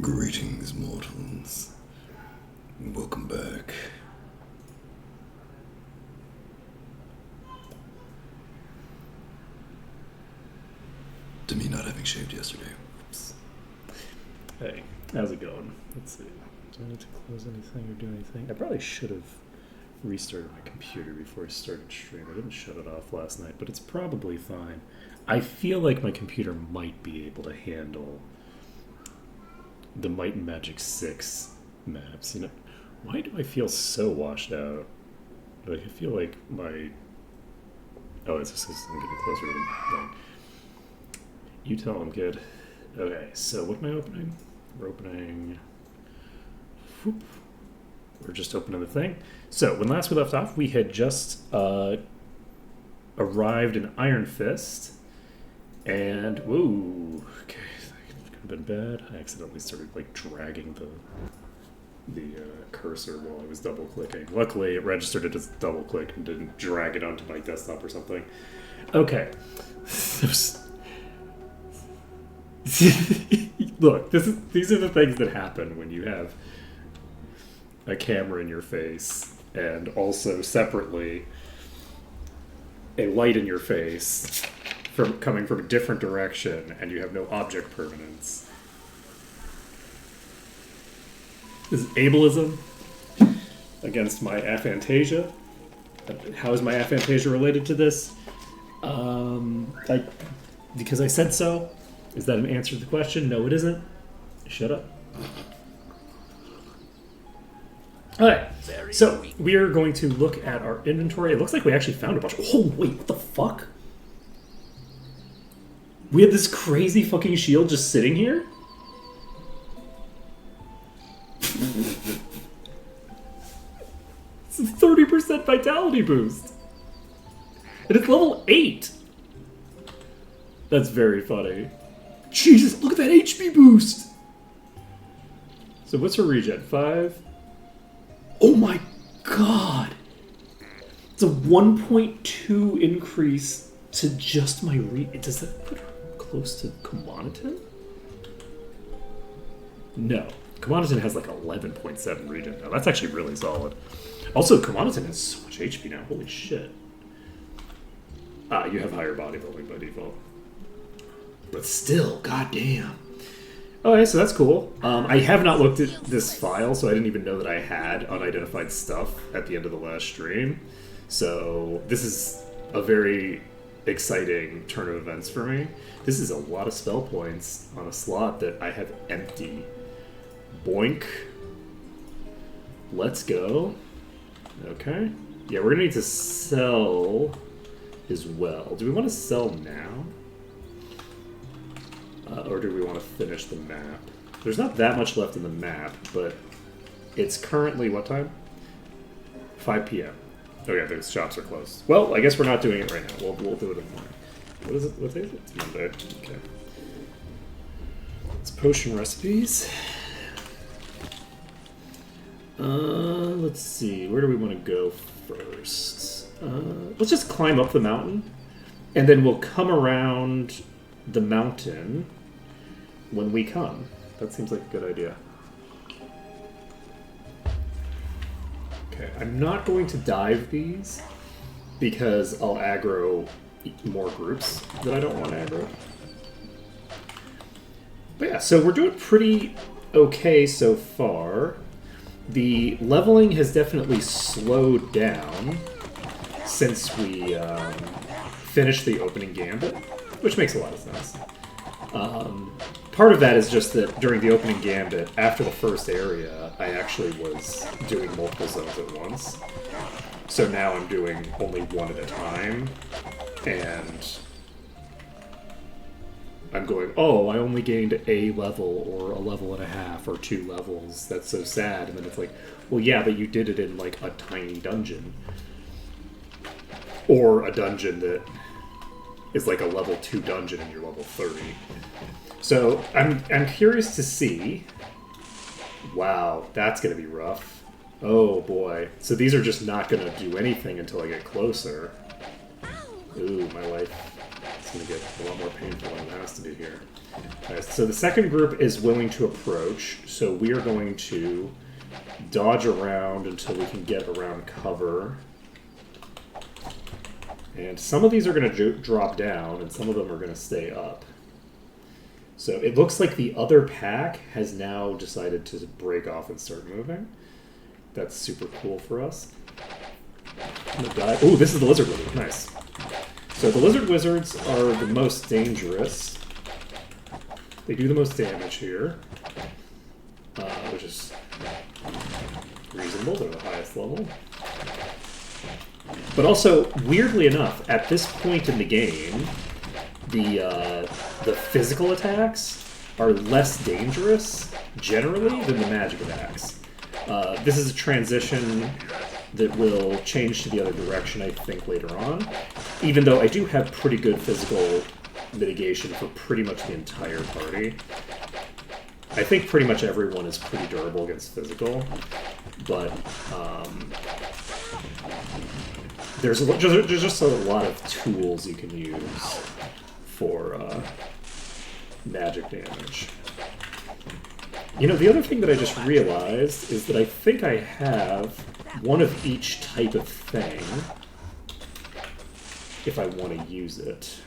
Greetings, mortals. Welcome back. To me not having shaved yesterday. Oops. Hey, how's it going? Let's see. Do I need to close anything or do anything? I probably should have restarted my computer before I started streaming. I didn't shut it off last night, but it's probably fine. I feel like my computer might be able to handle the Might and Magic 6 maps. You know, why do I feel so washed out? Like, I feel like my... Oh, it's just 'cause I'm getting closer to the thing. You tell I'm good. Okay, so what am I opening? We're opening... Whoop. We're just opening the thing. So, when last we left off, we had just arrived in Iron Fist. And, whoa, okay, that could have been bad. I accidentally started, like, dragging the cursor while I was double-clicking. Luckily, it registered it as double-click and didn't drag it onto my desktop or something. Okay. Look, these are the things that happen when you have a camera in your face and also separately a light in your face coming from a different direction, and you have no object permanence. This is ableism against my aphantasia. How is my aphantasia related to this? Because I said so. Is that an answer to the question? No, it isn't. Shut up. Alright, so we are going to look at our inventory. It looks like we actually found a bunch of... Oh, wait, what the fuck? We had this crazy fucking shield just sitting here? It's a 30% vitality boost. And it's level 8. That's very funny. Jesus, look at that HP boost! So what's her regen? 5? Oh my god! It's a 1.2 increase to just my Does that put her close to Commonaton? No. Commonaton has like 11.7 regen now. That's actually really solid. Also, Commonaton has so much HP now. Holy shit. You have higher bodybuilding by default. But still, goddamn. Okay, so that's cool. I have not looked at this file, so I didn't even know that I had unidentified stuff at the end of the last stream. So this is a very exciting turn of events for me. This is a lot of spell points on a slot that I have empty. Boink. Let's go. Okay. Yeah, we're gonna need to sell as well. Do we want to sell now? Or do we want to finish the map? There's not that much left in the map, but it's currently, what time? 5 p.m. Oh yeah, the shops are closed. Well, I guess we're not doing it right now. We'll do it in the morning. What is it? What day is it? It's Monday. Okay. It's potion recipes. Let's see. Where do we want to go first? Let's just climb up the mountain, and then we'll come around the mountain when we come. That seems like a good idea. Okay, I'm not going to dive these because I'll aggro more groups that I don't want to aggro. But yeah, so we're doing pretty okay so far. The leveling has definitely slowed down since we finished the opening gambit, which makes a lot of sense. Part of that is just that during the opening gambit, after the first area, I actually was doing multiple zones at once. So now I'm doing only one at a time, and I'm going, oh, I only gained a level, or a level and a half, or 2 levels. That's so sad. And then it's like, well, yeah, but you did it in, like, a tiny dungeon. Or a dungeon that is like a level 2 dungeon and you're level 30. So I'm curious to see. Wow, that's gonna be rough. Oh boy. So these are just not gonna do anything until I get closer. Ooh, my life is going to get a lot more painful than it has to be here. Alright, so the second group is willing to approach, so we are going to dodge around until we can get around cover. And some of these are going to drop down, and some of them are going to stay up. So it looks like the other pack has now decided to break off and start moving. That's super cool for us. Oh, this is the Lizard Wizard. Nice. So the Lizard Wizards are the most dangerous. They do the most damage here, which is reasonable. They're the highest level. But also, weirdly enough, at this point in the game, the physical attacks are less dangerous, generally, than the magic attacks. This is a transition that will change to the other direction, I think, later on. Even though I do have pretty good physical mitigation for pretty much the entire party. I think pretty much everyone is pretty durable against physical, but there's just a lot of tools you can use for magic damage. You know, the other thing that I just realized is that I think I have one of each type of thing if I want to use it.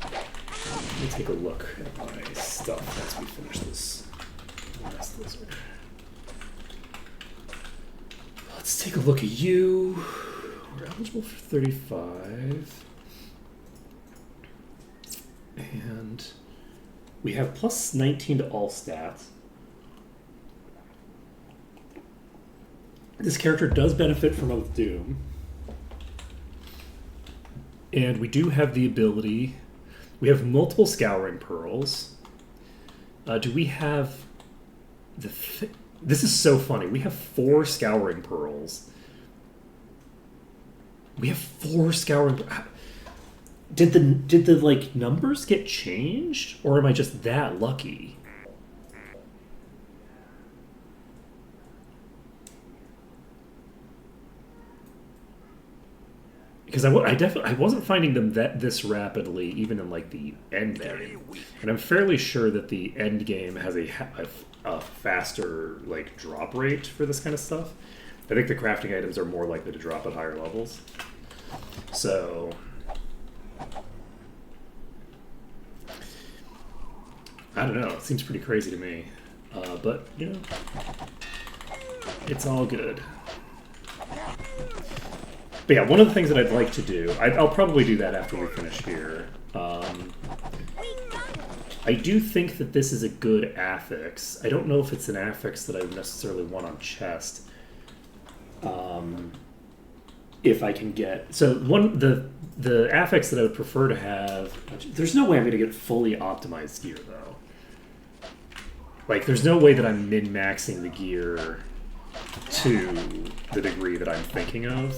Let me take a look at my stuff once we finish this last lizard. Let's take a look at you. We're eligible for 35. And we have plus 19 to all stats. This character does benefit from Oath Doom. And we do have the ability... We have multiple Scouring Pearls. Do we have... This is so funny. We have 4 Scouring Pearls. We have 4 Scouring... Did the like numbers get changed, or am I just that lucky? Because I wasn't finding them this rapidly, even in like the end game, and I'm fairly sure that the end game has a faster like drop rate for this kind of stuff. I think the crafting items are more likely to drop at higher levels. So I don't know. It seems pretty crazy to me, but you know, it's all good. But yeah, one of the things that I'd like to do, I'll probably do that after we finish here. I do think that this is a good affix. I don't know if it's an affix that I would necessarily want on chest. If I can get... So the affix that I would prefer to have... There's no way I'm going to get fully optimized gear, though. Like, there's no way that I'm min-maxing the gear to the degree that I'm thinking of.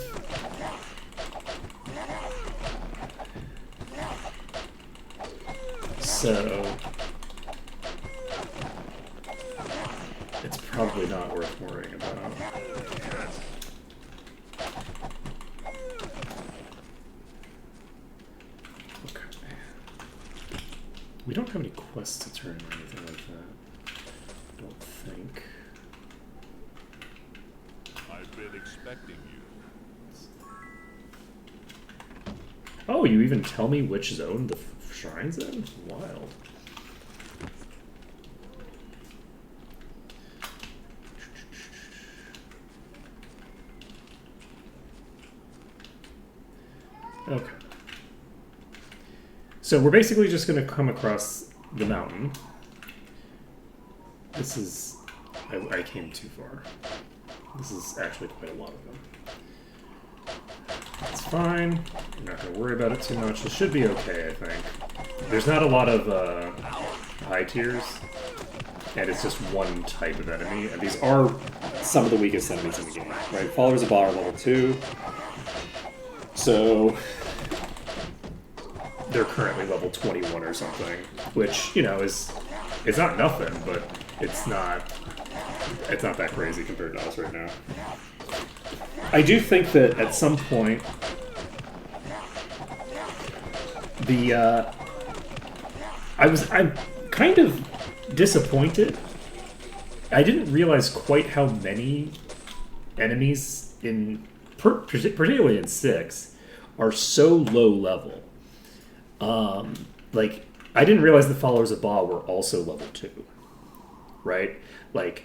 So it's probably not worth worrying about. Okay. We don't have any quests to turn or anything like that. I don't think. I've been expecting you. Oh, you even tell me which zone the shrine's in? Wild. Okay. So we're basically just going to come across the mountain. This is... I came too far. This is actually quite a lot of them. It's fine. I'm not going to worry about it too much. It should be okay, I think. There's not a lot of high tiers, and it's just one type of enemy, and these are some of the weakest enemies in the game, right? Followers of Baal are level 2, so they're currently level 21 or something, which, you know, it's not nothing, but it's not that crazy compared to us right now. I do think that at some point I'm kind of disappointed. I didn't realize quite how many enemies particularly in 6, are so low level. Like, I didn't realize the followers of Ba were also level 2, right? Like,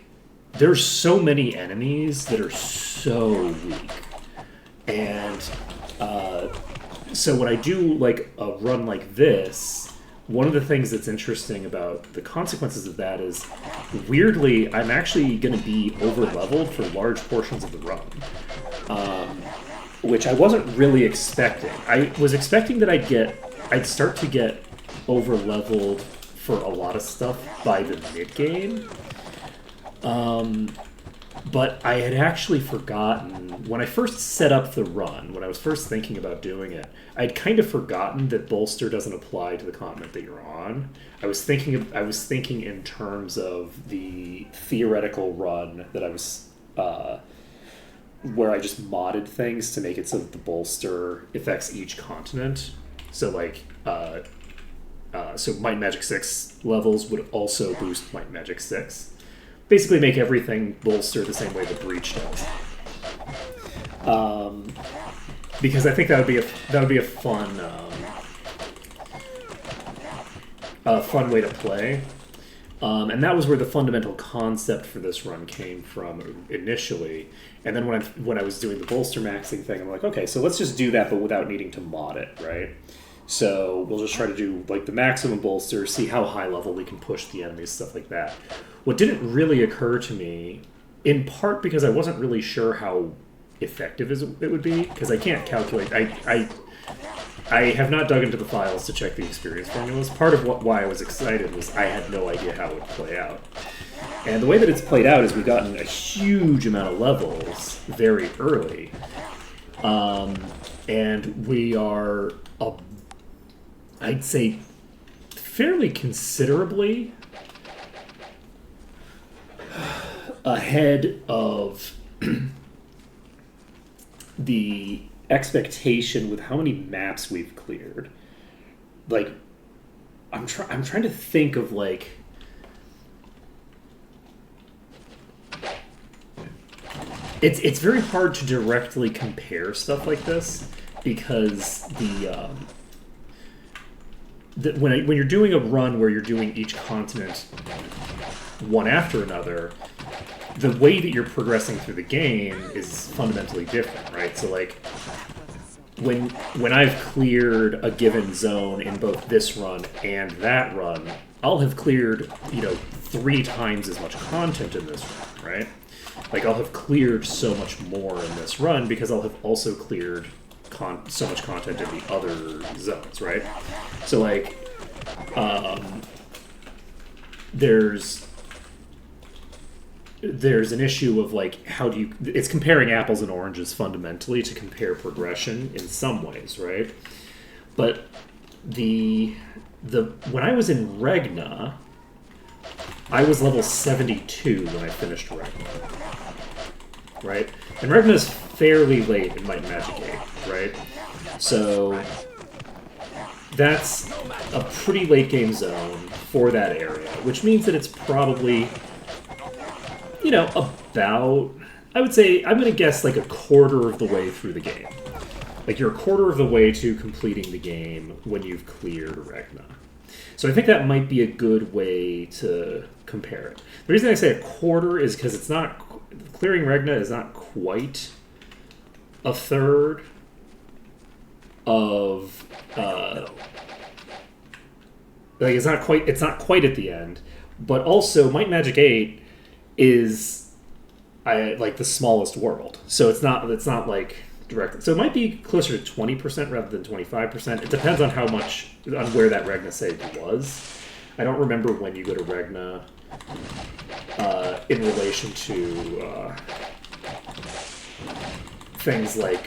there's so many enemies that are so weak. And so when I do, like, a run like this, one of the things that's interesting about the consequences of that is, weirdly, I'm actually going to be over-leveled for large portions of the run. Which I wasn't really expecting. I was expecting that I'd start to get over-leveled for a lot of stuff by the mid-game. But I had actually forgotten, when I first set up the run, when I was first thinking about doing it, I'd kind of forgotten that Bolster doesn't apply to the continent that you're on. I was thinking in terms of the theoretical run that I was, where I just modded things to make it so that the Bolster affects each continent. So like, so Might and Magic 6 levels would also boost Might and Magic 6. Basically make everything bolster the same way the Breach does. Because I think that would be a fun fun way to play. And that was where the fundamental concept for this run came from initially. And then when I was doing the bolster maxing thing, I'm like, okay, so let's just do that, but without needing to mod it, right? So we'll just try to do like the maximum bolster, see how high level we can push the enemies, stuff like that. What didn't really occur to me, in part because I wasn't really sure how effective it would be, because I can't calculate. I have not dug into the files to check the experience formulas. Part of why I was excited was I had no idea how it would play out. And the way that it's played out is we've gotten a huge amount of levels very early. And we are, I'd say, fairly considerably ahead of the expectation with how many maps we've cleared. Like, I'm trying to think of, like, it's very hard to directly compare stuff like this because when you're doing a run where you're doing each continent one after another, the way that you're progressing through the game is fundamentally different, right? So like when I've cleared a given zone in both this run and that run, I'll have cleared, 3 times as much content in this run, right? Like I'll have cleared so much more in this run because I'll have also cleared so much content in the other zones, right? So like there's an issue of like it's comparing apples and oranges fundamentally to compare progression in some ways, right? But when I was in Regna, I was level 72 when I finished Regna, right? And Regna is fairly late in Might and Magic 8, right? So that's a pretty late game zone for that area, which means that it's probably, about, I would say, I'm going to guess like a quarter of the way through the game. Like you're a quarter of the way to completing the game when you've cleared Regna. So I think that might be a good way to compare it. The reason I say a quarter is because it's not, clearing Regna is not quite a third of, like it's not quite at the end, but also Might and Magic 8 is like the smallest world, so it's not like direct. So it might be closer to 20% rather than 25%. It depends on on where that Regna save was. I don't remember when you go to Regna in relation to things like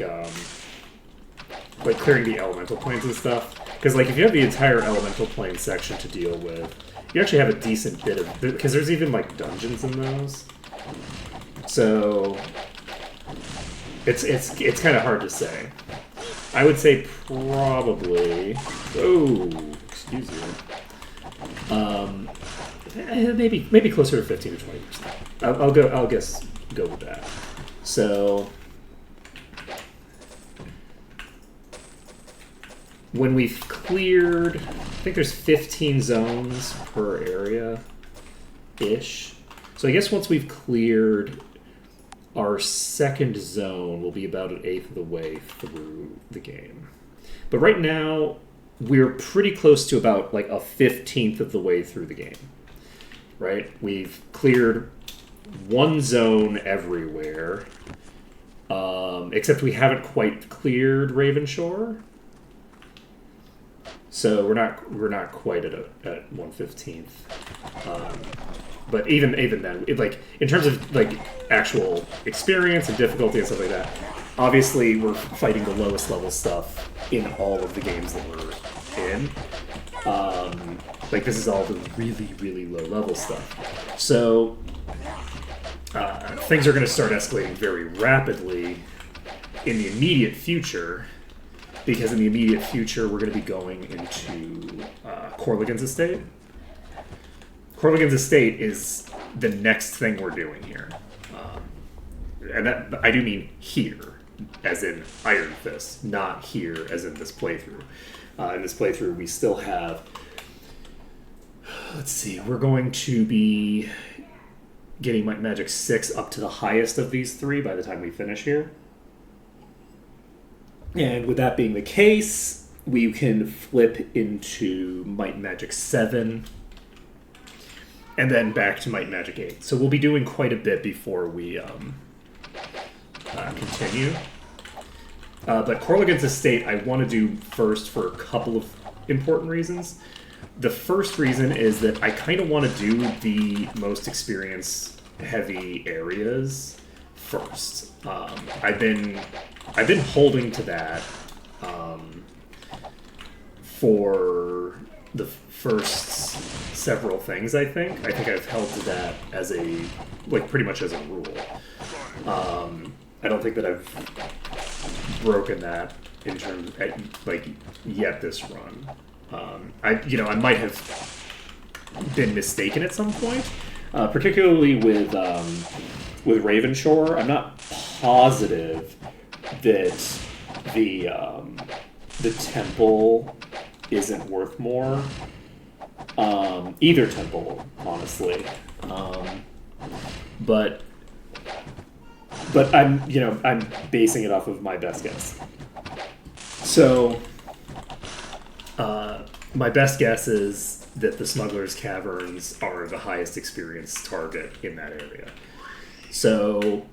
clearing the elemental planes and stuff. Because like if you have the entire elemental plane section to deal with, you actually have a decent bit of, because there's even like dungeons in those. So it's kind of hard to say. I would say probably. Oh, excuse you. Maybe closer to 15 to 20%. I'll guess go with that. So when we've cleared, I think there's 15 zones per area ish. So I guess once we've cleared our second zone, we'll be about 1/8 of the way through the game. But right now, we're pretty close to about like 1/15 of the way through the game. Right? We've cleared one zone everywhere, except we haven't quite cleared Ravenshore. So we're not quite at 1/15. But even then, like in terms of like actual experience and difficulty and stuff like that, obviously we're fighting the lowest level stuff in all of the games that we're in. Like this is all the really, really low level stuff. So things are going to start escalating very rapidly in the immediate future, because in the immediate future we're going to be going into Corligan's Estate. Corligan's Estate is the next thing we're doing here. And that I do mean here, as in Iron Fist, not here as in this playthrough. In this playthrough we still have, let's see, we're going to be getting Might and Magic 6 up to the highest of these three by the time we finish here. And with that being the case, we can flip into Might and Magic 7, and then back to Might and Magic 8. So we'll be doing quite a bit before we continue. But Corligan's Estate I want to do first for a couple of important reasons. The first reason is that I kind of want to do the most experience-heavy areas first. I've been holding to that for the first several things. I think I've held to that as pretty much as a rule. I don't think that I've broken that in terms yet this run. I might have been mistaken at some point, particularly with Ravenshore. I'm not positive that the temple isn't worth more. Either temple, honestly. But I'm basing it off of my best guess. So my best guess is that the Smuggler's Caverns are the highest experience target in that area. So,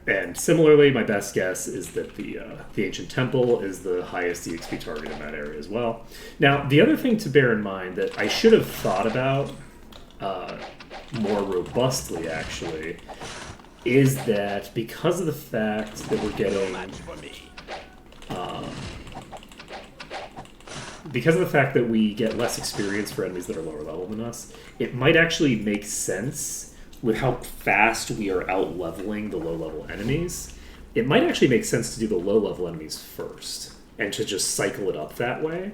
and similarly, my best guess is that the Ancient Temple is the highest EXP target in that area as well. Now, the other thing to bear in mind that I should have thought about more robustly, actually, is that because of the fact that we're getting... because of the fact that we get less experience for enemies that are lower level than us, it might actually make sense with how fast we are out-leveling the low-level enemies. It might actually make sense to do the low-level enemies first, and to just cycle it up that way.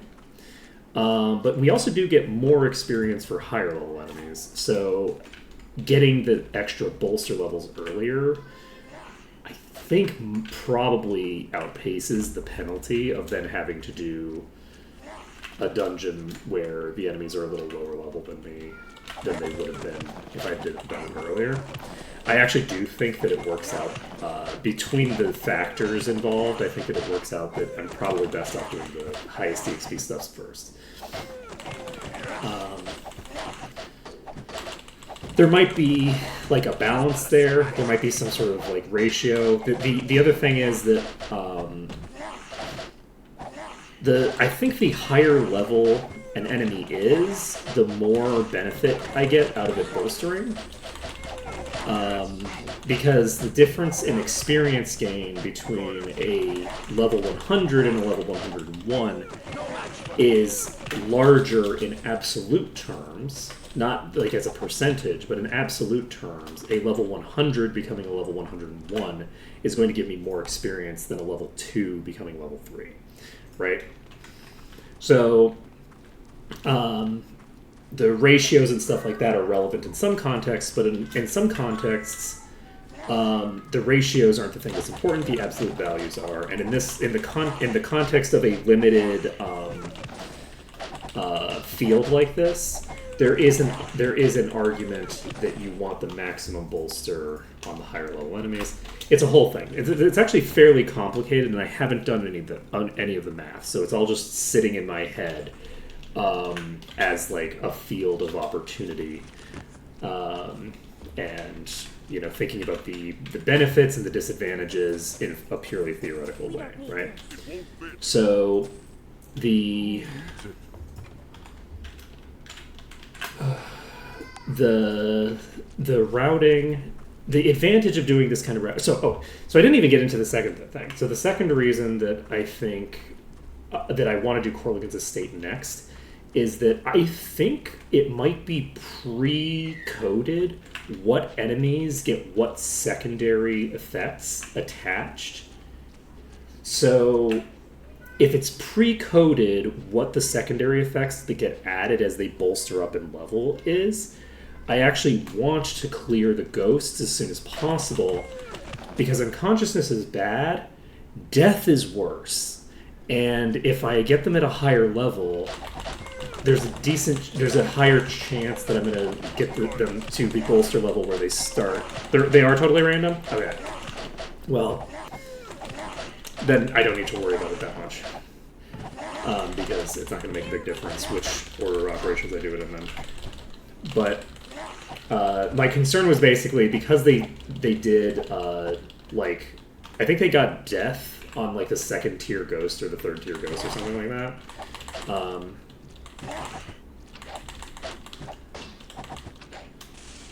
But we also do get more experience for higher-level enemies, so getting the extra bolster levels earlier, I think probably outpaces the penalty of then having to do a dungeon where the enemies are a little lower level than they would have been if I did it done earlier. I actually do think that it works out between the factors involved. I think that it works out that I'm probably best off doing the highest EXP stuff first. There might be like a balance there. There might be some sort of like ratio. The other thing is that I think the higher level an enemy is, the more benefit I get out of it bolstering. Because the difference in experience gain between a level 100 and a level 101 is larger in absolute terms, not like as a percentage, but in absolute terms, a level 100 becoming a level 101 is going to give me more experience than a level 2 becoming level 3, right? So the ratios and stuff like that are relevant in some contexts, but in some contexts, the ratios aren't the thing that's important. The absolute values are, and in the context of a limited field like this, there is an argument that you want the maximum bolster on the higher level enemies. It's a whole thing. It's actually fairly complicated, and I haven't done any of the math, so it's all just sitting in my head as like a field of opportunity, and thinking about the benefits and the disadvantages in a purely theoretical way, right? So the routing, the advantage of doing this kind of routing. So I didn't even get into the second thing. So the second reason that I think that I want to do Corligan's Estate next is that I think it might be pre-coded what enemies get what secondary effects attached. So if it's pre-coded what the secondary effects that get added as they bolster up in level is, I actually want to clear the ghosts as soon as possible, because unconsciousness is bad, death is worse. And if I get them at a higher level, there's a higher chance that I'm going to get them to the bolster level where they start. They are totally random? Okay. Well, then I don't need to worry about it that much. Because it's not going to make a big difference which order of operations I do it in then. But my concern was basically because they did, I think they got death on like the second tier ghost or the third tier ghost or something like that.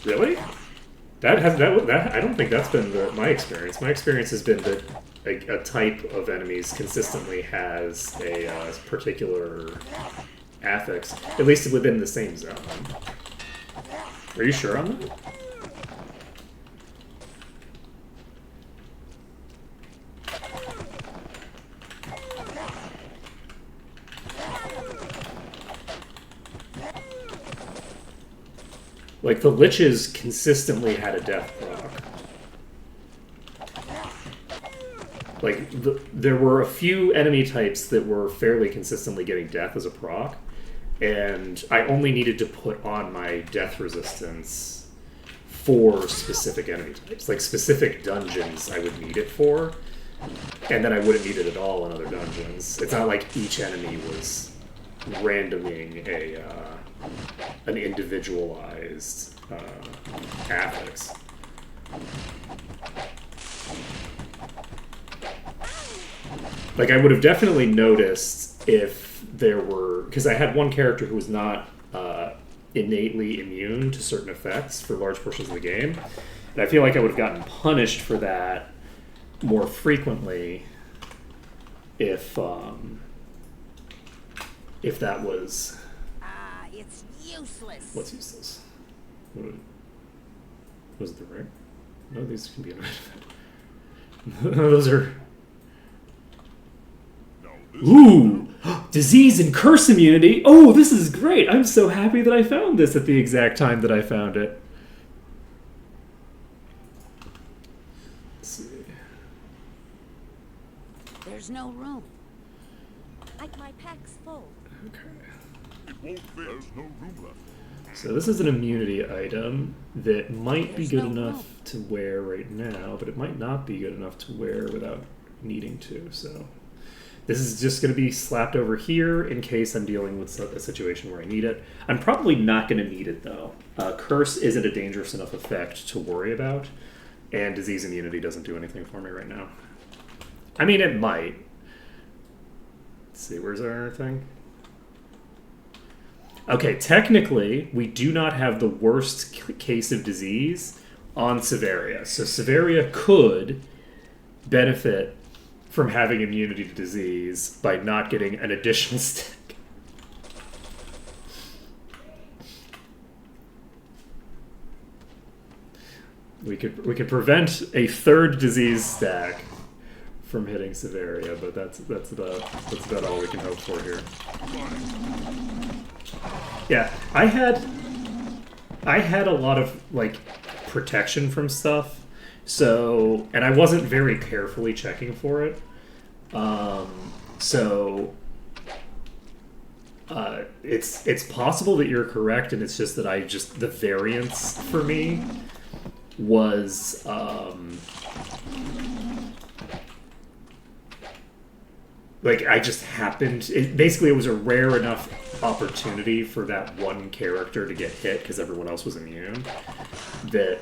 Really? That I don't think that's been my experience. My experience has been that a type of enemies consistently has a particular affix, at least within the same zone. Are you sure on that? Like, the Liches consistently had a death proc. Like, there were a few enemy types that were fairly consistently getting death as a proc, and I only needed to put on my death resistance for specific enemy types. Like, specific dungeons I would need it for, and then I wouldn't need it at all in other dungeons. It's not like each enemy was randoming an individualized affix. Like, I would have definitely noticed if there were, because I had one character who was not innately immune to certain effects for large portions of the game, and I feel like I would have gotten punished for that more frequently if that was... it's useless. What's useless? Was it the ring? No, these can be an event. Those are... Ooh! Disease and curse immunity! Oh, this is great! I'm so happy that I found this at the exact time that I found it. Let's see. There's no room. My pack's full. Okay. It won't fit. There's no room left. So this is an immunity item that might be There's good no enough room. to wear right now, but it might not be good enough to wear without needing to, so... This is just going to be slapped over here in case I'm dealing with a situation where I need it. I'm probably not going to need it, though. Curse isn't a dangerous enough effect to worry about, and disease immunity doesn't do anything for me right now. I mean, it might. Let's see, where's our thing? Okay, technically, we do not have the worst case of disease on Severia. So Severia could benefit from having immunity to disease by not getting an additional stick. We could prevent a third disease stack from hitting Severia, but that's about all we can hope for here. Yeah, I had a lot of like protection from stuff, so, and I wasn't very carefully checking for it. It's possible that you're correct, and it's just that the variance for me was like I just happened. Basically, it was a rare enough opportunity for that one character to get hit because everyone else was immune that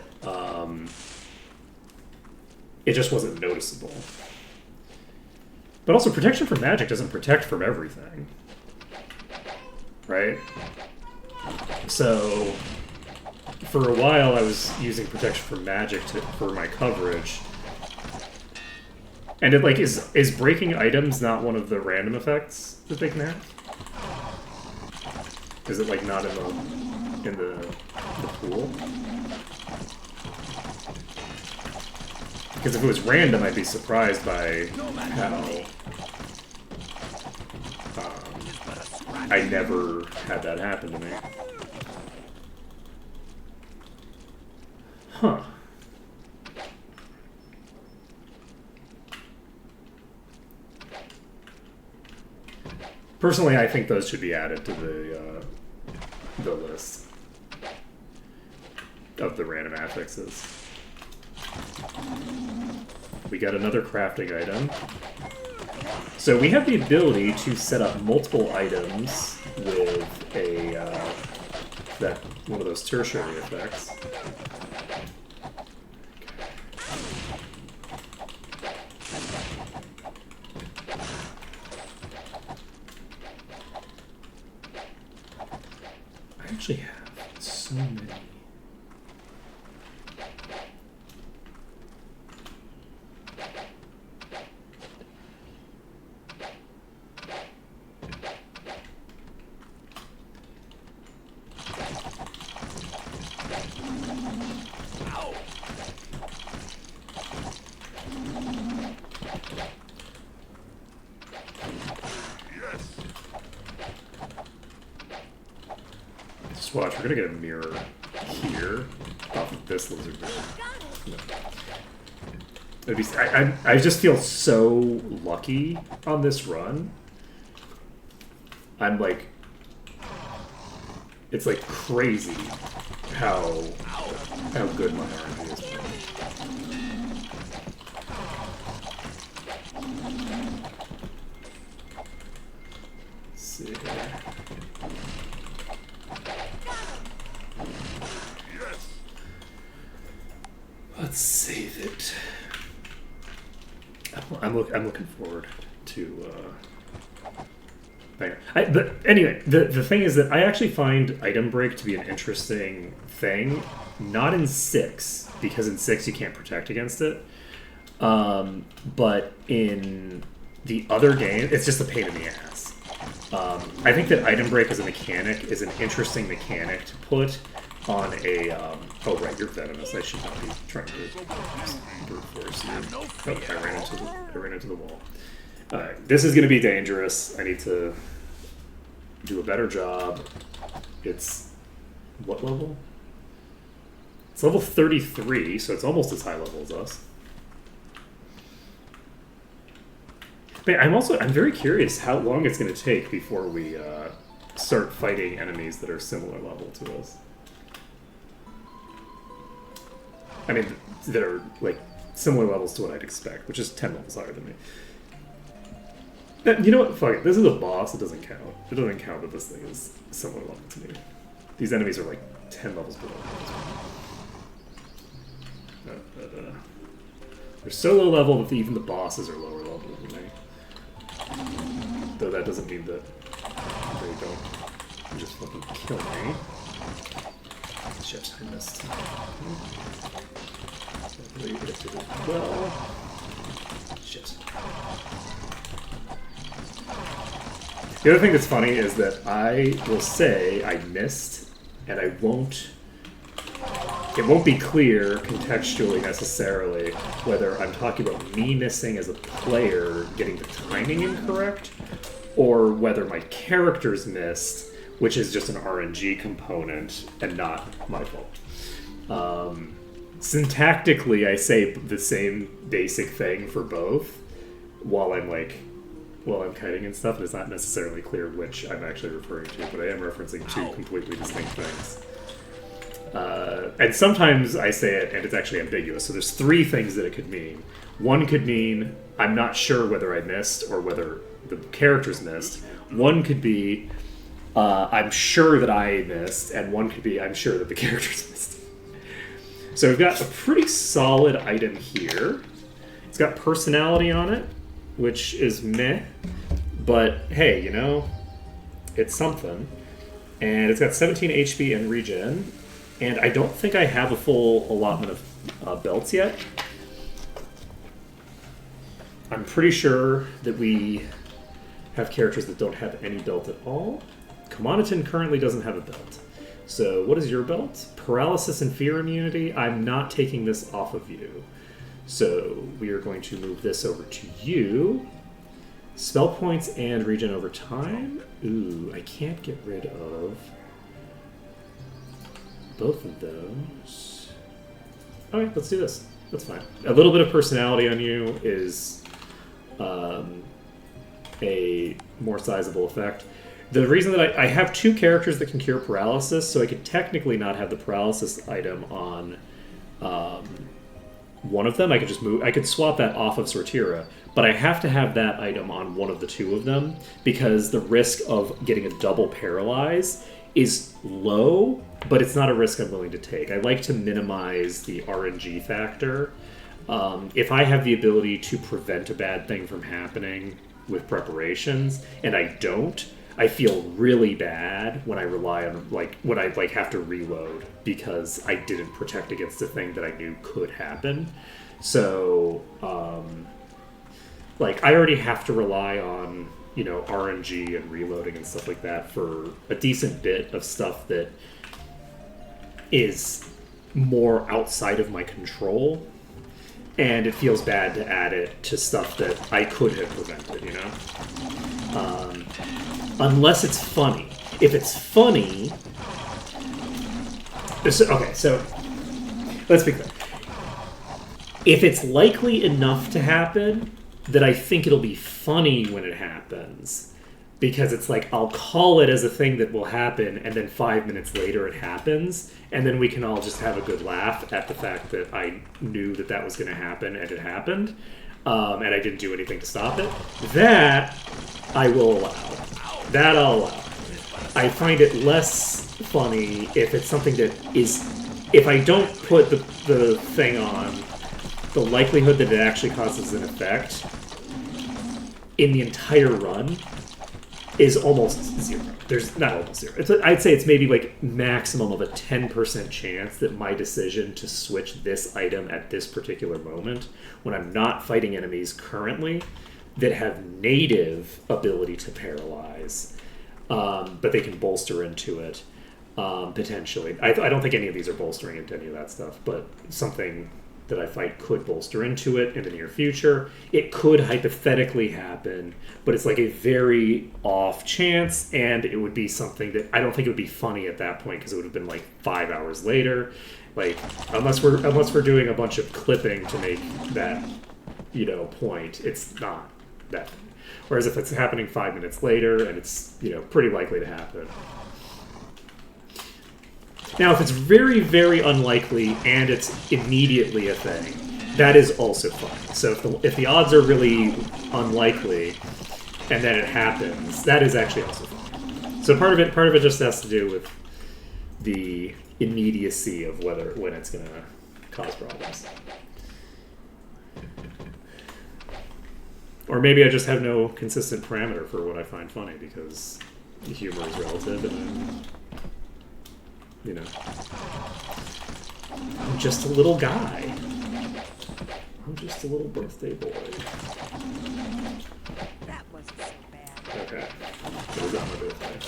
it just wasn't noticeable. But also, protection from magic doesn't protect from everything, right? So, for a while, I was using protection from magic for my coverage, and it like is breaking items not one of the random effects that they can have? Is it like not in the pool? Because if it was random, I'd be surprised by how I never had that happen to me. Huh. Personally, I think those should be added to the list of the random affixes. We got another crafting item. So we have the ability to set up multiple items with one of those tertiary effects. I actually have so many. Just watch, we're gonna get a mirror here off of this lizard. No. I just feel so lucky on this run. I'm like, it's like crazy how good my RNG is. Let's see here. Let's save it. I'm looking forward to. But anyway, the thing is that I actually find item break to be an interesting thing. Not in 6, because in 6 you can't protect against it. But in the other game, it's just a pain in the ass. I think that item break as a mechanic is an interesting mechanic to put on a. Oh right, you're venomous. I should not be trying to brute force you. Oh, I ran into the wall. Alright, this is going to be dangerous. I need to do a better job. It's what level? It's level 33, so it's almost as high level as us. But I'm very curious how long it's going to take before we start fighting enemies that are similar level to us. I mean, that are like similar levels to what I'd expect, which is 10 levels higher than me. You know what? Fuck it. This is a boss. It doesn't count. It doesn't count that this thing is similar level to me. These enemies are like 10 levels below me. They're so low level that even the bosses are lower level than me. Though that doesn't mean that they don't just fucking kill me. Shit, I missed. Well, shit. The other thing that's funny is that I will say I missed, and I won't it won't be clear contextually necessarily whether I'm talking about me missing as a player getting the timing incorrect, or whether my character's missed, which is just an RNG component and not my fault. Syntactically, I say the same basic thing for both while I'm kiting and stuff, and it's not necessarily clear which I'm actually referring to, but I am referencing two completely distinct things. And sometimes I say it and it's actually ambiguous, so there's three things that it could mean. One could mean I'm not sure whether I missed or whether the character's missed. One could be I'm sure that I missed, and one could be I'm sure that the character's missed. So we've got a pretty solid item here. It's got personality on it, which is meh, but hey, you know, it's something. And it's got 17 HP and regen, and I don't think I have a full allotment of belts yet. I'm pretty sure that we have characters that don't have any belt at all. Comoniton currently doesn't have a belt. So what is your belt? Paralysis and fear immunity. I'm not taking this off of you. So we are going to move this over to you. Spell points and regen over time. Ooh, I can't get rid of both of those. Alright, let's do this. That's fine. A little bit of personality on you is a more sizable effect. The reason that I have two characters that can cure paralysis, so I could technically not have the paralysis item on one of them. I could just move. I could swap that off of Sortira, but I have to have that item on one of the two of them because the risk of getting a double paralyze is low, but it's not a risk I'm willing to take. I like to minimize the RNG factor. If I have the ability to prevent a bad thing from happening with preparations, and I don't, I feel really bad when I rely on, when I have to reload because I didn't protect against a thing that I knew could happen. So, I already have to rely on, RNG and reloading and stuff like that for a decent bit of stuff that is more outside of my control. And it feels bad to add it to stuff that I could have prevented, unless it's funny. If it's funny... Okay, so let's be clear. If it's likely enough to happen that I think it'll be funny when it happens, because it's I'll call it as a thing that will happen, and then 5 minutes later it happens, and then we can all just have a good laugh at the fact that I knew that that was going to happen, and it happened, and I didn't do anything to stop it. That I will allow. That I'll allow. I find it less funny if it's something that is... If I don't put the thing on, the likelihood that it actually causes an effect in the entire run is almost zero. There's not almost zero. I'd say it's maybe maximum of a 10% chance that my decision to switch this item at this particular moment, when I'm not fighting enemies currently that have native ability to paralyze, but they can bolster into it, potentially. I don't think any of these are bolstering into any of that stuff, but something that I fight could bolster into it in the near future. It could hypothetically happen, but it's a very off chance, and it would be something that I don't think it would be funny at that point because it would have been 5 hours later. Unless we're doing a bunch of clipping to make that point, it's not that. Whereas if it's happening 5 minutes later and it's pretty likely to happen. Now, if it's very, very unlikely and it's immediately a thing, that is also fine. So if the odds are really unlikely and then it happens, that is actually also fine. So part of it just has to do with the immediacy of when it's going to cause problems. Or maybe I just have no consistent parameter for what I find funny because humor is relative and I'm just a little guy. I'm just a little birthday boy. That wasn't so bad. Okay. It was on my birthday.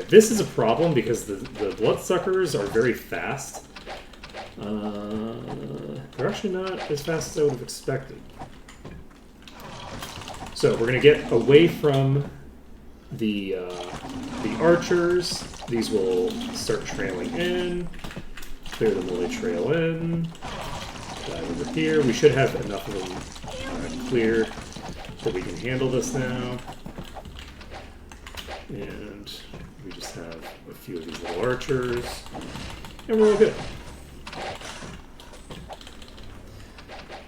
this is a problem because the bloodsuckers are very fast. They're actually not as fast as I would have expected. So we're going to get away from the archers. These will start trailing in. Clear them while they trail in. Dive over here. We should have enough of them cleared that we can handle this now. And we just have a few of these little archers. And we're all good.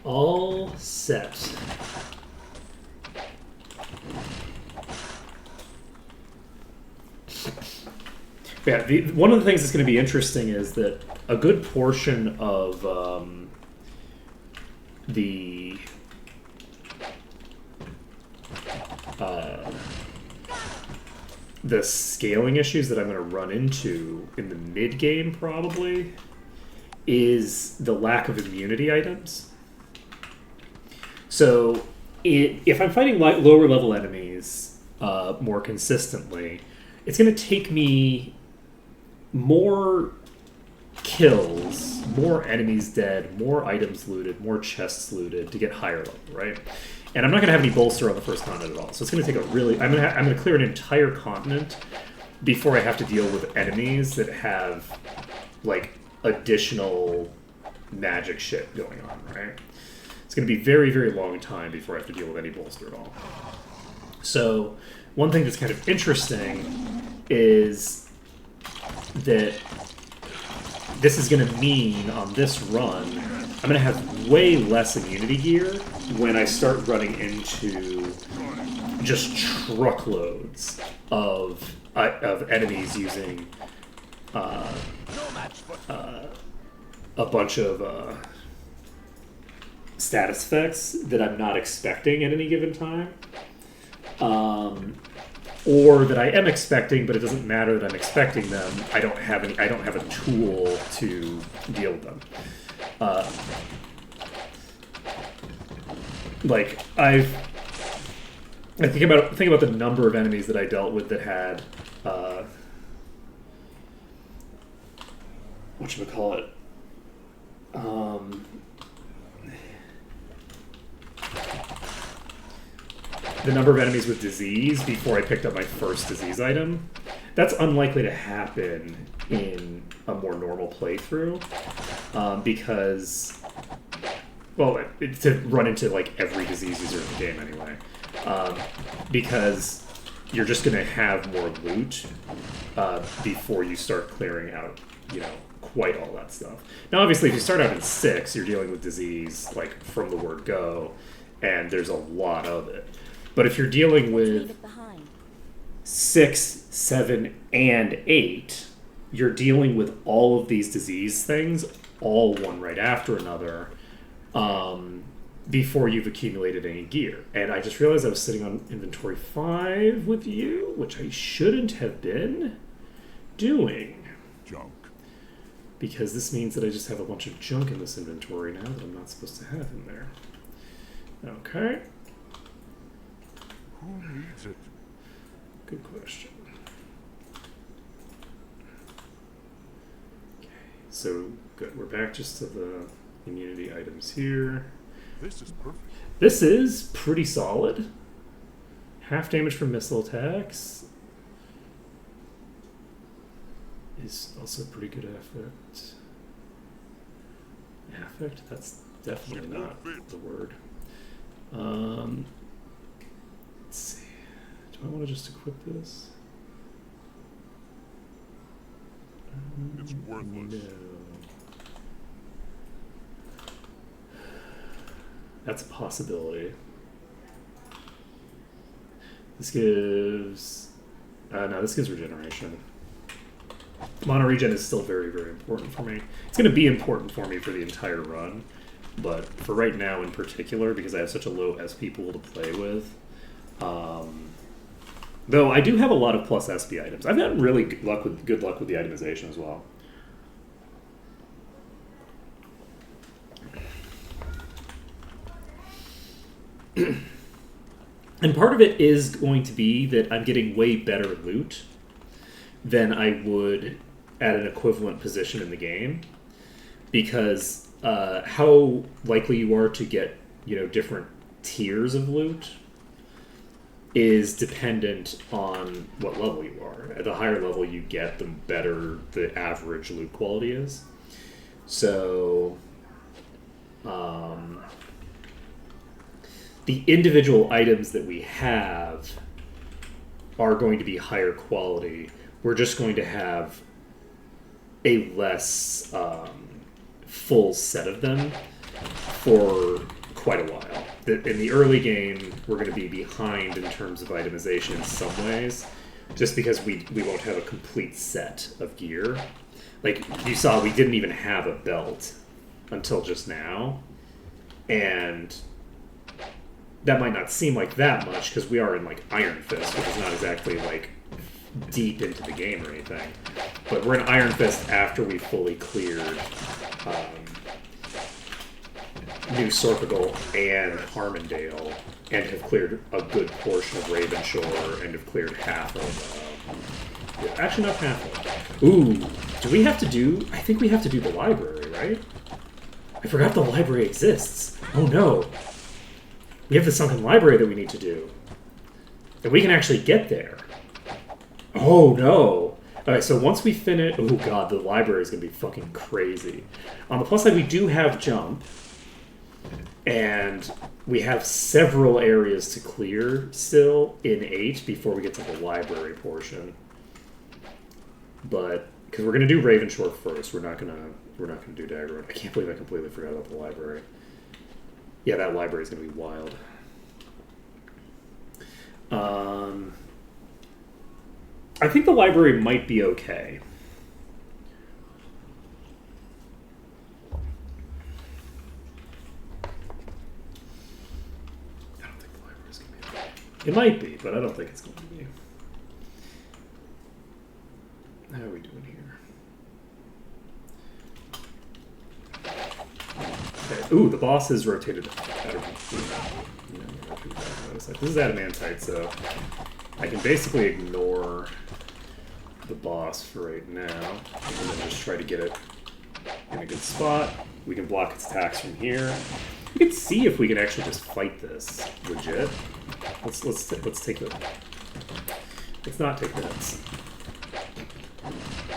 All set. Yeah, one of the things that's going to be interesting is that a good portion of the scaling issues that I'm going to run into in the mid game probably is the lack of immunity items. So if I'm fighting lower level enemies more consistently, it's going to take me more kills, more enemies dead, more items looted, more chests looted to get higher level, right? And I'm not going to have any bolster on the first continent at all, so it's going to take a really... I'm going to clear an entire continent before I have to deal with enemies that have, like, additional magic shit going on, right? It's going to be very, very long time before I have to deal with any bolster at all. So, one thing that's kind of interesting is that this is going to mean, on this run, I'm going to have way less immunity gear when I start running into just truckloads of enemies using a bunch of status effects that I'm not expecting at any given time. Or that I am expecting, but it doesn't matter that I'm expecting them. I don't have a tool to deal with them. Like I think about the number of enemies that I dealt with that had whatchamacallit? The number of enemies with disease before I picked up my first disease item. That's unlikely to happen in a more normal playthrough because, well, to run into like every disease user in the game anyway, because you're just going to have more loot before you start clearing out, quite all that stuff. Now, obviously, if you start out in 6, you're dealing with disease like from the word go, and there's a lot of it. But if you're dealing with 6, 7, and 8, you're dealing with all of these disease things, all one right after another, before you've accumulated any gear. And I just realized I was sitting on inventory 5 with you, which I shouldn't have been doing. Junk. Because this means that I just have a bunch of junk in this inventory now that I'm not supposed to have in there. Okay. Who needs it? Good question. Okay, so good. We're back just to the immunity items here. This is perfect. This is pretty solid. Half damage from missile attacks is also pretty good affect. Affect? That's definitely not the word. Let's see. Do I want to just equip this? It's worthless. No. That's a possibility. This gives... no, this gives regeneration. Mono regen is still very, very important for me. It's going to be important for me for the entire run, but for right now in particular, because I have such a low SP pool to play with, though I do have a lot of plus SP items. I've gotten really good luck with the itemization as well. And part of it is going to be that I'm getting way better loot then I would at an equivalent position in the game, because how likely you are to get, different tiers of loot is dependent on what level you are. At the higher level you get, the better the average loot quality is. So the individual items that we have are going to be higher quality. We're just going to have a less full set of them for quite a while. In the early game, we're going to be behind in terms of itemization in some ways, just because we won't have a complete set of gear. Like, you saw, we didn't even have a belt until just now, and that might not seem like that much, because we are in, like, Iron Fist, which is not exactly, like, deep into the game or anything. But we're in Iron Fist after we fully cleared New Sorpigal and Harmondale, and have cleared a good portion of Ravenshore, and have cleared half of... actually, not half of... Ooh, do we have to do... I think we have to do the library, right? I forgot the library exists. Oh no. We have the Sunken Library that we need to do. And we can actually get there. Oh no. Alright, so once we finish... Oh god, the library is going to be fucking crazy. On the plus side, we do have jump. And we have several areas to clear still in 8 before we get to the library portion. But because we're gonna do Ravenshore first, we're not gonna do Daggerwood. I can't believe I completely forgot about the library. Yeah, that library is gonna be wild. I think the library might be okay. It might be, but I don't think it's going to be. How are we doing here? Okay. Ooh, the boss is rotated out of this is adamantite, so I can basically ignore the boss for right now, and then just try to get it in a good spot. We can block its attacks from here. We can see if we can actually just fight this legit. Let's take the... Let's not take the hits.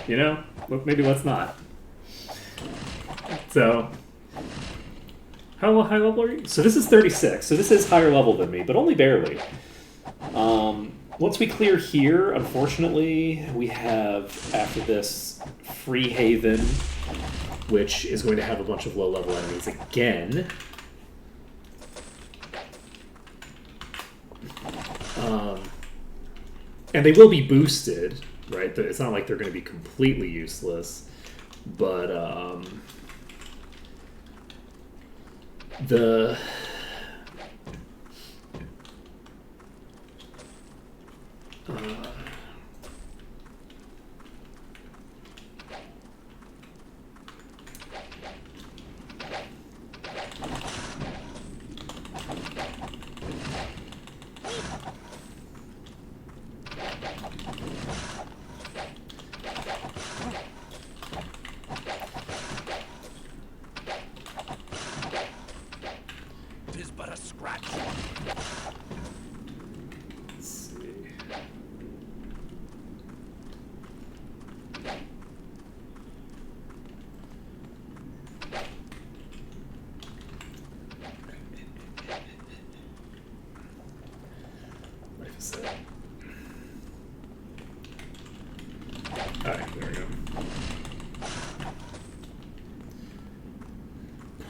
You know? Maybe let's not. So... How high level are you? So this is 36, so this is higher level than me, but only barely. Once we clear here, unfortunately, we have, after this, Free Haven, which is going to have a bunch of low-level enemies again. And they will be boosted, right? It's not like they're going to be completely useless, but the...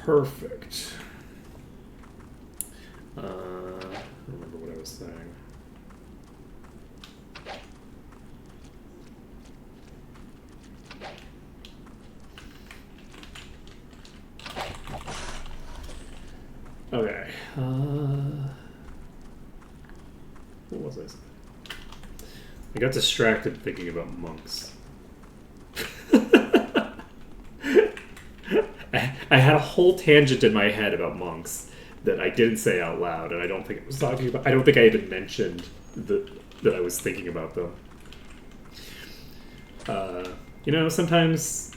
Perfect. I don't remember what I was saying. Okay. What was I saying? I got distracted thinking about monks. I had a whole tangent in my head about monks that I didn't say out loud, and I don't think I was talking about. I don't think I even mentioned that I was thinking about them. Sometimes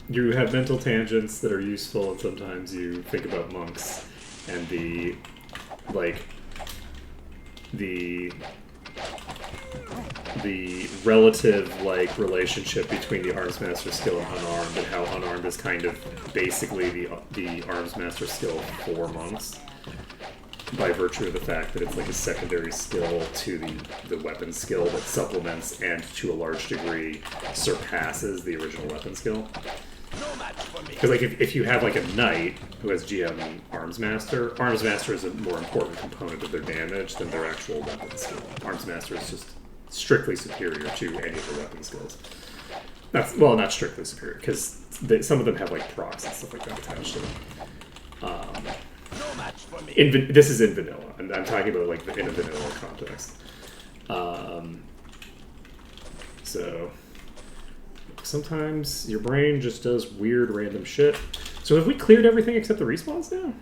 you have mental tangents that are useful, and sometimes you think about monks and the relative relationship between the arms master skill and unarmed, and how unarmed is kind of basically the arms master skill for monks, by virtue of the fact that it's like a secondary skill to the weapon skill that supplements and to a large degree surpasses the original weapon skill. Because if you have like a knight who has GM arms master is a more important component of their damage than their actual weapon skill. Arms master is just strictly superior to any of the weapon skills. Not strictly superior, because some of them have like procs and stuff like that attached to them. This is in vanilla. I'm talking about like in a vanilla context. So sometimes your brain just does weird random shit. So have we cleared everything except the respawns now?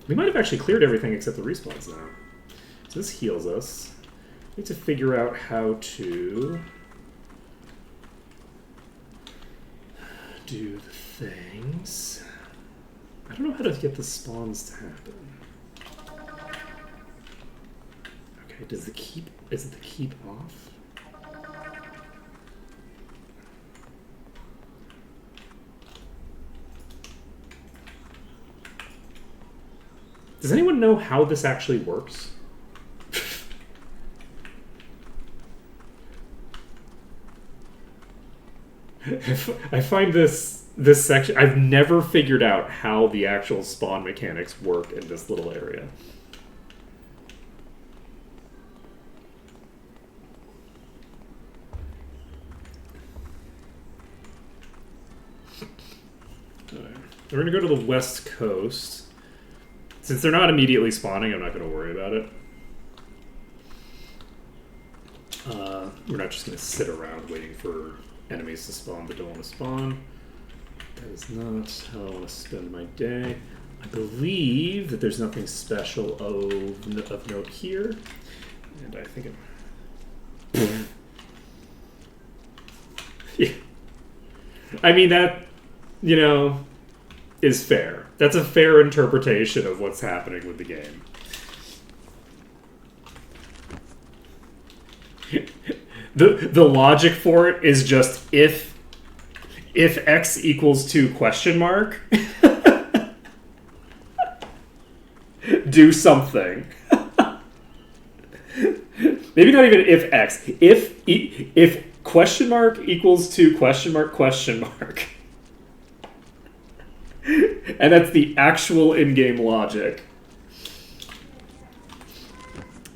We might have actually cleared everything except the respawns now. So this heals us. We need to figure out how to do the things. I don't know how to get the spawns to happen. Okay, is it the keep off? Does anyone know how this actually works? I find this section... I've never figured out how the actual spawn mechanics work in this little area. We're going to go to the west coast. Since they're not immediately spawning, I'm not going to worry about it. We're not just going to sit around waiting for enemies to spawn that don't want to spawn. That is not how I want to spend my day. I believe that there's nothing special of note here. And I think it... Yeah. I mean, that, is fair. That's a fair interpretation of what's happening with the game. The logic for it is just if x equals 2 question mark, do something. Maybe not even if x. If question mark equals 2 question mark. And that's the actual in-game logic.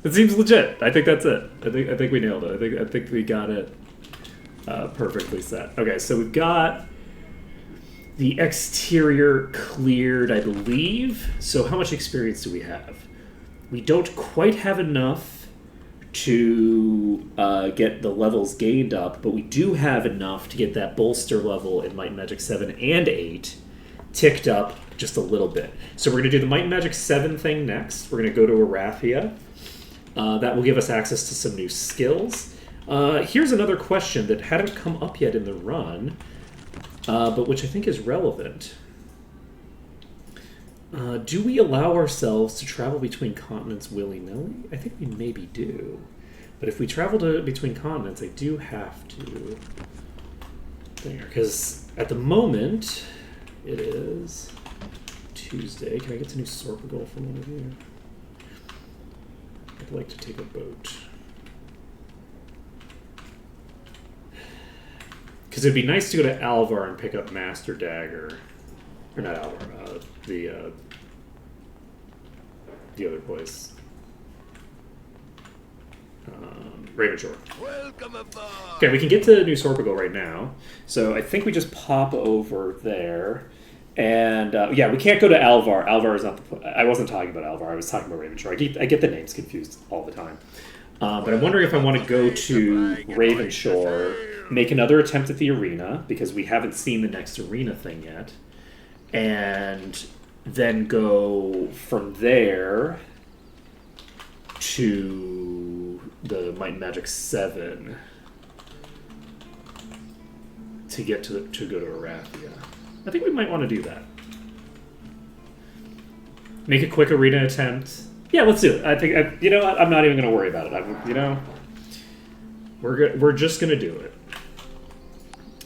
It seems legit. I think that's it. I think we nailed it. I think we got it perfectly set. Okay, so we've got the exterior cleared, I believe. So how much experience do we have? We don't quite have enough to get the levels gained up, but we do have enough to get that bolster level in Might and Magic 7 and 8 ticked up just a little bit. So we're going to do the Might and Magic 7 thing next. We're going to go to Arathia. That will give us access to some new skills. Here's another question that hadn't come up yet in the run, but which I think is relevant. Do we allow ourselves to travel between continents willy-nilly? I think we maybe do. But if we travel between continents, I do have to... Because at the moment... It is Tuesday. Can I get to New Sorpagal from one of you? I'd like to take a boat. Because it'd be nice to go to Alvar and pick up Master Dagger. Or not Alvar, the other place. Ravenshore. Okay, we can get to New Sorpagal right now. So I think we just pop over there. And, yeah, we can't go to Alvar. Alvar is not the... I wasn't talking about Alvar. I was talking about Ravenshore. I get the names confused all the time. But I'm wondering if I want to go to Ravenshore, make another attempt at the arena, because we haven't seen the next arena thing yet. And then go from there to the Might and Magic 7 to get to go to Arathia. I think we might want to do that. Make a quick arena attempt. Yeah, let's do it. I think you know what? I'm not even going to worry about it. We're just going to do it.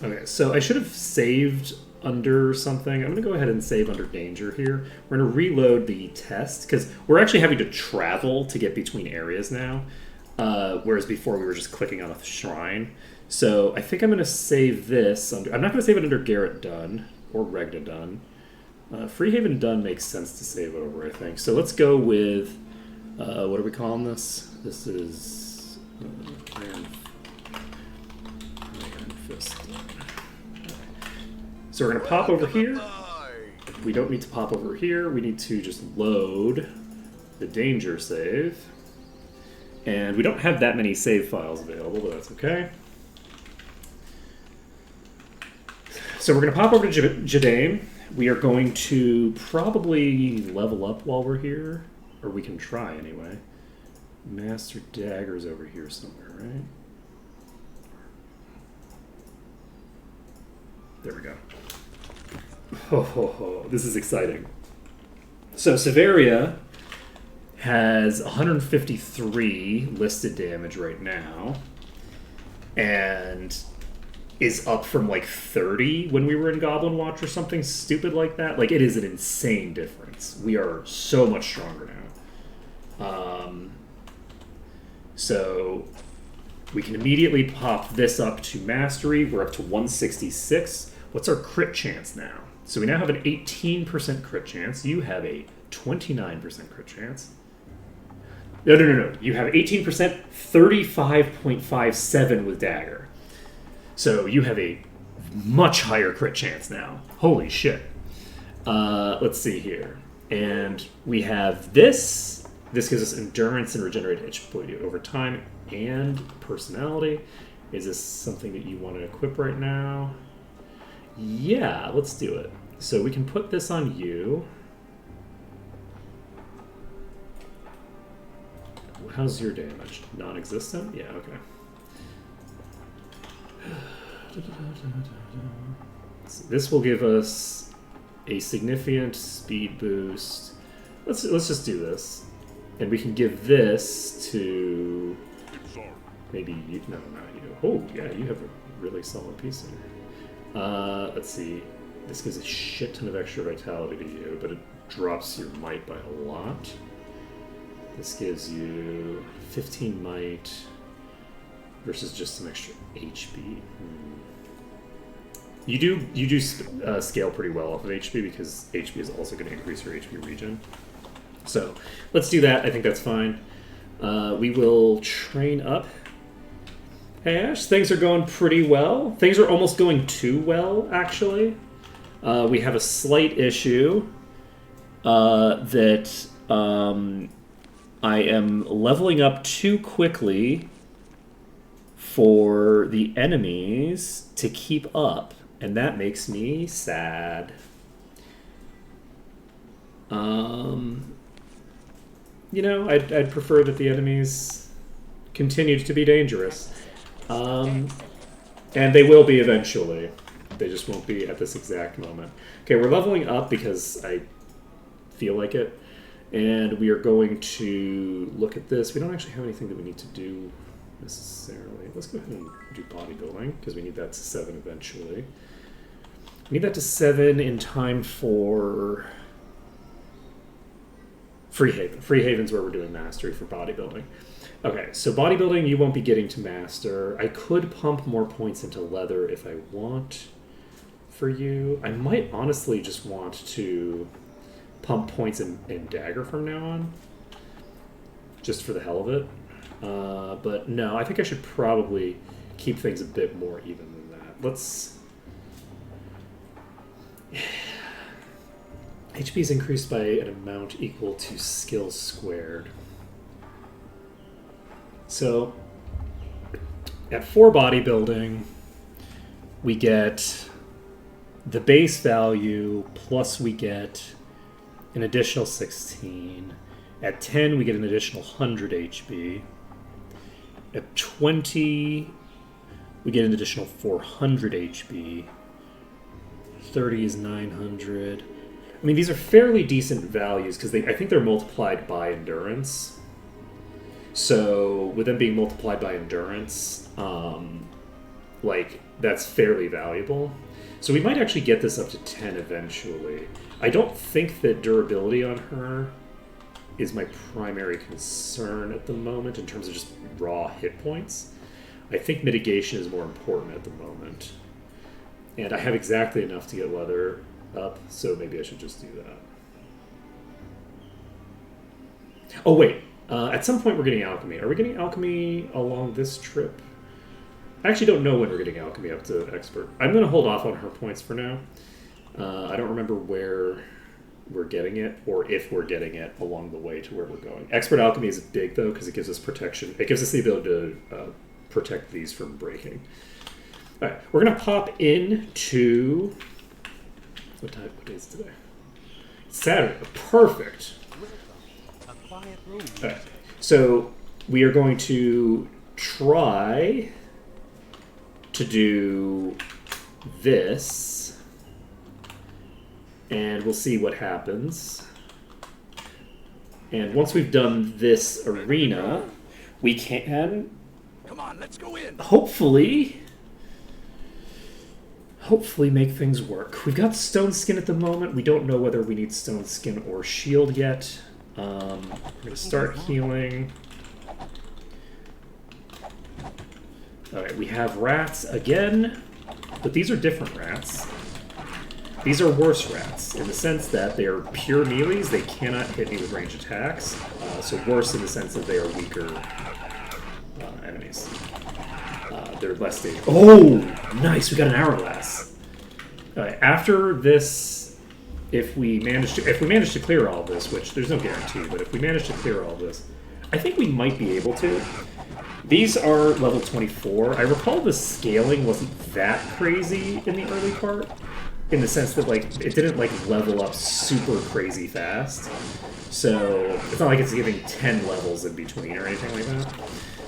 Okay, so I should have saved under something. I'm going to go ahead and save under danger here. We're going to reload the test because we're actually having to travel to get between areas now, whereas before we were just clicking on a shrine. So I think I'm going to save this under. I'm not going to save it under Garrett Dunn or Regna Dunn. Freehaven Dunn makes sense to save over, I think. So let's go with what are we calling this? This is Iron Fist. So we're going to pop over here. We don't need to pop over here. We need to just load the danger save. And we don't have that many save files available, but that's okay. So we're going to pop over to Jadaim. We are going to probably level up while we're here. Or we can try anyway. Master Dagger's over here somewhere, right? There we go. Ho, ho, ho. This is exciting. So Severia has 153 listed damage right now. And is up from like 30 when we were in Goblin Watch or something stupid like that. Like, it is an insane difference. We are so much stronger now. So we can immediately pop this up to Mastery. We're up to 166. What's our crit chance now? So we now have an 18% crit chance. You have a 29% crit chance. No. You have 18%, 35.57 with Dagger. So you have a much higher crit chance now. Holy shit. Let's see here. And we have this. This gives us endurance and regenerated HP over time and personality. Is this something that you want to equip right now? Yeah, let's do it. So we can put this on you. How's your damage? Non-existent? Yeah, okay. So this will give us a significant speed boost. Let's just do this. And we can give this to maybe you. No, not you. Oh, yeah, you have a really solid piece in here. Let's see. This gives a shit ton of extra vitality to you, but it drops your might by a lot. This gives you 15 might versus just some extra HP. You do scale pretty well off of HP because HP is also going to increase your HP regen. So let's do that. I think that's fine. We will train up. Hey Ash, things are going pretty well. Things are almost going too well, actually. We have a slight issue that I am leveling up too quickly for the enemies to keep up, and that makes me sad. You know, I'd prefer that the enemies continued to be dangerous. And they will be eventually. They just won't be at this exact moment. Okay, we're leveling up because I feel like it. And we are going to look at this. We don't actually have anything that we need to do necessarily. Let's go ahead and do bodybuilding because we need that to 7 eventually. We need that to 7 in time for Freehaven. Freehaven's where we're doing mastery for bodybuilding. Okay, so bodybuilding you won't be getting to master. I could pump more points into leather if I want for you. I might honestly just want to pump points in dagger from now on. Just for the hell of it. But no, I think I should probably keep things a bit more even than that. Let's... HP is increased by an amount equal to skill squared. So, at 4 bodybuilding, we get the base value, plus we get an additional 16. At 10, we get an additional 100 HP. At 20, we get an additional 400 HP. 30 is 900. I mean, these are fairly decent values because I think they're multiplied by endurance. So with them being multiplied by endurance, like that's fairly valuable. So we might actually get this up to 10 eventually. I don't think that durability on her is my primary concern at the moment in terms of just raw hit points. I think mitigation is more important at the moment. And I have exactly enough to get leather up, so maybe I should just do that. Oh wait, at some point we're getting alchemy. Are we getting alchemy along this trip? I actually don't know when we're getting alchemy up to expert. I'm going to hold off on her points for now. I don't remember where we're getting it, or if we're getting it along the way to where we're going. Expert alchemy is big though, because it gives us protection. It gives us the ability to protect these from breaking. All right, we're going to pop into... What day is today? Saturday. Perfect. A quiet room. All right, so we are going to try to do this, and we'll see what happens. And once we've done this arena, we can... Come on, let's go in. Hopefully make things work. We've got stone skin at the moment. We don't know whether we need stone skin or shield yet. We're going to start healing. Alright, we have rats again, but these are different rats. These are worse rats, in the sense that they are pure melees. They cannot hit me with range attacks. So worse in the sense that they are weaker enemies. They're less dangerous. Oh, nice! We got an hourglass. After this, if we manage to clear all this, which there's no guarantee, but if we manage to clear all this, I think we might be able to. These are level 24. I recall the scaling wasn't that crazy in the early part, in the sense that like it didn't like level up super crazy fast. So it's not like it's giving 10 levels in between or anything like that.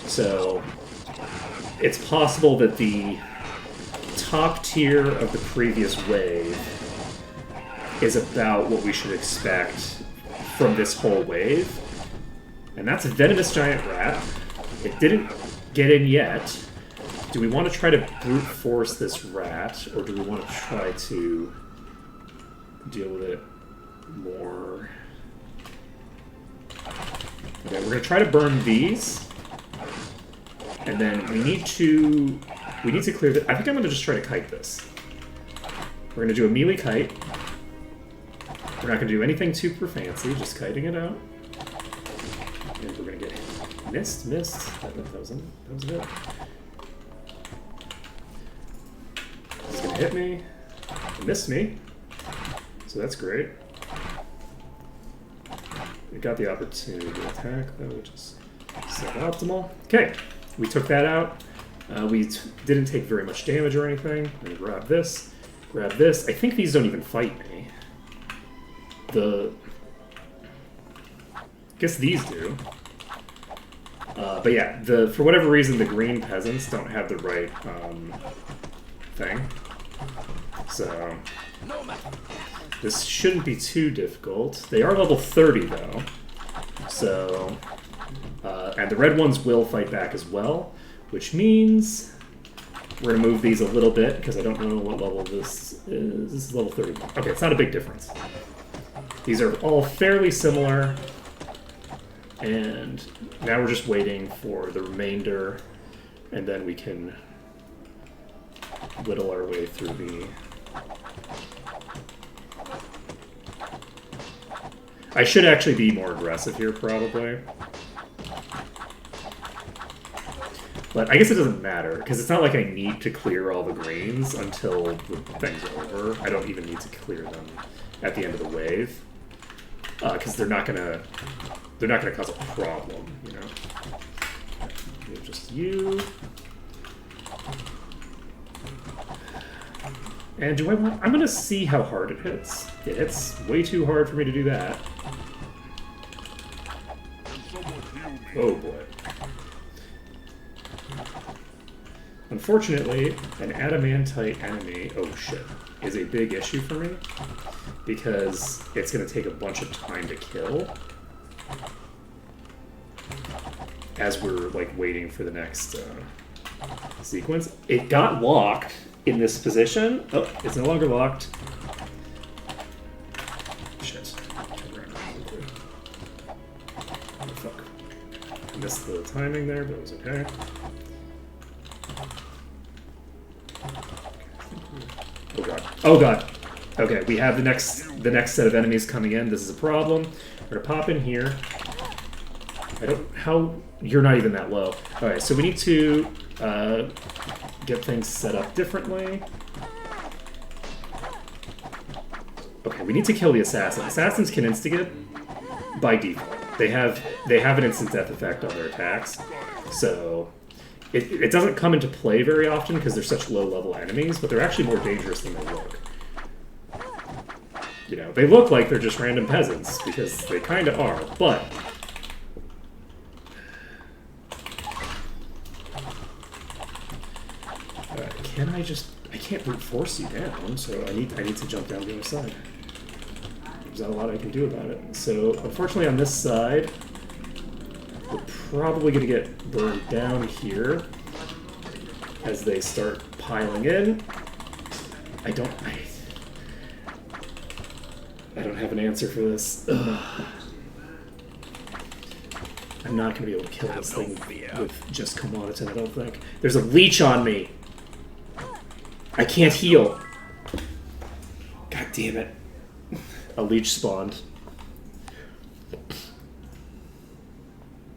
So it's possible that the top tier of the previous wave is about what we should expect from this whole wave. And that's a venomous giant rat. It didn't get in yet. Do we want to try to brute force this rat, or do we want to try to deal with it more? Okay, we're going to try to burn these. And then we need to clear the... I think I'm going to just try to kite this. We're going to do a melee kite. We're not going to do anything super fancy, just kiting it out. And we're going to get missed. That was it. He's going to hit me. He missed me. So that's great. We got the opportunity to attack, though, which is suboptimal. Okay. We took that out. We didn't take very much damage or anything. I'm going to grab this. Grab this. I think these don't even fight me. I guess these do. But yeah, for whatever reason, the green peasants don't have the right thing. So this shouldn't be too difficult. They are level 30, though. So... and the red ones will fight back as well, which means we're going to move these a little bit, because I don't know what level this is. This is level 31. Okay, it's not a big difference. These are all fairly similar, and now we're just waiting for the remainder, and then we can whittle our way through the... I should actually be more aggressive here, probably. But I guess it doesn't matter, because it's not like I need to clear all the greens until the thing's over. I don't even need to clear them at the end of the wave, because they're not gonna cause a problem, you know. Just you. And do I want... I'm gonna see how hard it hits. It hits way too hard for me to do that. Oh boy. Unfortunately, an adamantite enemy, oh shit, is a big issue for me because it's going to take a bunch of time to kill as we're like waiting for the next sequence. It got locked in this position. Oh, it's no longer locked. Shit. Oh, fuck. Missed the timing there, but it was okay. Oh god. Oh god. Okay, we have the next set of enemies coming in. This is a problem. We're gonna pop in here. I don't... How... You're not even that low. Alright, so we need to get things set up differently. Okay, we need to kill the assassin. Assassins can instigate by default. They have an instant death effect on their attacks. So... It doesn't come into play very often because they're such low-level enemies, but they're actually more dangerous than they look. You know, they look like they're just random peasants, because they kind of are, but... Can I just... I can't brute force you down, so I need to jump down the other side. There's not a lot I can do about it. So, unfortunately on this side... We're probably going to get burned down here as they start piling in. I don't have an answer for this. Ugh. I'm not going to be able to kill this thing with just Commoditon, I don't think. There's a leech on me! I can't heal! God damn it. A leech spawned.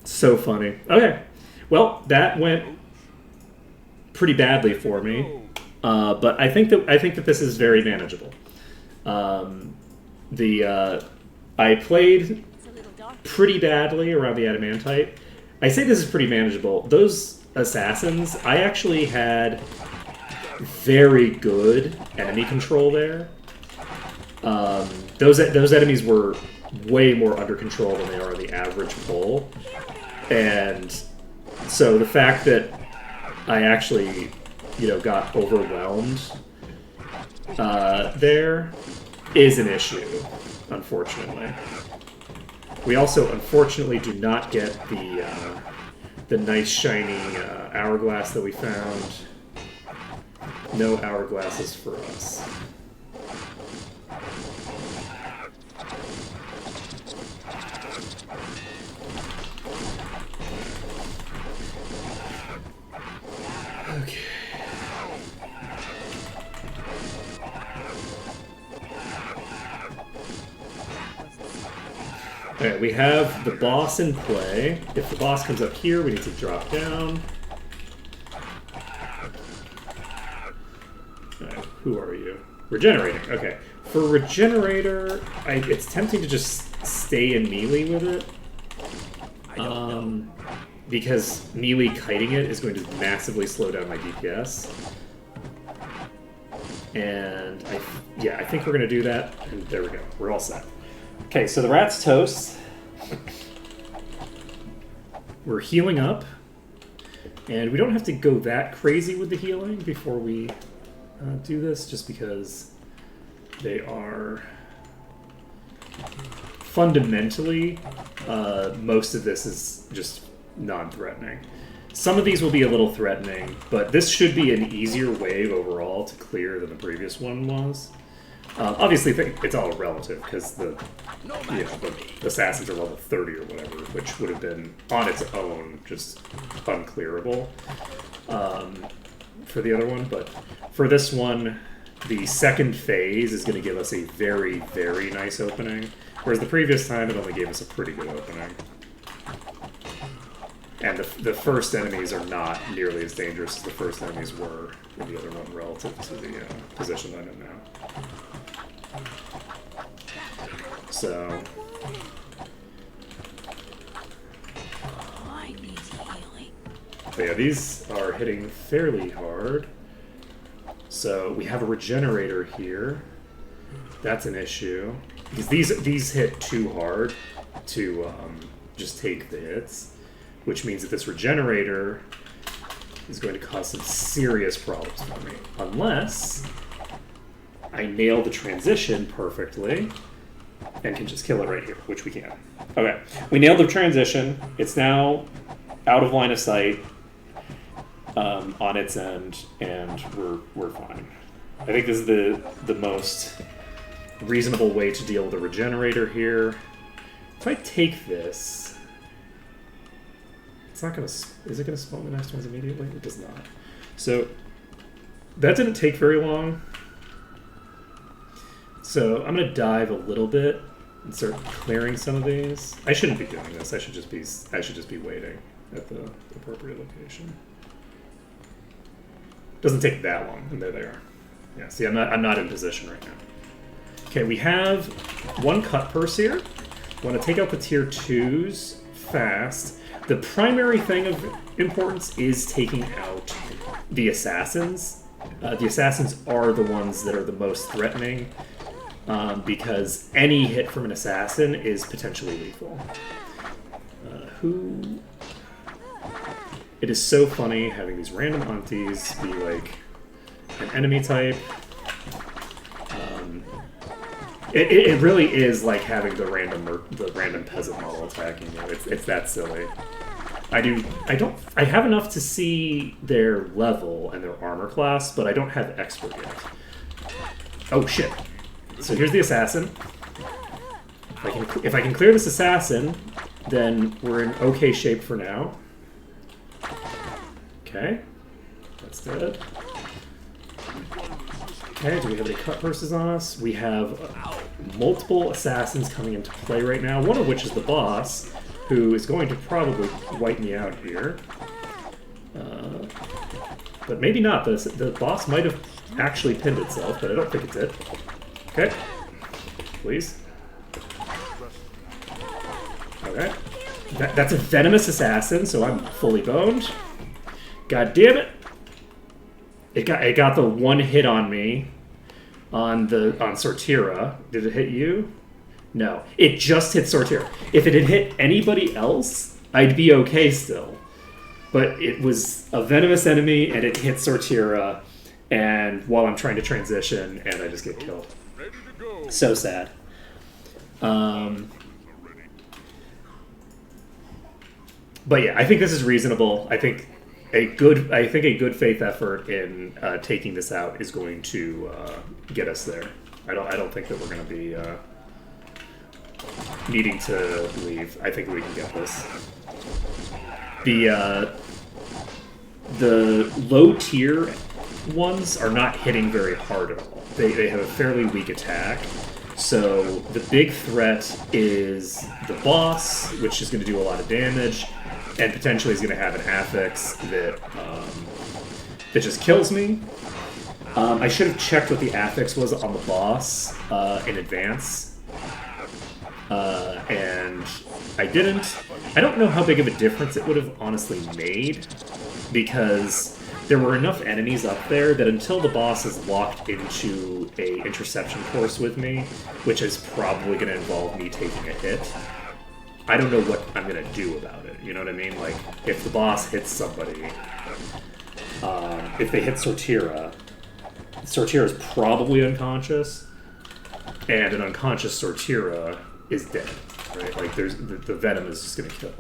So funny. Okay, well, that went pretty badly for me, but I think that this is very manageable. I played pretty badly around the adamantite. I say this is pretty manageable. Those assassins, I actually had very good enemy control there. Those enemies were way more under control than they are in the average pull. And so the fact that I actually, you know, got overwhelmed there is an issue, unfortunately. We also, unfortunately, do not get the nice shiny hourglass that we found. No hourglasses for us. Okay. Alright, we have the boss in play. If the boss comes up here, we need to drop down. Alright, who are you? Regenerating, okay. For Regenerator, it's tempting to just stay in melee with it. Because melee kiting it is going to massively slow down my DPS. And I think we're going to do that. And there we go. We're all set. Okay, so the rat's toast. We're healing up. And we don't have to go that crazy with the healing before we do this, just because they are fundamentally, most of this is just non-threatening. Some of these will be a little threatening, but this should be an easier wave overall to clear than the previous one was. Obviously, it's all relative, because the assassins are level 30 or whatever, which would have been, on its own, just unclearable for the other one. But for this one, the second phase is going to give us a very, very nice opening, whereas the previous time it only gave us a pretty good opening. And the first enemies are not nearly as dangerous as the first enemies were in the other one relative to the position I'm in now. So... I need healing. But yeah, these are hitting fairly hard. So we have a regenerator here. That's an issue. Because these hit too hard to just take the hits. Which means that this regenerator is going to cause some serious problems for me. Unless I nail the transition perfectly and can just kill it right here, which we can. Okay, we nailed the transition. It's now out of line of sight on its end, and we're fine. I think this is the most reasonable way to deal with the regenerator here. If I take this, it's not gonna. Is it gonna spawn the next ones immediately? It does not. So that didn't take very long. So I'm gonna dive a little bit and start clearing some of these. I shouldn't be doing this. I should just be waiting at the appropriate location. Doesn't take that long, and there they are. Yeah. See, I'm not in position right now. Okay, we have one cut purse here. I want to take out the tier 2s fast. The primary thing of importance is taking out the assassins. The assassins are the ones that are the most threatening, because any hit from an assassin is potentially lethal. It is so funny having these random aunties be like an enemy type. It really is like having the random peasant model attacking you. It's that silly. I have enough to see their level and their armor class, but I don't have expert yet. Oh shit! So here's the assassin. If I can clear this assassin, then we're in okay shape for now. Okay, that's dead. Okay, do we have any cut purses on us? We have multiple assassins coming into play right now, one of which is the boss, who is going to probably wipe me out here. But maybe not. The boss might have actually pinned itself, but I don't think it did. Okay. Please. Okay. That's a venomous assassin, so I'm fully boned. God damn it! It got the one hit on me on Sortira. Did it hit you? No. It just hit Sortira. If it had hit anybody else, I'd be okay still. But it was a venomous enemy, and it hit Sortira, and while I'm trying to transition, and I just get killed. So sad. But yeah, I think this is reasonable. I think a good faith effort in taking this out is going to get us there. I don't think that we're going to be needing to leave. I think we can get this. The low tier ones are not hitting very hard at all. They have a fairly weak attack. So the big threat is the boss, which is going to do a lot of damage, and potentially is going to have an affix that just kills me. I should have checked what the affix was on the boss in advance, and I didn't. I don't know how big of a difference it would have honestly made, because there were enough enemies up there that until the boss is locked into a interception course with me, which is probably going to involve me taking a hit, I don't know what I'm going to do about it. You know what I mean? Like, if the boss hits somebody, if they hit Sortira is probably unconscious, and an unconscious Sortira is dead, right? Like, the venom is just going to kill.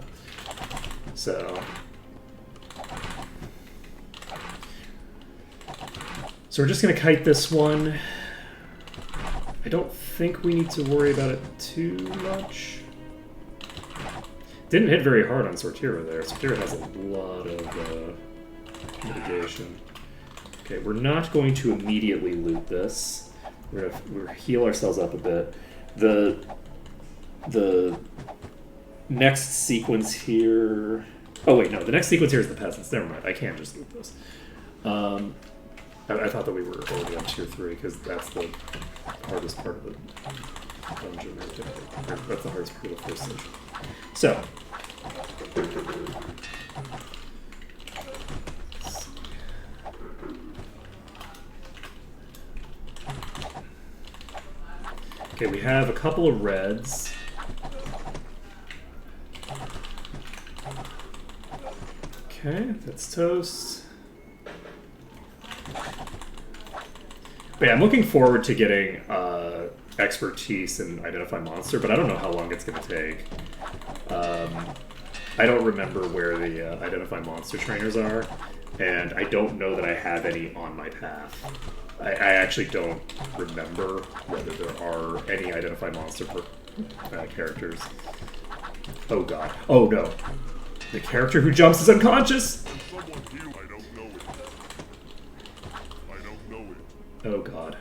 So we're just going to kite this one. I don't think we need to worry about it too much. Didn't hit very hard on Sortira there. Sortira has a lot of mitigation. Okay, we're not going to immediately loot this. We're gonna heal ourselves up a bit. The next sequence here... Oh wait, no, the next sequence here is the peasants. Never mind, I can't just loot this. I thought that we were already on tier 3, because that's the hardest part of the dungeon right there. That's the hardest part of the first stage. So, okay, we have a couple of reds. Okay, that's toast. But yeah, I'm looking forward to getting expertise in Identify Monster, but I don't know how long it's going to take. I don't remember where the Identify Monster trainers are, and I don't know that I have any on my path. I actually don't remember whether there are any Identify Monster characters. Oh god. Oh no. The character who jumps is unconscious! Someone heal. I don't know it. I don't know it. Oh god.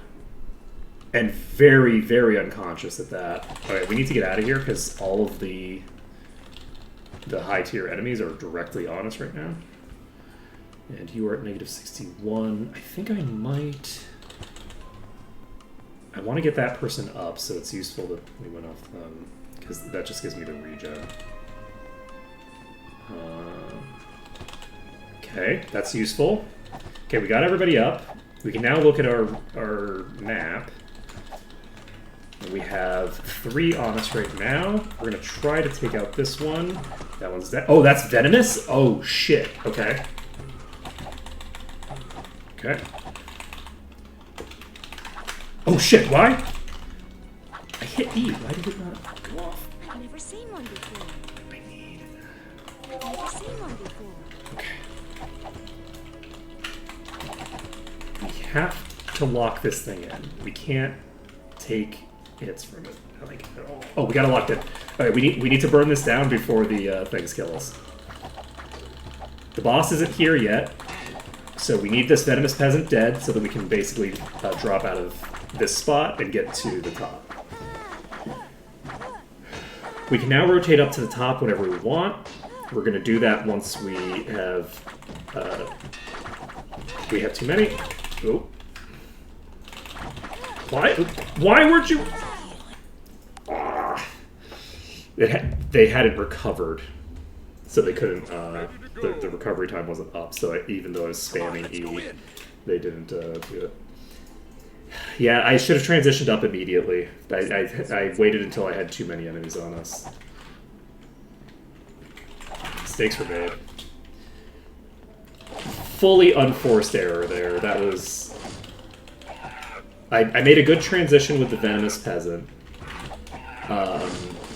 And very, very unconscious at that. Alright, we need to get out of here because all of the high tier enemies are directly on us right now. And you are at negative 61. I think I might... I want to get that person up so it's useful that we went off them. Because that just gives me the regen. Okay, that's useful. Okay, we got everybody up. We can now look at our map. We have 3 on us right now. We're going to try to take out this one. That one's dead. Oh, that's venomous? Oh, shit. Okay. Okay. Oh, shit. Why? I hit E. Why did it not go off? I've never seen one before. I need... I've never seen one before. Okay. We have to lock this thing in. We can't take hits from it, like, at all. Oh, we got it locked in. Alright, we need to burn this down before the things kill us. The boss isn't here yet, so we need this Venomous Peasant dead so that we can basically drop out of this spot and get to the top. We can now rotate up to the top whenever we want. We're going to do that once we have too many. Oh. Why weren't you... They hadn't recovered, so they couldn't, the recovery time wasn't up, so even though I was spamming E, they didn't do it. Yeah, I should have transitioned up immediately. I waited until I had too many enemies on us. Mistakes were made. Fully unforced error there. That was... I made a good transition with the Venomous Peasant.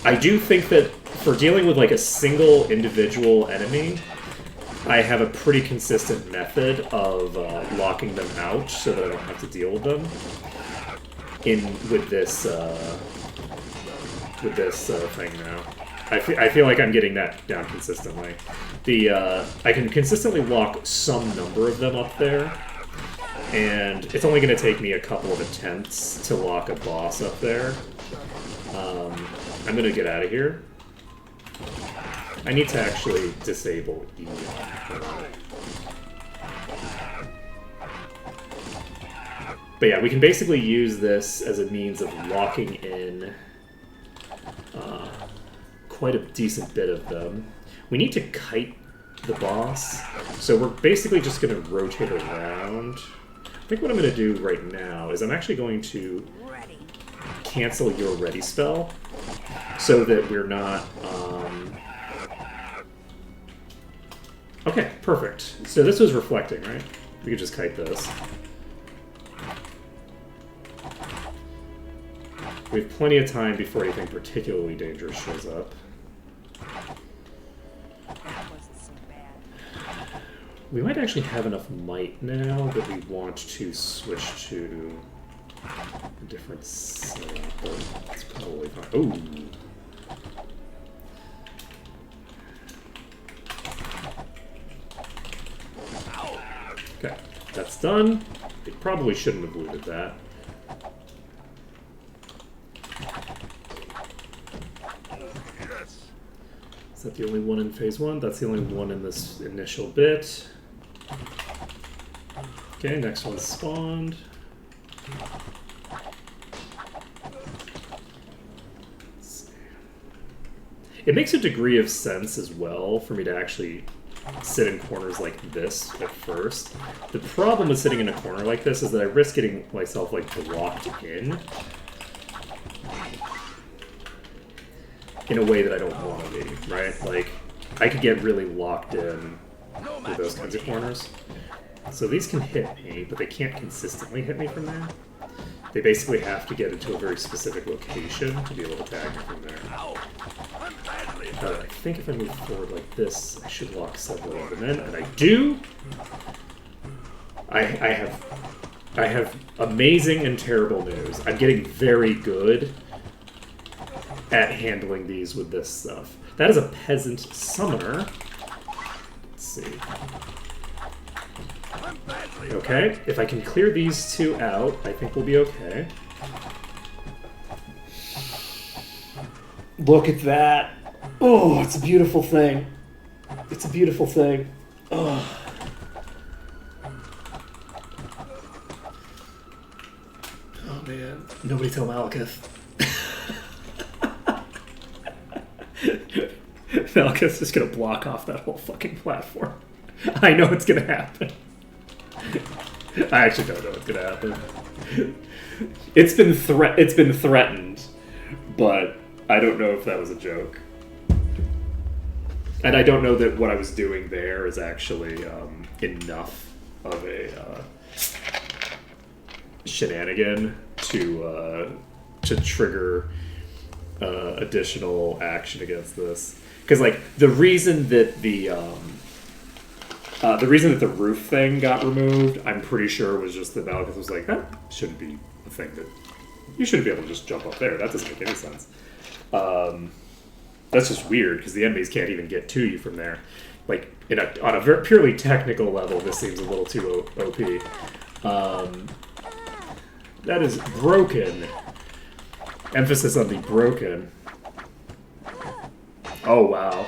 I do think that for dealing with like a single individual enemy, I have a pretty consistent method of locking them out so that I don't have to deal with them. With this thing now, I feel like I'm getting that down consistently. I can consistently lock some number of them up there, and it's only going to take me a couple of attempts to lock a boss up there. I'm going to get out of here. I need to actually disable E. But yeah, we can basically use this as a means of locking in quite a decent bit of them. We need to kite the boss, so we're basically just going to rotate around. I think what I'm going to do right now is I'm actually going to cancel your ready spell so that we're not... Okay, perfect. So this was reflecting, right? We could just kite this. We have plenty of time before anything particularly dangerous shows up. We might actually have enough might now that we want to switch to a different setup, but it's probably fine. Ooh! Okay, that's done. They probably shouldn't have looted that. Is that the only one in phase 1? That's the only one in this initial bit. Okay, next one's spawned. It makes a degree of sense as well for me to actually sit in corners like this at first. The problem with sitting in a corner like this is that I risk getting myself like blocked in a way that I don't want to be, right? Like, I could get really locked in with those kinds of corners. So these can hit me, but they can't consistently hit me from there. They basically have to get into a very specific location to be able to tag me from there. I think if I move forward like this, I should lock several of them in, and I do. I have amazing and terrible news. I'm getting very good at handling these with this stuff. That is a peasant summoner. Let's see. Okay, if I can clear these two out, I think we'll be okay. Look at that. Oh, it's a beautiful thing. It's a beautiful thing. Oh. Oh man. Nobody tell Malekith. Malekith's just gonna block off that whole fucking platform. I know it's gonna happen. I actually don't know what's gonna happen. It's been threatened, but I don't know if that was a joke. And I don't know that what I was doing there is actually enough of a shenanigan to trigger additional action against this. Because like the reason that the roof thing got removed, I'm pretty sure was just that Malekith was like, that shouldn't be a thing that you shouldn't be able to just jump up there. That doesn't make any sense. That's just weird because the enemies can't even get to you from there. Like on a very purely technical level, this seems a little too OP. That is broken. Emphasis on the broken. Oh wow.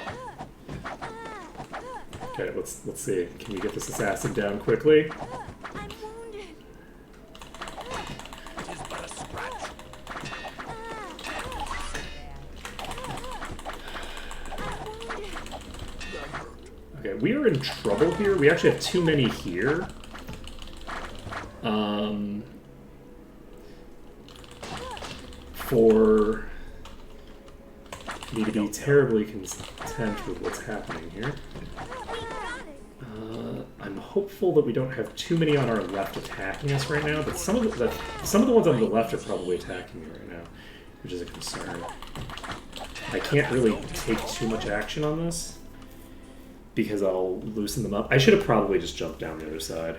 Okay, let's see. Can we get this assassin down quickly? I'm wounded. It is but a scratch. Okay, we are in trouble here. We actually have too many here. For me to be terribly content with what's happening here. I'm hopeful that we don't have too many on our left attacking us right now, but some of the ones on the left are probably attacking me right now, which is a concern. I can't really take too much action on this because I'll loosen them up. I should have probably just jumped down the other side.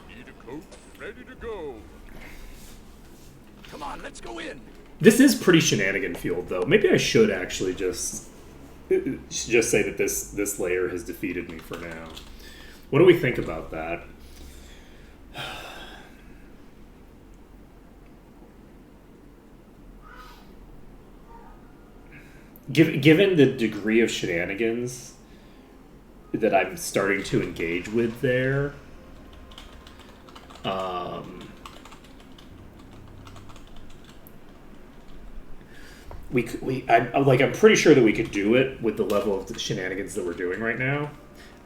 Need a coat? Ready to go. Come on, let's go in. This is pretty shenanigan-fueled, though. Maybe I should actually just say that this layer has defeated me for now. What do we think about that? Given the degree of shenanigans that I'm starting to engage with there, I'm pretty sure that we could do it with the level of shenanigans that we're doing right now.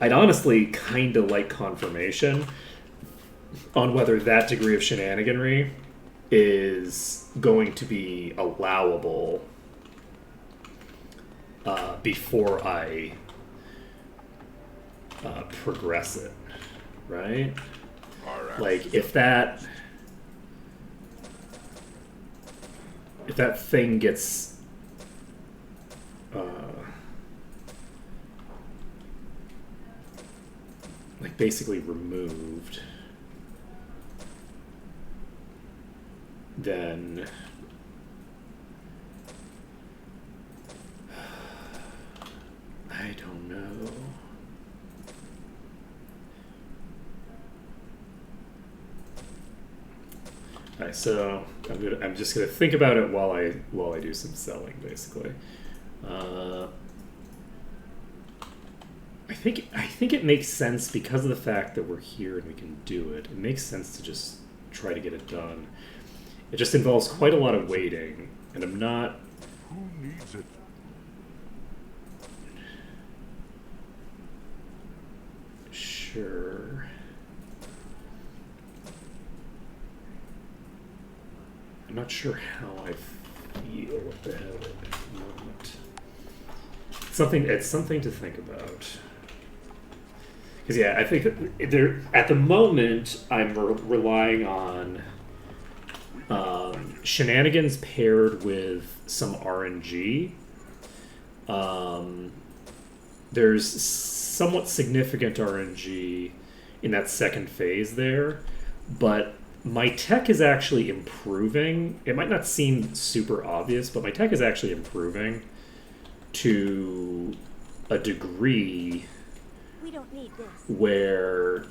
I'd honestly kind of like confirmation on whether that degree of shenaniganry is going to be allowable before I progress it, right? Like if that thing gets like basically removed, then I don't know. Alright, so I'm just gonna think about it while I do some selling, basically. I think it makes sense because of the fact that we're here and we can do it. It makes sense to just try to get it done. It just involves quite a lot of waiting, and I'm not. Who needs it? Sure. I'm not sure how I feel about it at the moment. It's something to think about. Because yeah, I think there at the moment I'm relying on shenanigans paired with some RNG. There's somewhat significant RNG in that second phase there, but my tech is actually improving. It might not seem super obvious, but my tech is actually improving to a degree We don't need this. where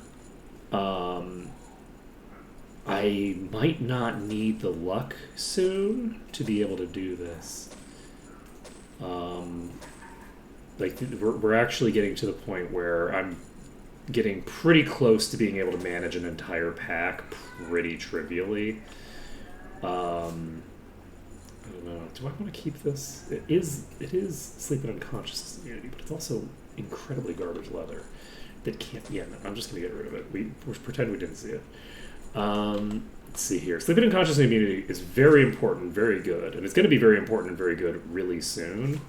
I might not need the luck soon to be able to do this. We're actually getting to the point where I'm getting pretty close to being able to manage an entire pack pretty trivially. I don't know. Do I want to keep this? It is sleep and unconsciousness immunity, but it's also incredibly garbage leather that can't. Yeah, no, I'm just gonna get rid of it. We'll pretend we didn't see it. Let's see here. Sleep and unconsciousness immunity is very important, very good, and it's going to be very important and very good really soon.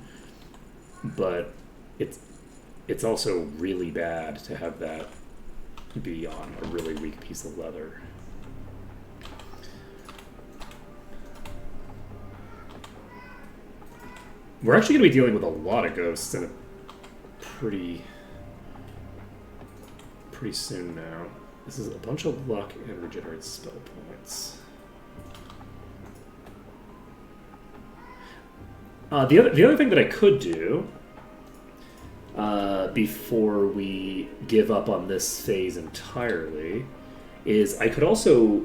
But it's also really bad to have that be on a really weak piece of leather. We're actually going to be dealing with a lot of ghosts in a pretty soon now. This is a bunch of luck and regenerates spell points. The other thing that I could do before we give up on this phase entirely is I could also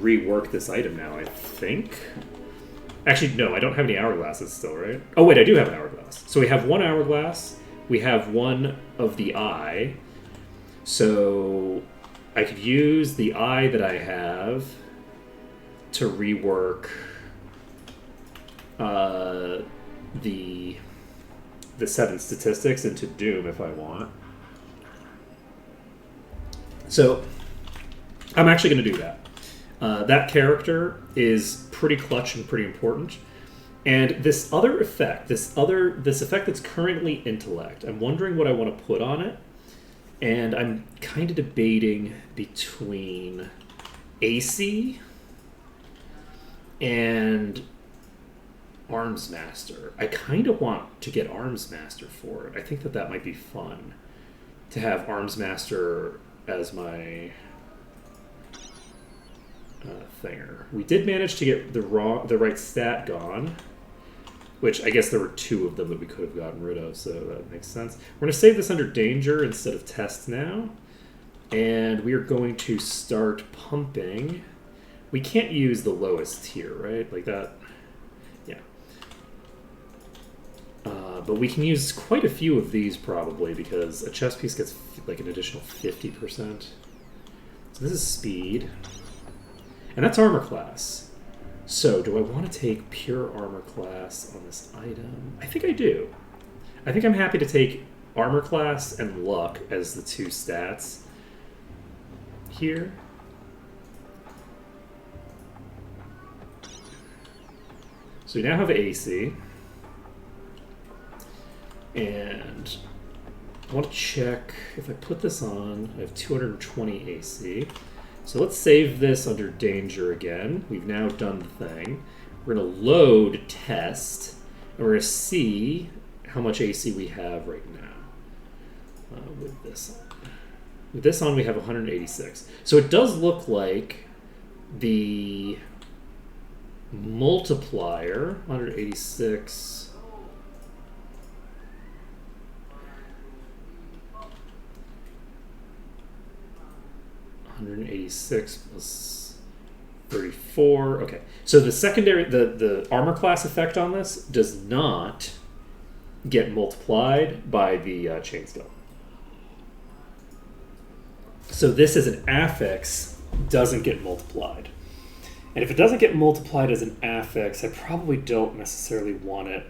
rework this item now, I think. Actually, no, I don't have any hourglasses still, right? Oh, wait, I do have an hourglass. So we have one hourglass. We have one of the eye. So I could use the eye that I have to rework the 7 statistics into Doom if I want. So I'm actually going to do that. That character is pretty clutch and pretty important. And this other effect, this effect that's currently intellect, I'm wondering what I want to put on it. And I'm kind of debating between AC and Arms Master. I kind of want to get Arms Master for it. I think that might be fun to have Arms Master as my thinger. We did manage to get the right stat gone, which I guess there were 2 of them that we could have gotten rid of, so that makes sense. We're going to save this under danger instead of test now, and we are going to start pumping. We can't use the lowest tier, right? Like that. Yeah. But we can use quite a few of these probably because a chest piece gets like an additional 50%. So this is speed. And that's armor class. So do I want to take pure armor class on this item? I think I do. I think I'm happy to take armor class and luck as the 2 stats here. So we now have AC. And I want to check if I put this on, I have 220 AC. So let's save this under danger again. We've now done the thing. We're going to load test, and we're going to see how much AC we have right now with this on. With this on, we have 186. So it does look like the multiplier, 186... 186 plus 34. Okay, so the secondary, the armor class effect on this does not get multiplied by the chain skill. So this as an affix doesn't get multiplied. And if it doesn't get multiplied as an affix, I probably don't necessarily want it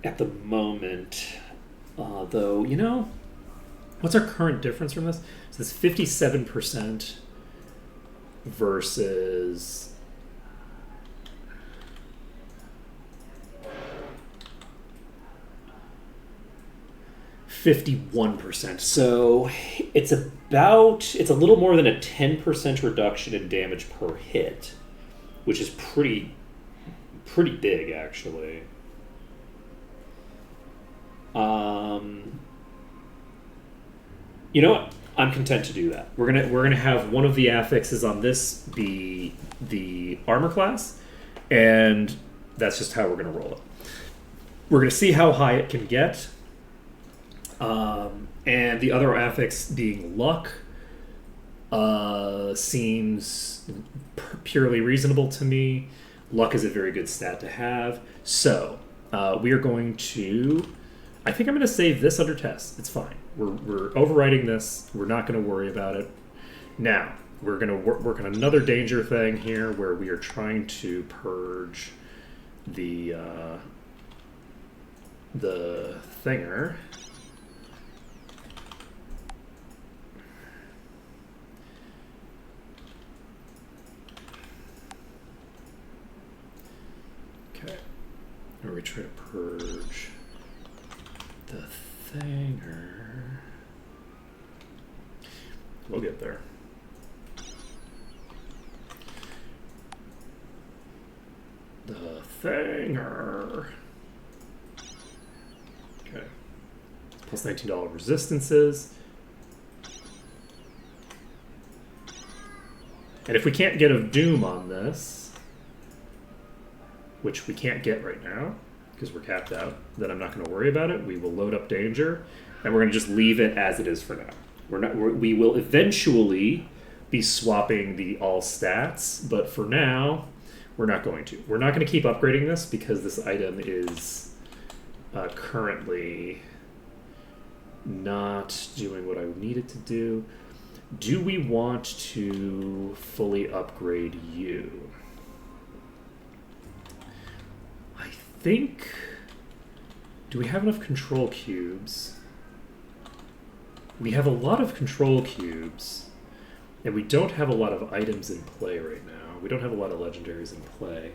at the moment. Though, you know, what's our current difference from this? So this 57% versus 51%. So it's a little more than a 10% reduction in damage per hit, which is pretty big actually. You know what? I'm content to do that. We're gonna have one of the affixes on this be the armor class, and that's just how we're gonna roll it. We're gonna see how high it can get, and the other affix being luck seems purely reasonable to me. Luck is a very good stat to have, so we are going to. I think I'm going to save this under test. It's fine. We're overwriting this. We're not going to worry about it. Now, we're going to work on another danger thing here where we are trying to purge the thinger. Okay. Where we try to purge the thinger. We'll get there. The thinger. Okay. Plus $19 resistances. And if we can't get a doom on this, which we can't get right now, because we're capped out, then I'm not going to worry about it. We will load up danger, and we're going to just leave it as it is for now. We will eventually be swapping the all stats, but for now, we're not going to. We're not going to keep upgrading this because this item is currently not doing what I need it to do. Do we want to fully upgrade you? I think... Do we have enough control cubes? We have a lot of control cubes, and we don't have a lot of items in play right now. We don't have a lot of legendaries in play.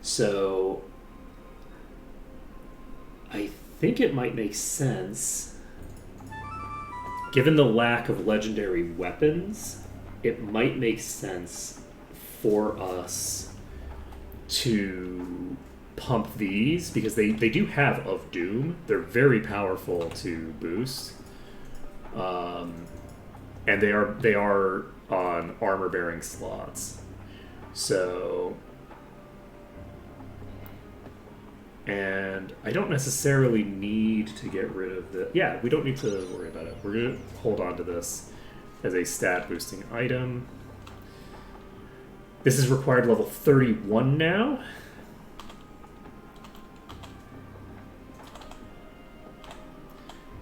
So I think it might make sense, given the lack of legendary weapons, it might make sense for us to pump these, because they do have of Doom. They're very powerful to boost. And they are on armor bearing slots. So, and I don't necessarily need to get rid of the, yeah, we don't need to worry about it. We're going to hold on to this as a stat boosting item. This is required level 31 now.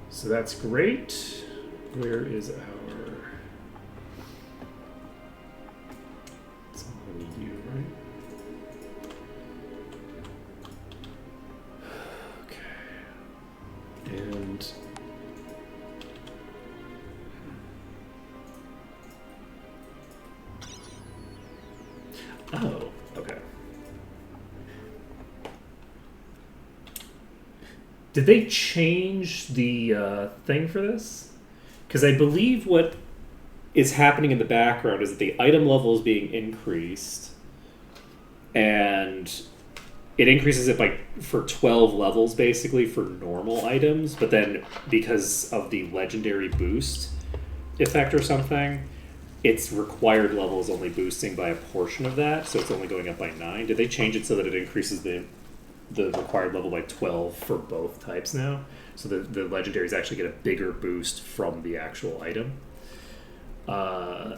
So that's great. Where is our... It's only you, right? Okay. And... Oh, okay. Did they change the thing for this? Because I believe what is happening in the background is that the item level is being increased, and it increases it for 12 levels basically for normal items, but then because of the legendary boost effect or something, its required level is only boosting by a portion of that, so it's only going up by 9. Did they change it so that it increases the required level by 12 for both types now? So the legendaries actually get a bigger boost from the actual item. I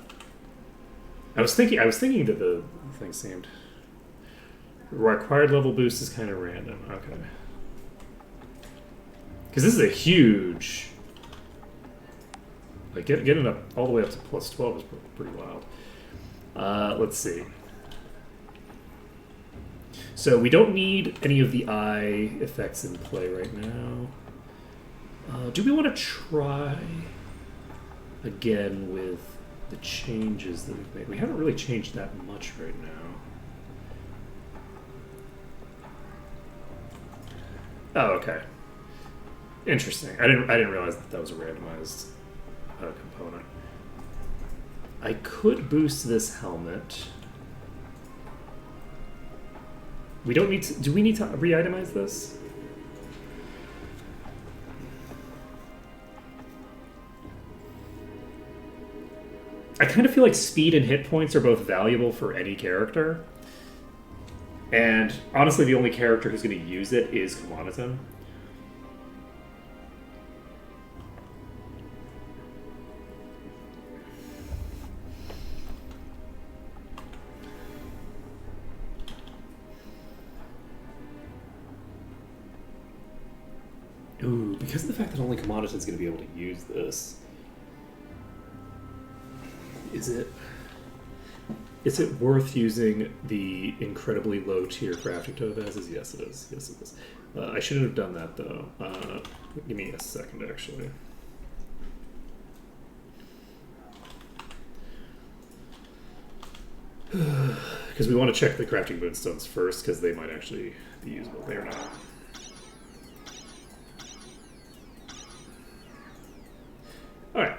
was thinking that the thing seemed required level boost is kind of random. Okay, because this is a huge, like getting up all the way up to plus 12 is pretty wild. Let's see. So we don't need any of the eye effects in play right now. Do we want to try again with the changes that we've made? We haven't really changed that much right now. Oh, okay. Interesting. I didn't realize that was a randomized component. I could boost this helmet. We don't need to. Do we need to re-itemize this? I kind of feel like speed and hit points are both valuable for any character. And honestly, the only character who's going to use it is Kamanaton. Ooh, because of the fact that only Kamanaton's going to be able to use this. Is it worth using the incredibly low tier crafting Topazes? Yes, it is. Yes, it is. I shouldn't have done that though. Give me a second, actually. Because we want to check the crafting moonstones first, because they might actually be usable. They are not. Alright,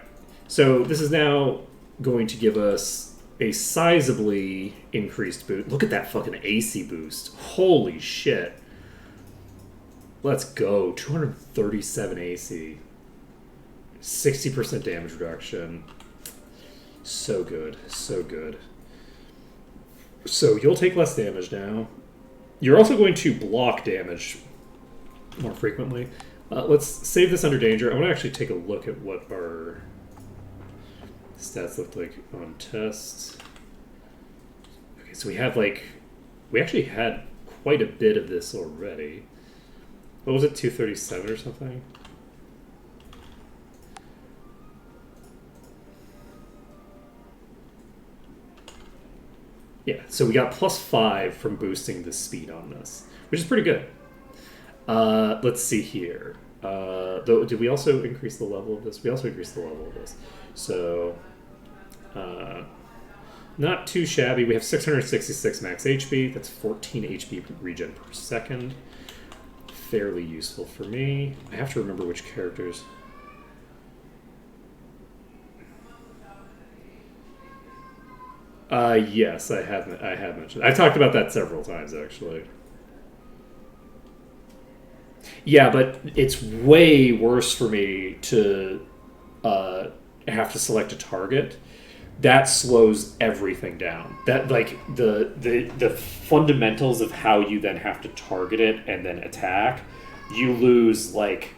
so this is now going to give us a sizably increased boost. Look at that fucking AC boost. Holy shit. Let's go. 237 AC. 60% damage reduction. So good. So good. So you'll take less damage now. You're also going to block damage more frequently. Let's save this under danger. I want to actually take a look at what our stats look like on tests. Okay, so we actually had quite a bit of this already. What was it, 237 or something? Yeah, so we got +5 from boosting the speed on this, which is pretty good. Let's see here. Though, did we also increase the level of this? We also increased the level of this. So, not too shabby. We have 666 max HP. That's 14 HP regen per second. Fairly useful for me. I have to remember which characters. Yes, I have mentioned. I've talked about that several times, actually. Yeah, but it's way worse for me to have to select a target. That slows everything down. That, like, the fundamentals of how you then have to target it and then attack, you lose like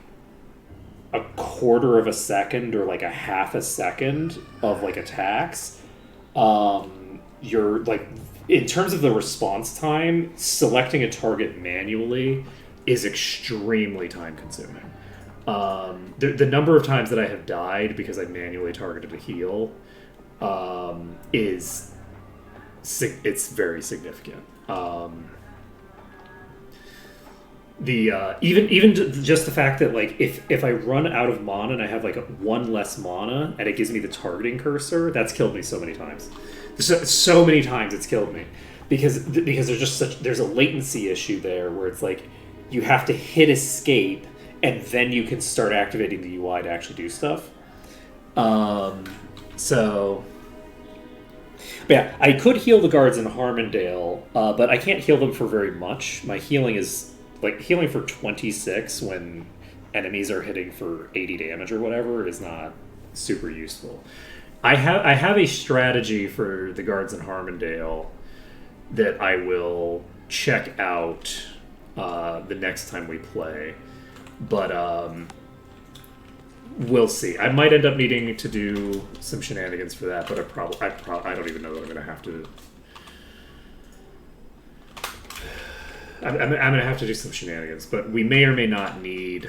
a quarter of a second or like a half a second of like attacks. You're like, in terms of the response time, selecting a target manually is extremely time consuming. The number of times that I have died because I manually targeted a heal it's very significant. Even just the fact that, like, if I run out of mana and I have like one less mana and it gives me the targeting cursor, that's killed me so many times. So many times it's killed me because there's a latency issue there where it's like you have to hit escape and then you can start activating the UI to actually do stuff. So, but yeah, I could heal the guards in Harmondale, but I can't heal them for very much. My healing is like healing for 26 when enemies are hitting for 80 damage or whatever is not super useful. I have a strategy for the guards in Harmondale that I will check out the next time we play, but we'll see. I might end up needing to do some shenanigans for that, but I don't even know that I'm going to have to. I'm going to have to do some shenanigans, but we may or may not need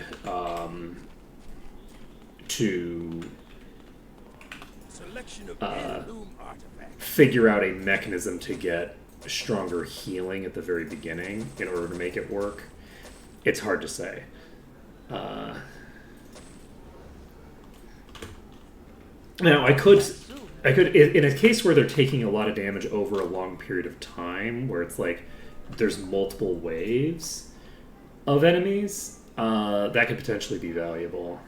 to figure out a mechanism to get stronger healing at the very beginning in order to make it work. It's hard to say. Now, I could, in a case where they're taking a lot of damage over a long period of time, where it's like there's multiple waves of enemies, That could potentially be valuable.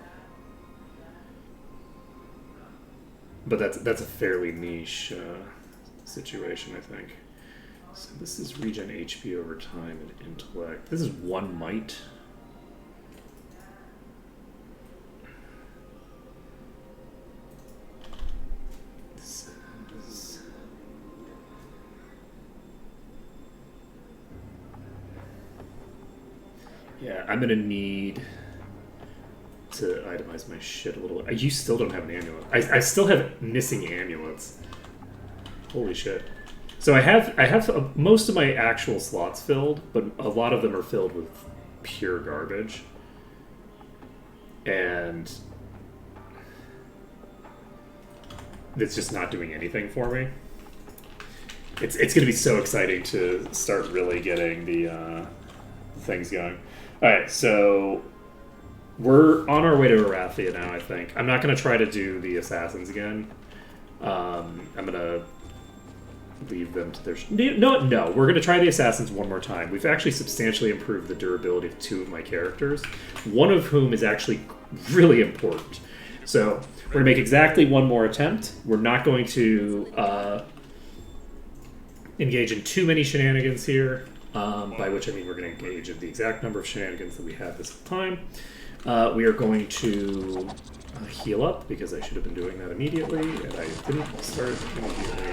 But that's a fairly niche situation, I think. So this is regen HP over time and intellect. This is 1 might. This is... Yeah, I'm gonna need to itemize my shit a little. You still don't have an amulet. I still have missing amulets. Holy shit. So I have most of my actual slots filled, but a lot of them are filled with pure garbage. And it's just not doing anything for me. It's going to be so exciting to start really getting the things going. All right, so we're on our way to Arathia now, I think. I'm not going to try to do the assassins again. I'm going to leave them to their... No, we're going to try the assassins one more time. We've actually substantially improved the durability of 2 of my characters, one of whom is actually really important. So we're going to make exactly one more attempt. We're not going to engage in too many shenanigans here, by which I mean we're going to engage in the exact number of shenanigans that we have this time. We are going to heal up, because I should have been doing that immediately, and I didn't start immediately.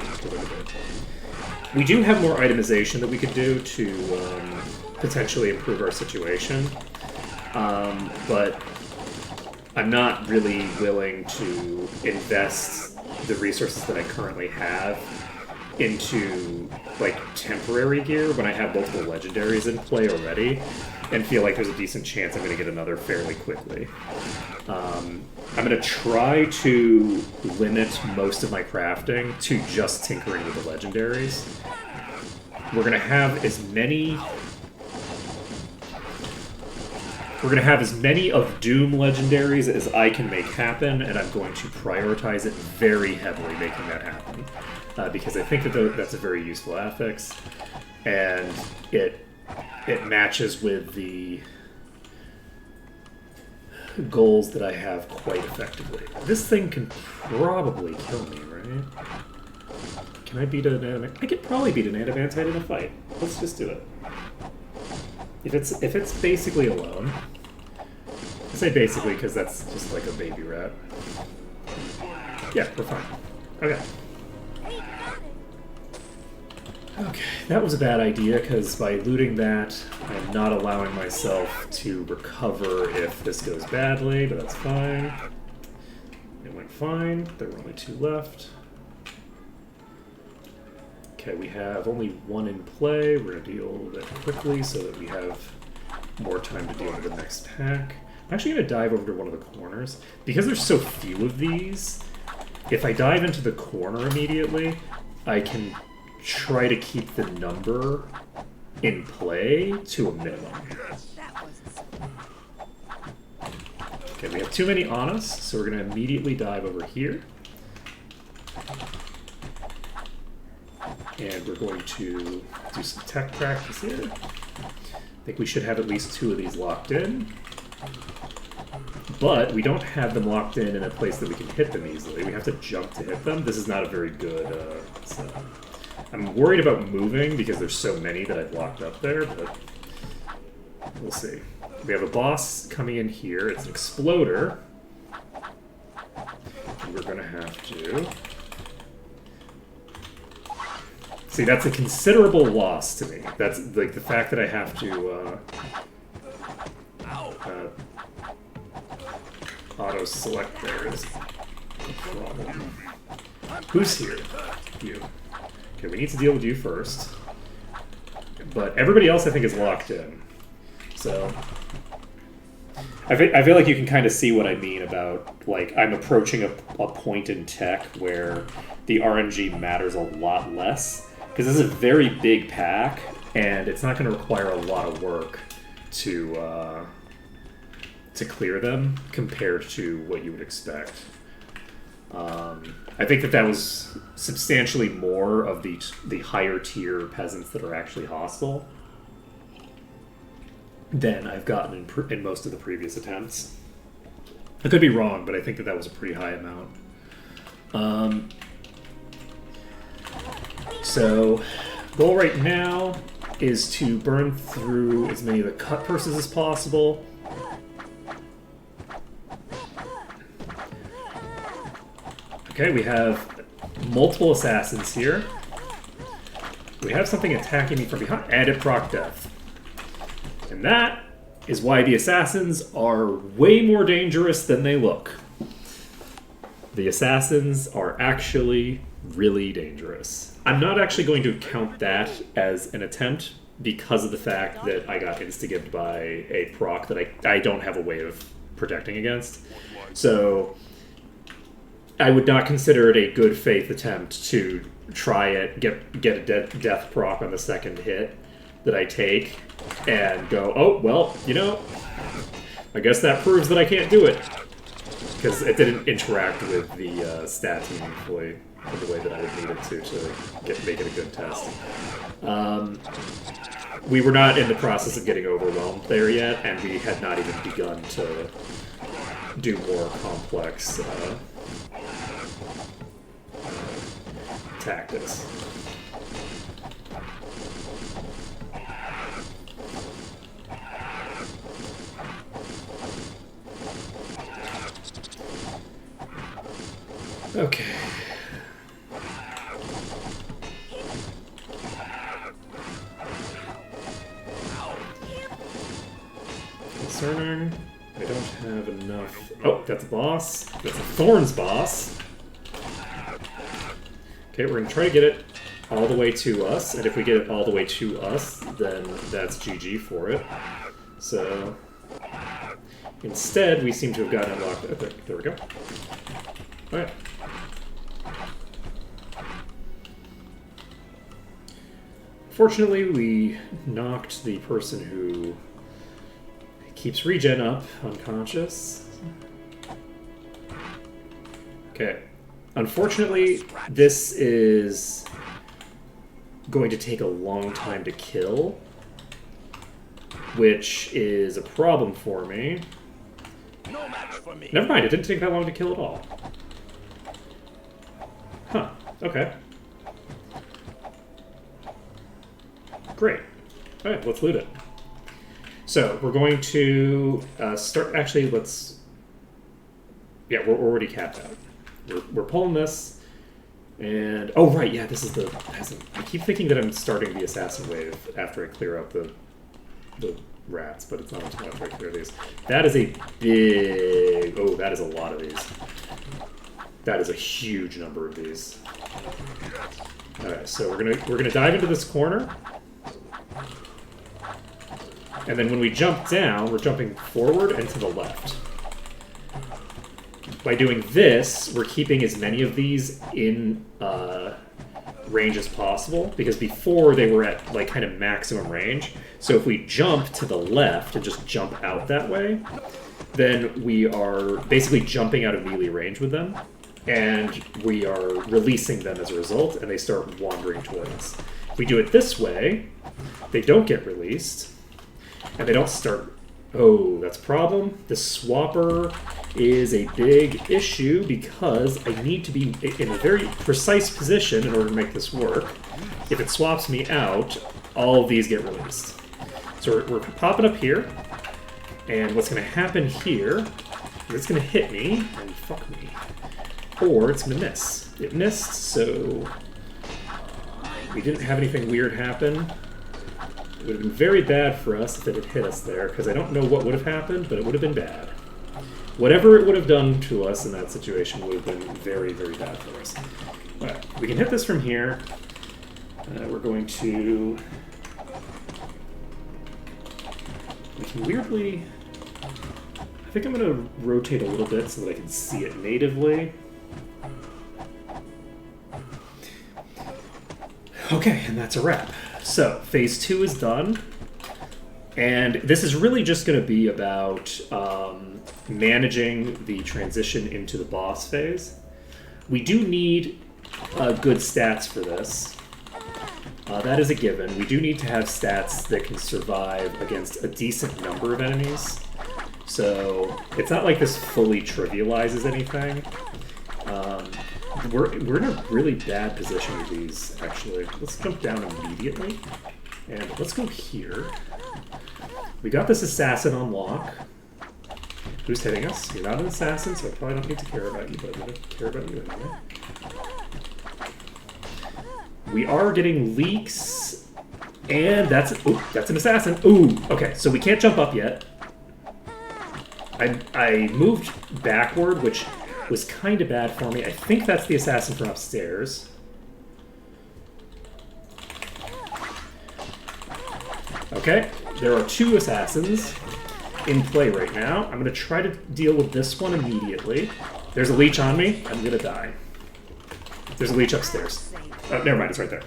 We do have more itemization that we could do to potentially improve our situation, but I'm not really willing to invest the resources that I currently have into like temporary gear when I have multiple legendaries in play already, and feel like there's a decent chance I'm going to get another fairly quickly. I'm going to try to limit most of my crafting to just tinkering with the legendaries. We're going to have as many... We're going to have as many of Doom legendaries as I can make happen, and I'm going to prioritize it very heavily making that happen. Because I think that that's a very useful affix, and it matches with the goals that I have quite effectively. This thing can probably kill me, right? Can I beat an adamantite? I could probably beat an adamantite in a fight. Let's just do it. If it's basically alone, I say basically because that's just like a baby rat. Yeah, we're fine. Okay. Okay, that was a bad idea, because by looting that, I'm not allowing myself to recover if this goes badly, but that's fine. It went fine. There were only 2 left. Okay, we have only 1 in play. We're going to deal a little bit quickly so that we have more time to deal with the next pack. I'm actually going to dive over to one of the corners. Because there's so few of these, if I dive into the corner immediately, I can try to keep the number in play to a minimum. Okay, we have too many on us, so we're going to immediately dive over here. And we're going to do some tech practice here. I think we should have at least 2 of these locked in. But we don't have them locked in a place that we can hit them easily. We have to jump to hit them. This is not a very good setup. I'm worried about moving because there's so many that I've locked up there, but we'll see. We have a boss coming in here. It's an exploder. And we're going to have to... See, that's a considerable loss to me. That's like the fact that I have to auto-select there is a problem. Who's here? You. Okay, we need to deal with you first. But everybody else, I think, is locked in. So... I feel like you can kind of see what I mean about, like, I'm approaching a point in tech where the RNG matters a lot less. Because this is a very big pack, and it's not going to require a lot of work to clear them compared to what you would expect. I think that was substantially more of the higher tier peasants that are actually hostile. than I've gotten in most of the previous attempts. I could be wrong, but I think that was a pretty high amount. So, goal right now is to burn through as many of the cut purses as possible. Okay, we have multiple assassins here. We have something attacking me from behind, and it proc death. And that is why the assassins are way more dangerous than they look. The assassins are actually really dangerous. I'm not actually going to count that as an attempt because of the fact that I got insta-gibbed by a proc that I don't have a way of protecting against. So I would not consider it a good faith attempt to try it, get a death proc on the second hit that I take, and go, oh, well, you know, I guess that proves that I can't do it. Because it didn't interact with the stat meaningfully in the way that I would need it to make it a good test. We were not in the process of getting overwhelmed there yet, and we had not even begun to do more complex tactics. Okay. Concerning, I don't have enough. Oh, that's a boss. That's a Thorns boss. Okay, we're gonna try to get it all the way to us, and if we get it all the way to us, then that's GG for it. So instead, we seem to have gotten unlocked. Oh, there we go. All right. Fortunately, we knocked the person who keeps regen up unconscious. Okay. Unfortunately, this is going to take a long time to kill, which is a problem for me. No match for me. Never mind, it didn't take that long to kill at all. Huh, okay. Great. Alright, let's loot it. So, we're going to start... Actually, let's... Yeah, we're already capped out. We're pulling this, and... Oh, right, yeah, this is the peasant. I keep thinking that I'm starting the assassin wave after I clear out the rats, but it's not until after I clear these. That is a big... Oh, that is a lot of these. That is a huge number of these. Alright, so we're gonna dive into this corner. And then when we jump down, we're jumping forward and to the left. By doing this, we're keeping as many of these in range as possible, because before they were at like kind of maximum range. So if we jump to the left and just jump out that way, then we are basically jumping out of melee range with them, and we are releasing them as a result, and they start wandering towards us. If we do it this way, they don't get released, and they don't start... Oh, that's a problem. The swapper is a big issue because I need to be in a very precise position in order to make this work. If it swaps me out, all of these get released. So we're popping up here, and what's going to happen here is it's going to hit me and fuck me. Or it's going to miss. It missed, so we didn't have anything weird happen. It would have been very bad for us if it had hit us there, because I don't know what would have happened, but it would have been bad. Whatever it would have done to us in that situation would have been very, very bad for us. Alright, we can hit this from here. We're going to... We can weirdly... I think I'm going to rotate a little bit so that I can see it natively. Okay, and that's a wrap. So, phase 2 is done, and this is really just going to be about managing the transition into the boss phase. We do need good stats for this. That is a given. We do need to have stats that can survive against a decent number of enemies. So it's not like this fully trivializes anything. We're in a really bad position with these, actually. Let's jump down immediately. And let's go here. We got this assassin on lock. Who's hitting us? You're not an assassin, so I probably don't need to care about you, but I'm going to care about you anyway. We are getting leaks, and that's an assassin. Ooh, okay, so we can't jump up yet. I moved backward, which was kind of bad for me. I think that's the assassin from upstairs. Okay, there are 2 assassins in play right now. I'm going to try to deal with this one immediately. There's a leech on me. I'm going to die. There's a leech upstairs. Oh, never mind, it's right there.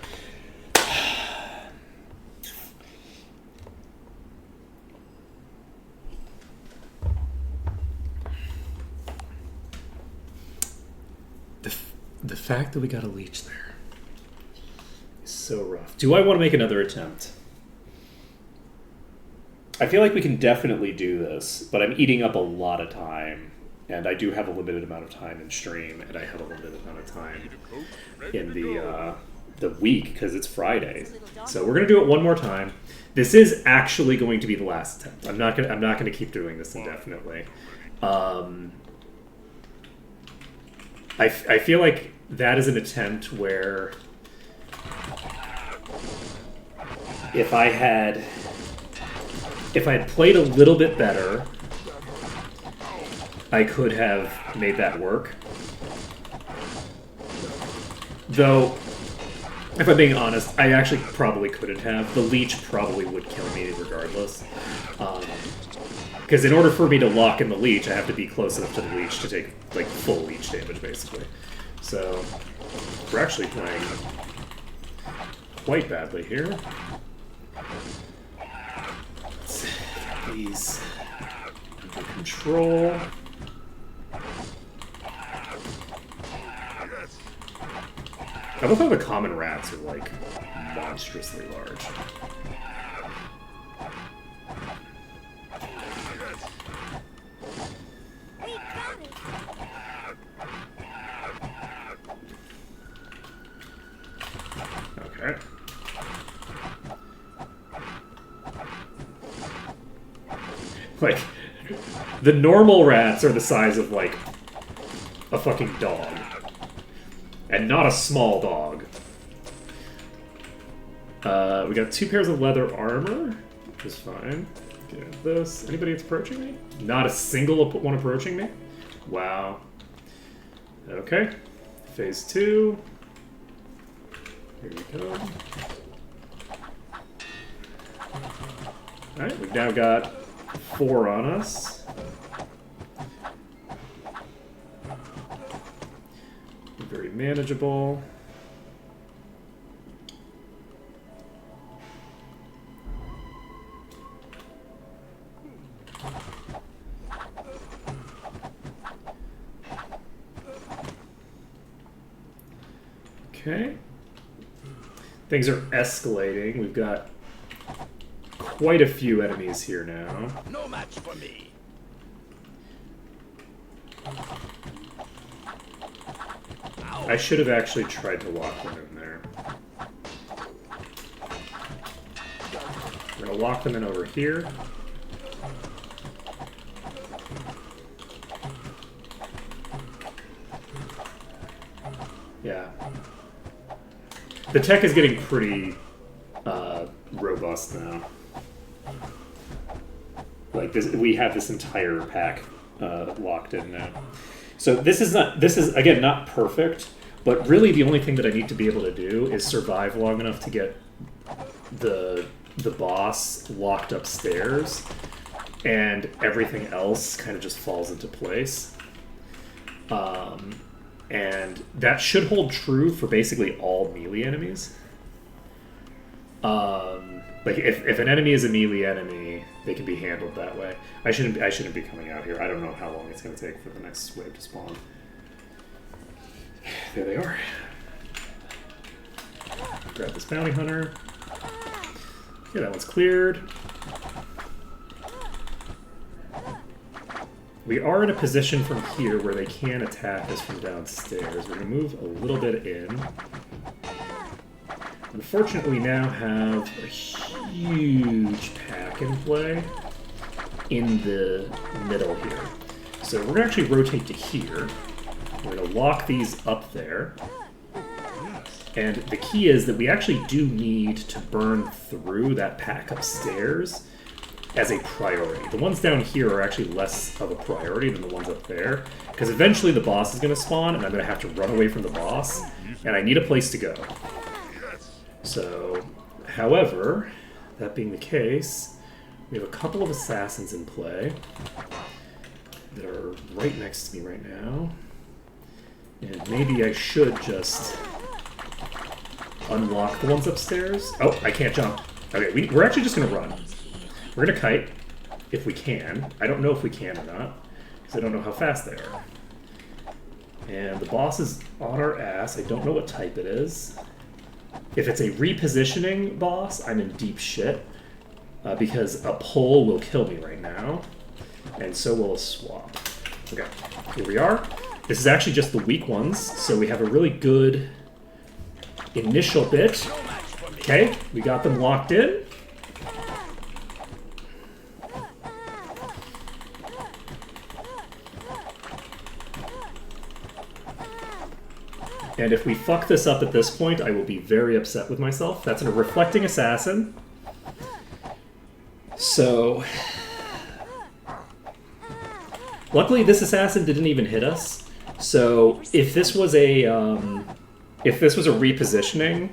The fact that we got a leech there is so rough. Do I want to make another attempt? I feel like we can definitely do this, but I'm eating up a lot of time, and I do have a limited amount of time in stream, and I have a limited amount of time in the week because it's Friday. So we're gonna do it one more time. This is actually going to be the last attempt. I'm not gonna keep doing this indefinitely. I feel like that is an attempt where if I had played a little bit better, I could have made that work. Though, if I'm being honest, I actually probably couldn't have. The leech probably would kill me regardless. Because in order for me to lock in the leech, I have to be close enough to the leech to take like full leech damage, basically. So, we're actually playing quite badly here. Let's get these under control. I love how the common rats are like monstrously large. Okay. Like, the normal rats are the size of, like, a fucking dog. And not a small dog. We got 2 pairs of leather armor, which is fine. Get this. Anybody that's approaching me? Not a single one approaching me? Wow. Okay. Phase 2. Here we go. Alright, we've now got 4 on us. Very manageable. Okay. Things are escalating. We've got quite a few enemies here now. No match for me. I should have actually tried to lock them in there. We're going to lock them in over here. Yeah. The tech is getting pretty robust now. Like this, we have this entire pack locked in now. So this is again not perfect, but really the only thing that I need to be able to do is survive long enough to get the boss locked upstairs, and everything else kind of just falls into place. And that should hold true for basically all melee enemies. Like if an enemy is a melee enemy, they can be handled that way. I shouldn't be coming out here. I don't know how long it's going to take for the next wave to spawn. There they are. Grab this bounty hunter. Okay, that one's cleared. We are in a position from here where they can attack us from downstairs. We're going to move a little bit in. Unfortunately, we now have a huge pack in play in the middle here. So we're going to actually rotate to here. We're going to lock these up there. And the key is that we actually do need to burn through that pack upstairs as a priority. The ones down here are actually less of a priority than the ones up there, because eventually the boss is going to spawn, and I'm going to have to run away from the boss, and I need a place to go. So, however, that being the case, we have a couple of assassins in play that are right next to me right now, and maybe I should just unlock the ones upstairs. Oh, I can't jump. Okay, we're actually just going to run. We're going to kite, if we can. I don't know if we can or not, because I don't know how fast they are. And the boss is on our ass. I don't know what type it is. If it's a repositioning boss, I'm in deep shit, because a pull will kill me right now, and so will a swap. Okay, here we are. This is actually just the weak ones, so we have a really good initial bit. Okay, we got them locked in. And if we fuck this up at this point, I will be very upset with myself. That's a reflecting assassin. So, luckily this assassin didn't even hit us. So if this was a repositioning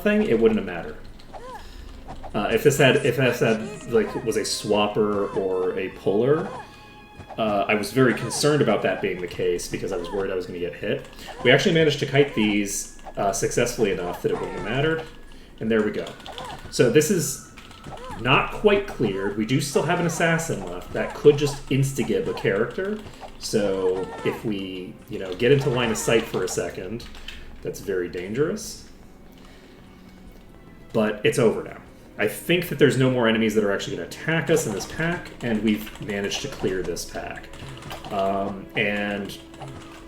thing, it wouldn't have mattered. If this had like was a swapper or a puller, I was very concerned about that being the case because I was worried I was going to get hit. We actually managed to kite these successfully enough that it wouldn't have mattered, and there we go. So this is not quite cleared. We do still have an assassin left that could just insta-gib a character. So if we, get into line of sight for a second, that's very dangerous. But it's over now. I think that there's no more enemies that are actually going to attack us in this pack, and we've managed to clear this pack. And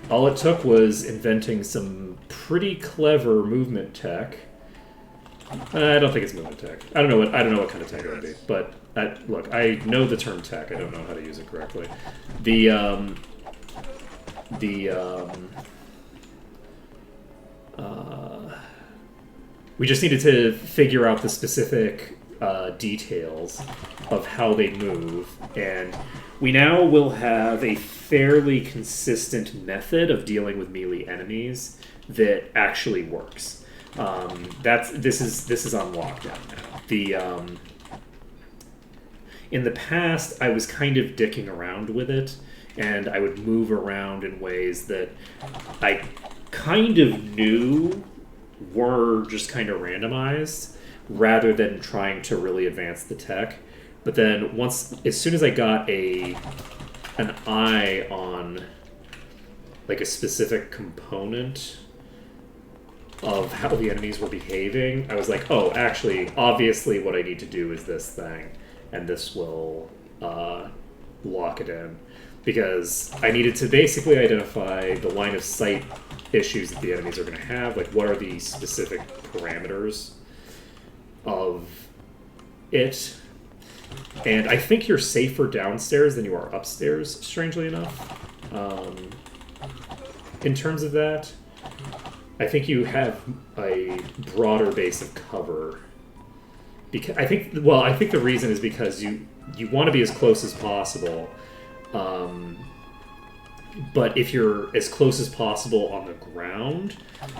all it took was inventing some pretty clever movement tech. I don't think it's movement tech. I don't know what kind of tech it would be. But look, I know the term tech. I don't know how to use it correctly. We just needed to figure out the specific details of how they move, and we now will have a fairly consistent method of dealing with melee enemies that actually works. This is on lockdown now. In the past, I was kind of dicking around with it, and I would move around in ways that I kind of knew were just kind of randomized rather than trying to really advance the tech. But then as soon as I got an eye on like a specific component of how the enemies were behaving, I was like, oh, actually, obviously what I need to do is this thing, and this will lock it in. Because I needed to basically identify the line of sight issues that the enemies are going to have, like what are the specific parameters of it. And I think you're safer downstairs than you are upstairs, strangely enough. In terms of that, I think you have a broader base of cover. Because I think the reason is because you want to be as close as possible. But if you're as close as possible on the ground,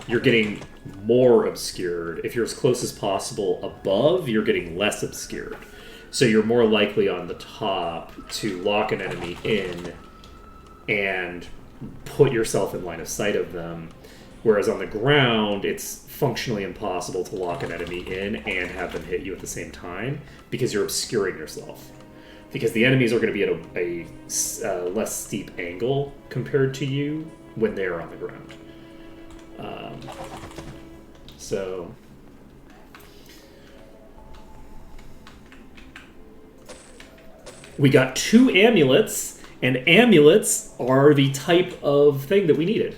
you're getting more obscured. If you're as close as possible above, you're getting less obscured. So you're more likely on the top to lock an enemy in and put yourself in line of sight of them. Whereas on the ground, it's functionally impossible to lock an enemy in and have them hit you at the same time because you're obscuring yourself. Because the enemies are going to be at a less steep angle compared to you when they're on the ground. So we got 2 amulets, and amulets are the type of thing that we needed.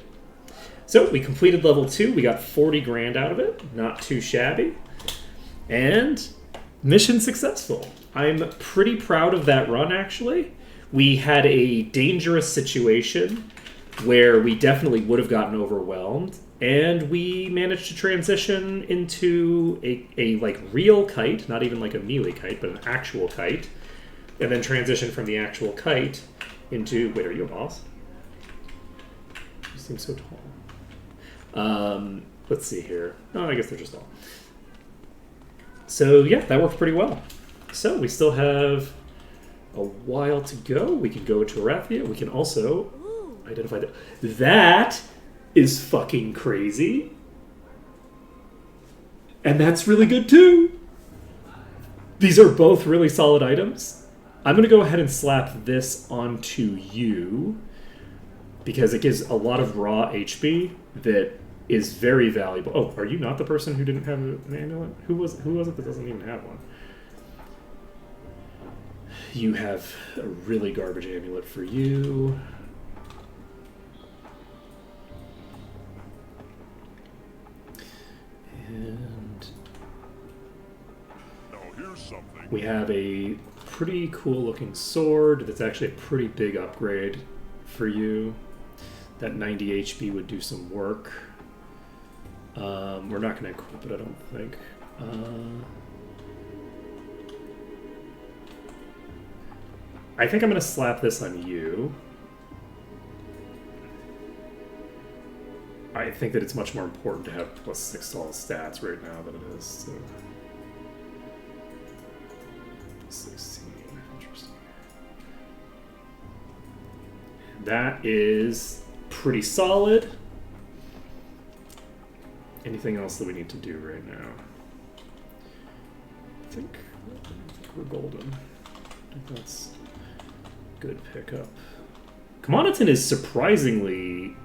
So we completed level 2. We got 40 grand out of it. Not too shabby. And mission successful. I'm pretty proud of that run, actually. We had a dangerous situation where we definitely would have gotten overwhelmed, and we managed to transition into a like real kite, not even like a melee kite, but an actual kite, and then transition from the actual kite into... Wait, are you a boss? You seem so tall. Let's see here. Oh, I guess they're just all. So yeah, that worked pretty well. So we still have a while to go. We can go into Arathia. We can also identify that. That is fucking crazy. And that's really good too. These are both really solid items. I'm going to go ahead and slap this onto you because it gives a lot of raw HP that is very valuable. Oh, are you not the person who didn't have an amulet? Who was it that doesn't even have one? You have a really garbage amulet for you. And Now here's something. we have a pretty cool looking sword that's actually a pretty big upgrade for you. That 90 HP would do some work. We're not going to equip it, I don't think. I think I'm going to slap this on you. I think that it's much more important to have +6 to all stats right now than it is. So. 16. Interesting. That is pretty solid. Anything else that we need to do right now? I think we're golden. I think that's a good pickup. Commoditon is surprisingly...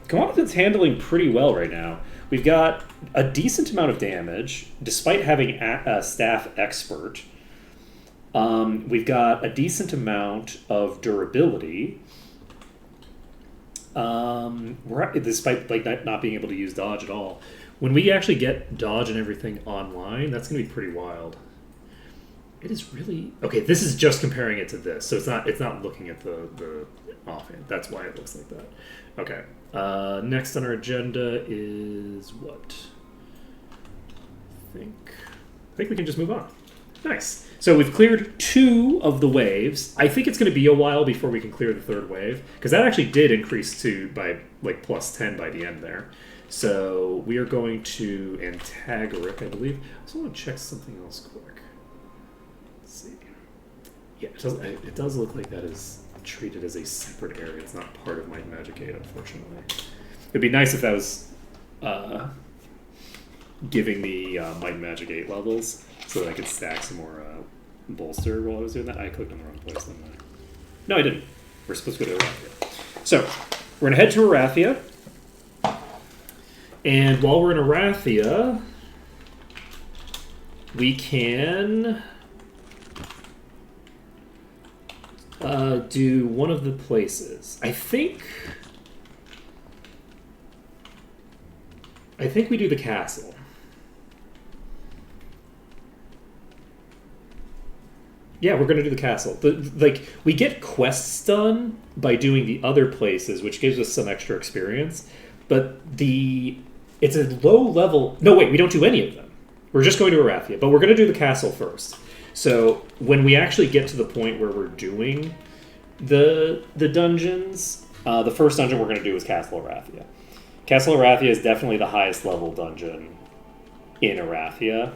Commoditon's handling pretty well right now. We've got a decent amount of damage, despite having a staff expert. We've got a decent amount of durability. Despite not being able to use dodge at all. When we actually get dodge and everything online, that's going to be pretty wild. It is really... Okay, this is just comparing it to this, so it's not looking at the offhand. That's why it looks like that. Okay. Next on our agenda is what? I think we can just move on. Nice. So we've cleared 2 of the waves. I think it's going to be a while before we can clear the 3rd wave, because that actually did increase by +10 by the end there. So we are going to Antagaric, I believe. I also want to check something else quick. Let's see. Yeah, it does look like that is treated as a separate area. It's not part of Might and Magic 8, unfortunately. It'd be nice if that was giving me Might and Magic 8 levels so that I could stack some more bolster while I was doing that. I clicked on the wrong place, didn't I? No, I didn't. We're supposed to go to Arathia. So, we're going to head to Arathia. And while we're in Arathia, we can do one of the places. I think we do the castle. Yeah, we're going to do the castle. We get quests done by doing the other places, which gives us some extra experience. But it's a low level... No, wait, we don't do any of them. We're just going to Arathia, but we're going to do the castle first. So when we actually get to the point where we're doing the dungeons, the first dungeon we're going to do is Castle Arathia. Castle Arathia is definitely the highest level dungeon in Arathia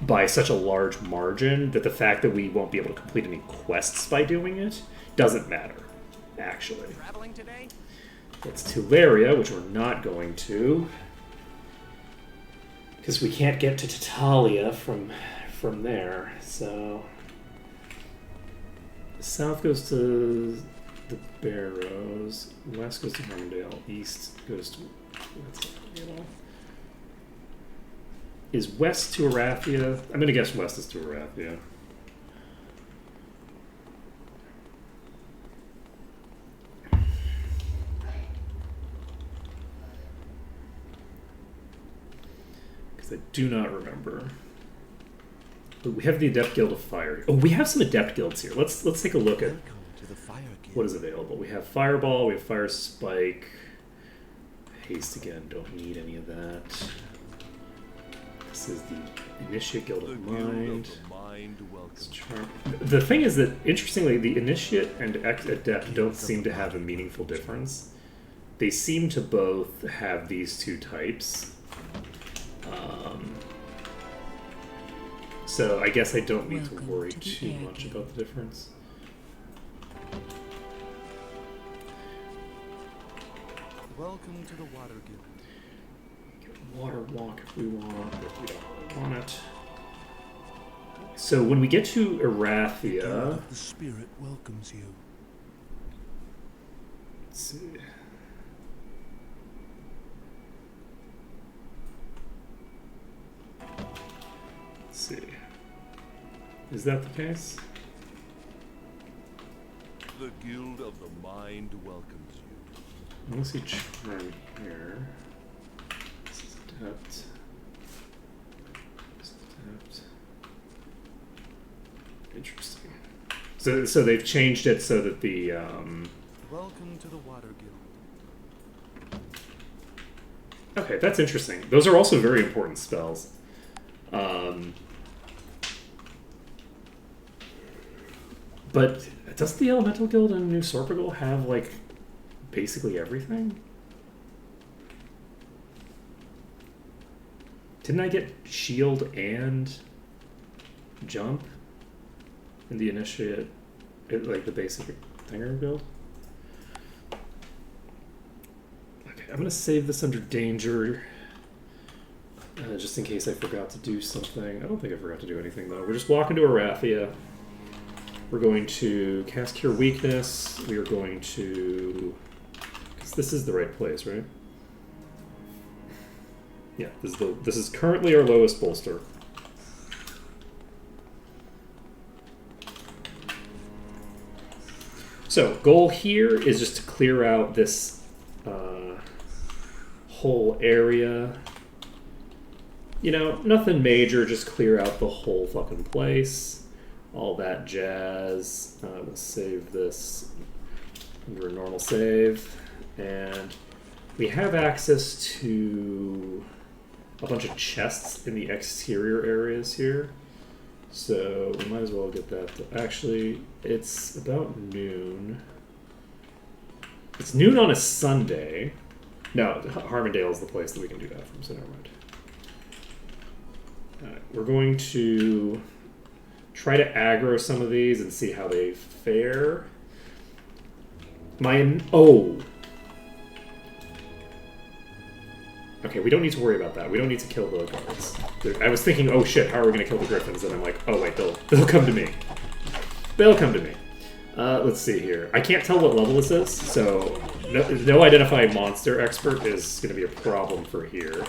by such a large margin that the fact that we won't be able to complete any quests by doing it doesn't matter, actually. Traveling today? It's Tuleria, which we're not going to, because we can't get to Tatalia from there. So south goes to the Barrows, west goes to Hermondale, east goes to is west to Arathia. I'm gonna guess west is to Arathia. Because I do not remember. But we have the Adept Guild of Fire. Oh, we have some Adept Guilds here. Let's take a look at Welcome to the Fire Guild. what is available. We have Fireball, we have Fire Spike. Haste again, don't need any of that. This is the Initiate Guild The of Guild Mind. of the Mind welcomes you. Charm. The thing is that, interestingly, the Initiate and Adept don't seem to have a meaningful difference. They seem to both have these two types. So I guess I don't need to Welcome worry to the too Air much Guild. about the difference. Welcome to the Water Guild. Water walk if we want, but we don't really want it. So when we get to Guild Arathia, of the Spirit welcomes you. let's see. Let's see. Is that the case? The Guild of the Mind welcomes you. I want to see Charm here. This is Adept. This is Adept. Interesting. So they've changed it so that the Welcome to the Water Guild. okay, that's interesting. Those are also very important spells. But does the Elemental Guild in New Sorpigal have like basically everything? Didn't I get shield and jump in the initiate, like the basic thinger build? Okay, I'm gonna save this under danger, just in case I forgot to do something. I don't think I forgot to do anything though. We're just walking to Arathia. We're going to cast Cure Weakness. We are going to, because this is the right place, right? Yeah, this is currently our lowest bolster. So, goal here is just to clear out this whole area. You know, nothing major, just clear out the whole fucking place. All that jazz. We'll save this under a normal save. And we have access to a bunch of chests in the exterior areas here. So we might as well get that. Actually, it's about noon. It's noon on a Sunday. No, Harmondale is the place that we can do that from, so never mind. Alright, we're going to try to aggro some of these and see how they fare. Okay, we don't need to worry about that. We don't need to kill the guards. I was thinking, oh shit, how are we going to kill the griffins? And I'm like, oh wait, they'll come to me. They'll come to me. Let's see here. I can't tell what level this is, so no identify monster expert is going to be a problem for here.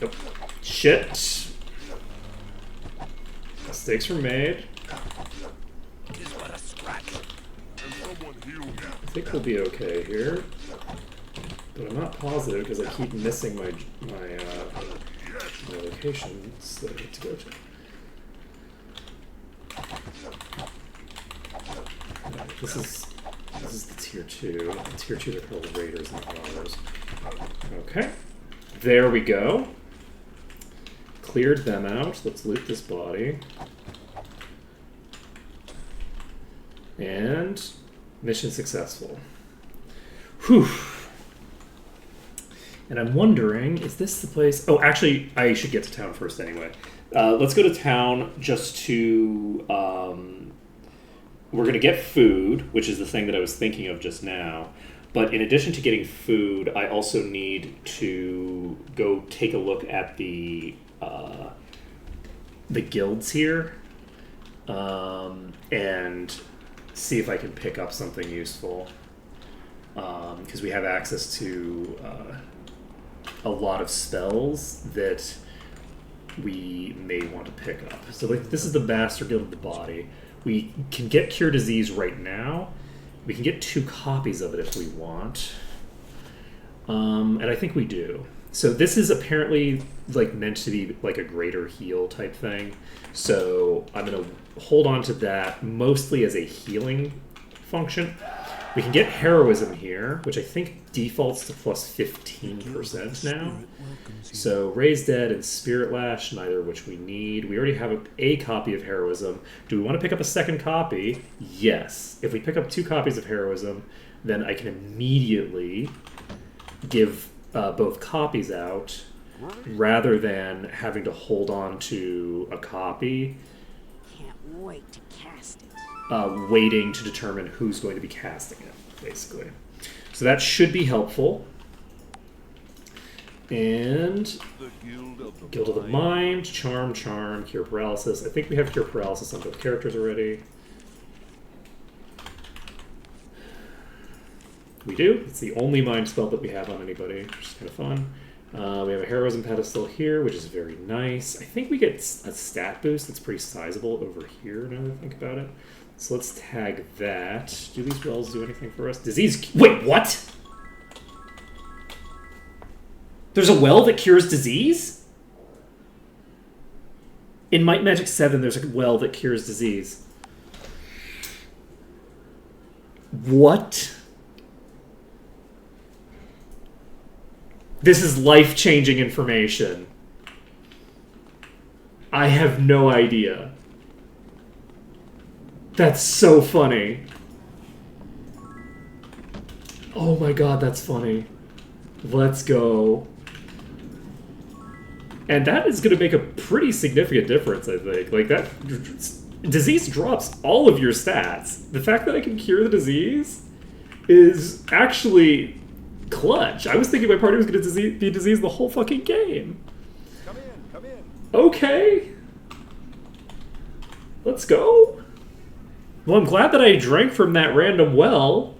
Nope. Shit. Mistakes were made. Is but a scratch. Can someone heal me? I think we'll be okay here. But I'm not positive because I keep missing my locations that I need to go to. Alright, this is the tier 2. The tier 2 are called raiders, not robbers. Okay. There we go. Cleared them out. Let's loot this body. And mission successful. Whew. And I'm wondering, is this the place? Oh, actually, I should get to town first anyway. Let's go to town just to... we're going to get food, which is the thing that I was thinking of just now. But in addition to getting food, I also need to go take a look at the guilds here. And see if I can pick up something useful. because we have access to a lot of spells that we may want to pick up. So like this is the Master Guild of the Body. We can get Cure Disease right now. We can get 2 copies of it if we want. And I think we do. So this is apparently like meant to be like a greater heal type thing. So I'm going to hold on to that mostly as a healing function. We can get Heroism here, which I think defaults to plus 15% now. So Raise Dead and Spirit Lash, neither of which we need. We already have a copy of Heroism. Do we want to pick up a second copy? Yes. If we pick up 2 copies of Heroism, then I can immediately give both copies out rather than having to hold on to a copy. Can't wait to cast it. Waiting to determine who's going to be casting it, basically. So that should be helpful. And The Guild of the Mind, Charm, Cure Paralysis. I think we have Cure Paralysis on both characters already. We do. It's the only Mind spell that we have on anybody, which is kind of fun. We have a Heroism pedestal here, which is very nice. I think we get a stat boost that's pretty sizable over here, now that I think about it. So let's tag that. Do these wells do anything for us? Disease... Wait, what? There's a well that cures disease? In Might Magic 7, there's a well that cures disease. What? This is life-changing information. I have no idea. That's so funny. Oh my god, that's funny. Let's go. And that is going to make a pretty significant difference, I think. Like, that... Disease drops all of your stats. The fact that I can cure the disease is actually clutch. I was thinking my party was going to be diseased the whole fucking game. Come in. Okay. Let's go. Well, I'm glad that I drank from that random well.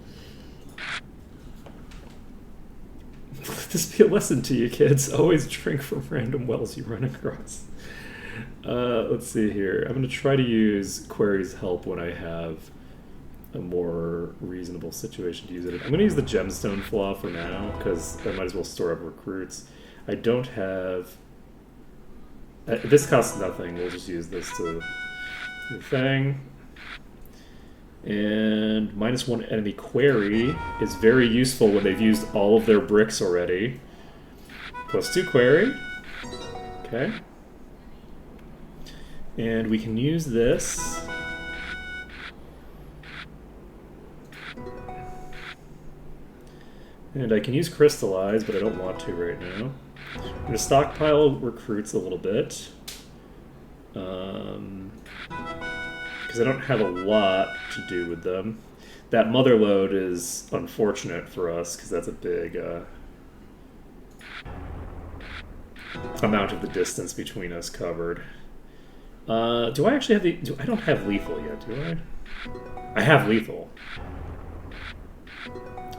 Let this be a lesson to you, kids. Always drink from random wells you run across. Let's see here. I'm going to try to use Query's help when I have a more reasonable situation to use it in. I'm going to use the Gemstone Flaw for now, because I might as well store up recruits. I don't have... this costs nothing. We'll just use this to the thing. And -1 enemy query is very useful when they've used all of their bricks already. +2 query. Okay. And we can use this. And I can use Crystallize, but I don't want to right now. I'm going to stockpile recruits a little bit. Because I don't have a lot to do with them. That Mother Lode is unfortunate for us, because that's a big amount of the distance between us covered. Do I actually have the... I don't have lethal yet, do I? I have lethal.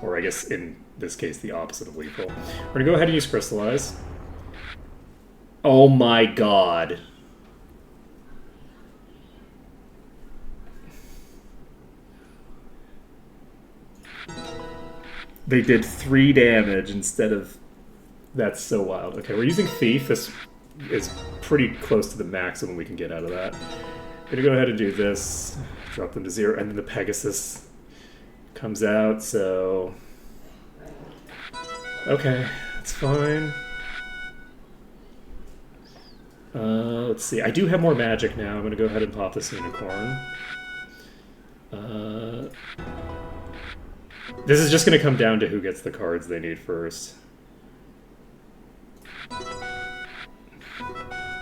Or I guess in this case the opposite of lethal. We're going to go ahead and use Crystallize. Oh my god. They did 3 damage instead of... That's so wild. Okay, we're using Thief. This is pretty close to the maximum we can get out of that. We're gonna go ahead and do this. Drop them to 0, and then the Pegasus comes out, so... Okay, that's fine. Let's see. I do have more magic now. I'm gonna go ahead and pop this Unicorn. This is just going to come down to who gets the cards they need first.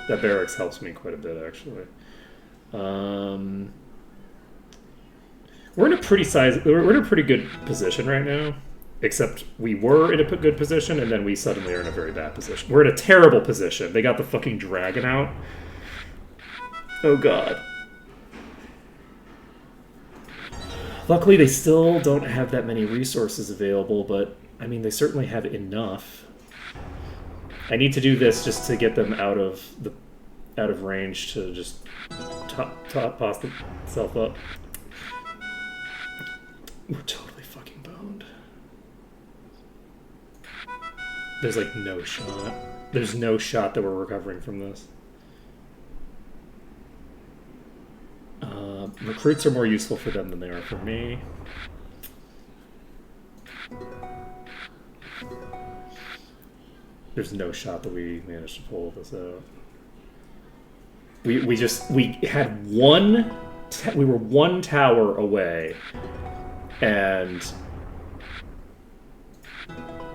That Barracks helps me quite a bit, actually. We're in a pretty good position right now. Except we were in a good position, and then we suddenly are in a very bad position. We're in a terrible position. They got the fucking dragon out. Oh god. Luckily, they still don't have that many resources available, but I mean, they certainly have enough. I need to do this just to get them out of range to just top boss itself up. We're totally fucking boned. There's like no shot. There's no shot that we're recovering from this. Recruits are more useful for them than they are for me. There's no shot that we managed to pull this out. We had one. We were one tower away, and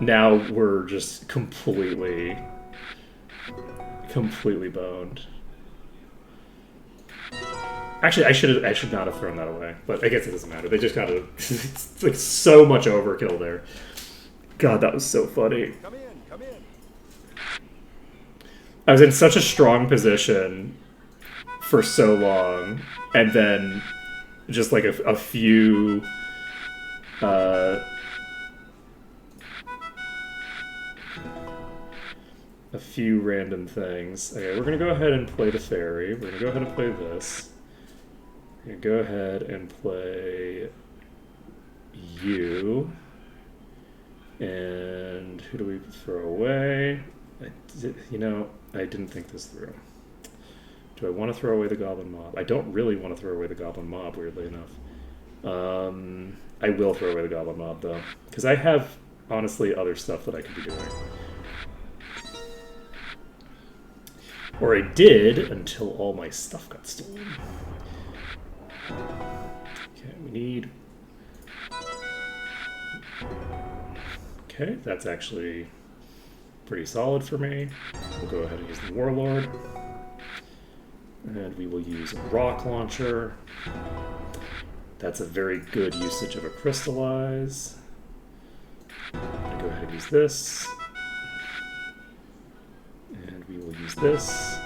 now we're just completely boned. Actually, I should not have thrown that away, but I guess it doesn't matter. They just got to. It's like so much overkill there. God, that was so funny. Come in, come in. I was in such a strong position for so long, and then just like a few random things. Okay, we're gonna go ahead and play the fairy. We're gonna go ahead and play this. We're gonna go ahead and play you. And who do we throw away? I didn't think this through. Do I want to throw away the Goblin Mob? I don't really want to throw away the Goblin Mob, weirdly enough. I will throw away the Goblin Mob, though. Because I have, honestly, other stuff that I could be doing. Or I did, until all my stuff got stolen. Okay, we need... Okay, that's actually pretty solid for me. We'll go ahead and use the Warlord. And we will use a rock launcher. That's a very good usage of a crystallize. I'll go ahead and use this. And we will use this.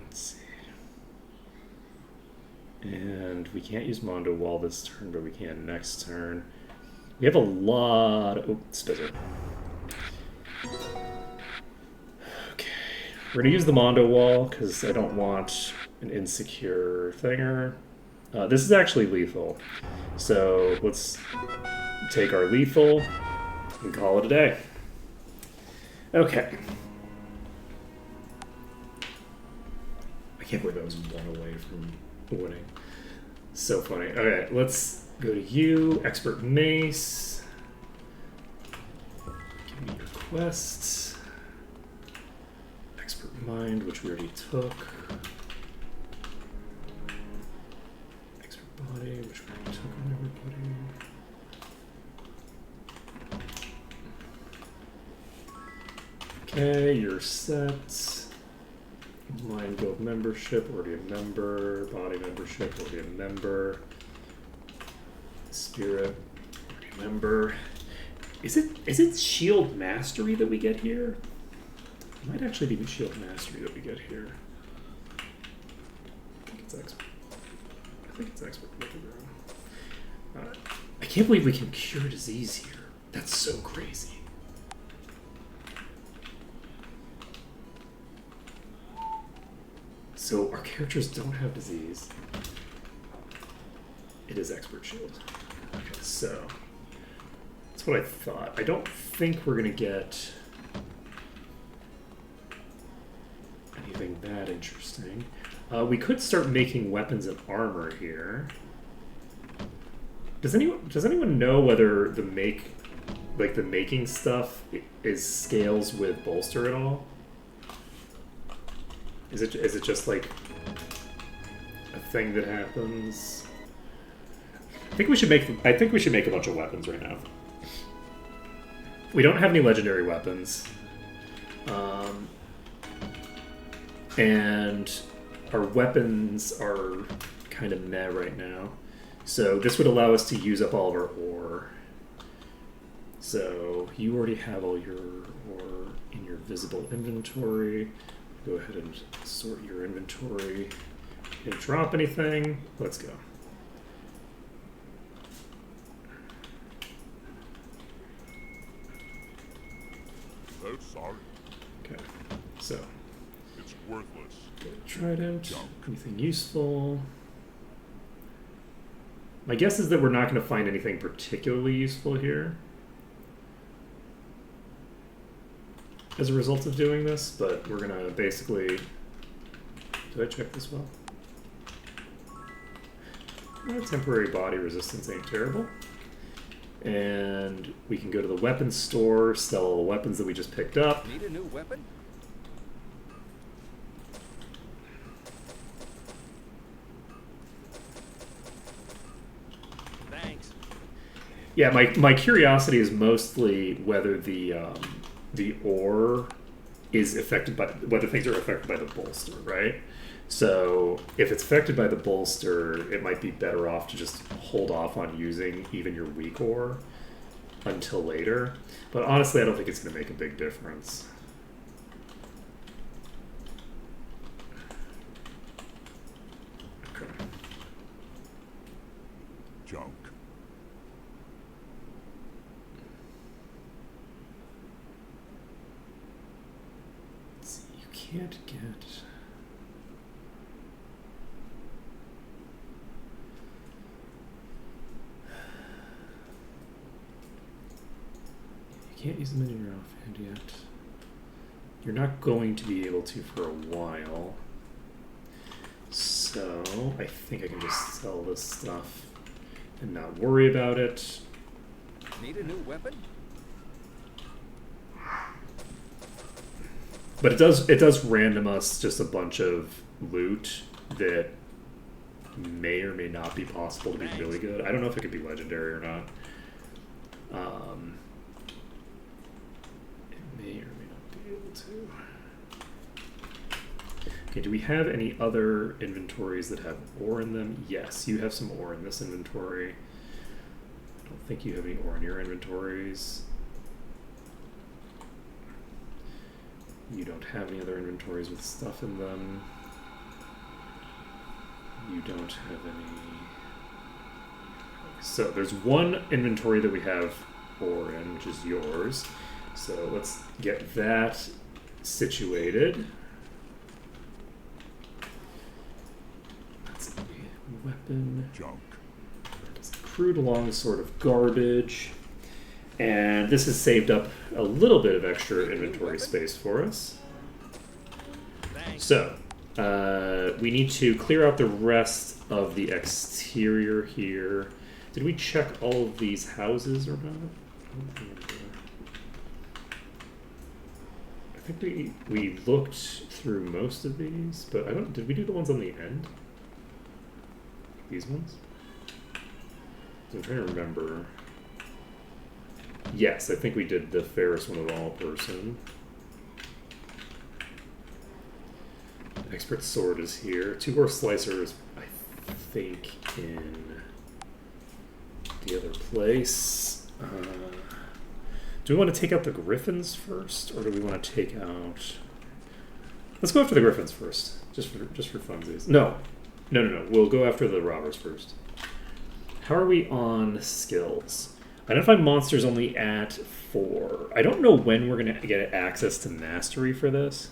Let's see. And we can't use Mondo Wall this turn, but we can next turn. We have a lot of... Oh, Spizzer. Okay. We're going to use the Mondo Wall, because I don't want an insecure thinger. This is actually lethal. So let's take our lethal and call it a day. Okay. I can't believe I was one away from winning. So funny. Okay, let's go to you, Expert Mace. Give me your quests. Expert Mind, which we already took. Expert Body, which we already took on everybody. Okay, you're set. Mind Guild membership, already a member. Body membership, already a member. Spirit, already a member. Is it Shield Mastery that we get here? It might actually be Shield Mastery that we get here. I think it's Expert. I can't believe we can cure disease here. That's so crazy. So our characters don't have disease. It is Expert Shield. Okay, so that's what I thought. I don't think we're gonna get anything that interesting. We could start making weapons and armor here. Does anyone know whether the making stuff is scales with bolster at all? Is it just like a thing that happens? I think we should make a bunch of weapons right now. We don't have any legendary weapons, and our weapons are kind of meh right now. So this would allow us to use up all of our ore. So you already have all your ore in your visible inventory. Go ahead and sort your inventory Didn't drop anything. Let's go. Oh, sorry. Okay. So, It's worthless. trident. Anything useful? My guess is that we're not going to find anything particularly useful here as a result of doing this, but we're going to basically... Did I check this well? Temporary body resistance ain't terrible. And we can go to the weapons store, sell all the weapons that we just picked up. Need a new weapon? Thanks. Yeah, my curiosity is mostly whether the ore is affected by, whether things are affected by the bolster, right? So if it's affected by the bolster, it might be better off to just hold off on using even your weak ore until later. But honestly, I don't think it's going to make a big difference. Okay. Junk. Let's see, you can't get... Can't use them in your offhand yet. You're not going to be able to for a while. So I think I can just sell this stuff and not worry about it. Need a new weapon? But it does random us just a bunch of loot that may or may not be possible to be really good. I don't know if it could be legendary or not. May or may not be able to. Okay, do we have any other inventories that have ore in them? Yes, you have some ore in this inventory. I don't think you have any ore in your inventories. You don't have any other inventories with stuff in them. You don't have any... So there's one inventory that we have ore in, which is yours. So let's get that situated. That's a weapon. Junk. It's crude along the sort of garbage. And this has saved up a little bit of extra inventory space for us. Thanks. So, we need to clear out the rest of the exterior here. Did we check all of these houses or not? I don't remember. I think we looked through most of these, but I don't. Did we do the ones on the end? These ones? I'm trying to remember. Yes, I think we did the fairest one of all person. Expert sword is here. Two-horse slicer is, I think, in the other place. Do we want to take out the griffins first, or do we want to take out... Let's go after the griffins first, just for funsies. No. We'll go after the robbers first. How are we on skills? Identify monsters only at 4. I don't know when we're going to get access to mastery for this.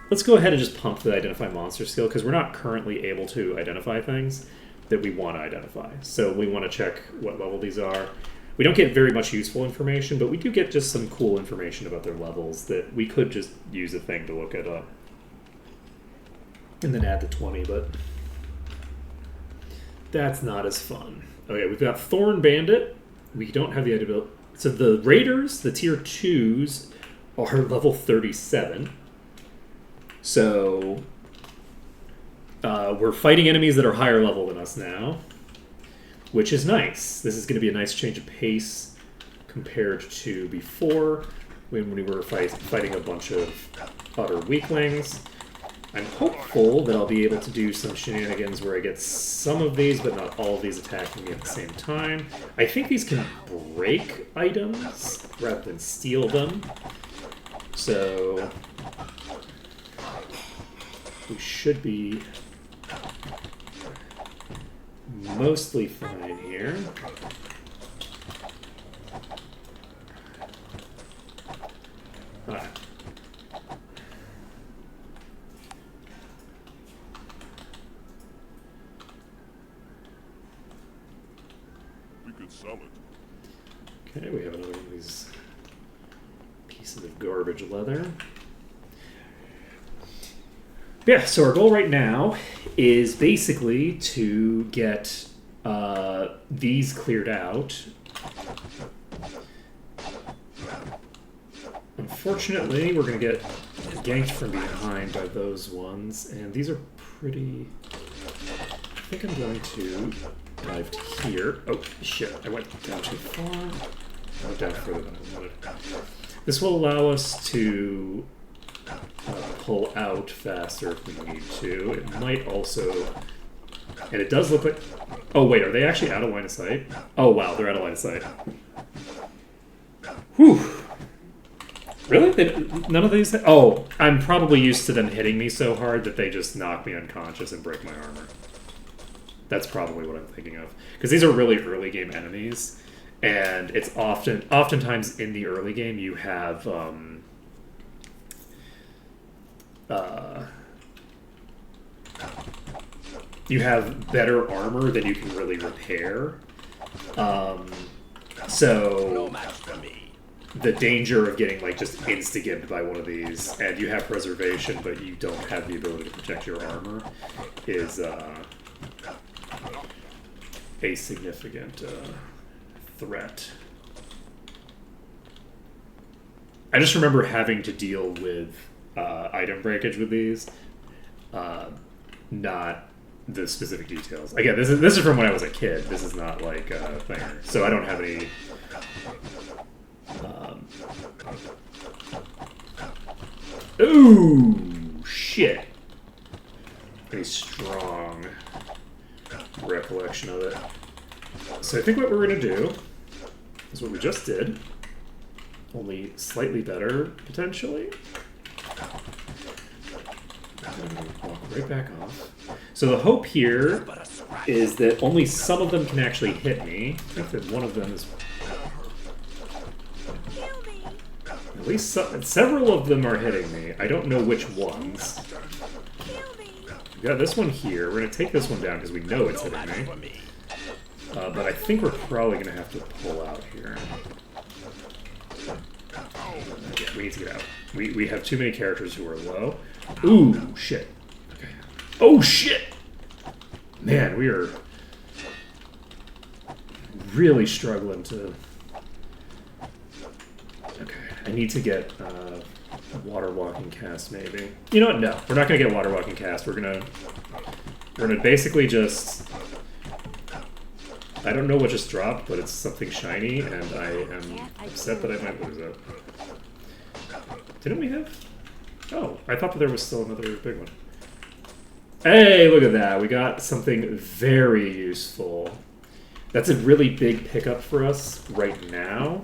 Let's go ahead and just pump the identify monster skill, because we're not currently able to identify things that we want to identify. So we want to check what level these are. We don't get very much useful information, but we do get just some cool information about their levels that we could just use a thing to look it up. And then add the 20, but that's not as fun. Okay, we've got Thorn Bandit. We don't have the ability. So the Raiders, the tier 2s, are level 37. So we're fighting enemies that are higher level than us now, which is nice. This is going to be a nice change of pace compared to before, when we were fighting a bunch of utter weaklings. I'm hopeful that I'll be able to do some shenanigans where I get some of these, but not all of these attacking me at the same time. I think these can break items rather than steal them. So we should be mostly fine here. Ah. We could sell it. Okay, we have another one of these pieces of garbage leather. Yeah, so our goal right now is basically to get these cleared out. Unfortunately, we're going to get ganked from behind by those ones, and these are pretty... I think I'm going to dive to here. Oh, shit, I went down too far. I went down further than I wanted. This will allow us to pull out faster if we need to. It might also... And it does look like... Oh, wait, are they actually out of line of sight? Oh, wow, they're out of line of sight. Whew. Really? None of these... Oh, I'm probably used to them hitting me so hard that they just knock me unconscious and break my armor. That's probably what I'm thinking of. Because these are really early game enemies, and it's oftentimes in the early game you have... you have better armor than you can really repair. So the danger of getting like just insta-gibbed by one of these, and you have preservation but you don't have the ability to protect your armor, is a significant threat. I just remember having to deal with item breakage with these, not the specific details. Again, this is from when I was a kid. This is not like a thing, so I don't have any. Ooh, shit! Any strong recollection of it. So I think what we're gonna do is what we just did, only slightly better potentially. Walk right back off. So the hope here is that only some of them can actually hit me. I think that one of them is... At least several of them are hitting me. I don't know which ones. We got this one here. We're going to take this one down because we know it's hitting me. But I think we're probably going to have to pull out here. Yeah, we need to get out. We have too many characters who are low. Ooh, shit. Okay. Oh, shit! Man, we are really struggling to... Okay, I need to get water walking cast, maybe. You know what? No, we're not going to get water walking cast. We're gonna basically just... I don't know what just dropped, but it's something shiny, and I am upset that I might lose it. Didn't we have... Oh, I thought that there was still another big one. Hey, look at that. We got something very useful. That's a really big pickup for us right now,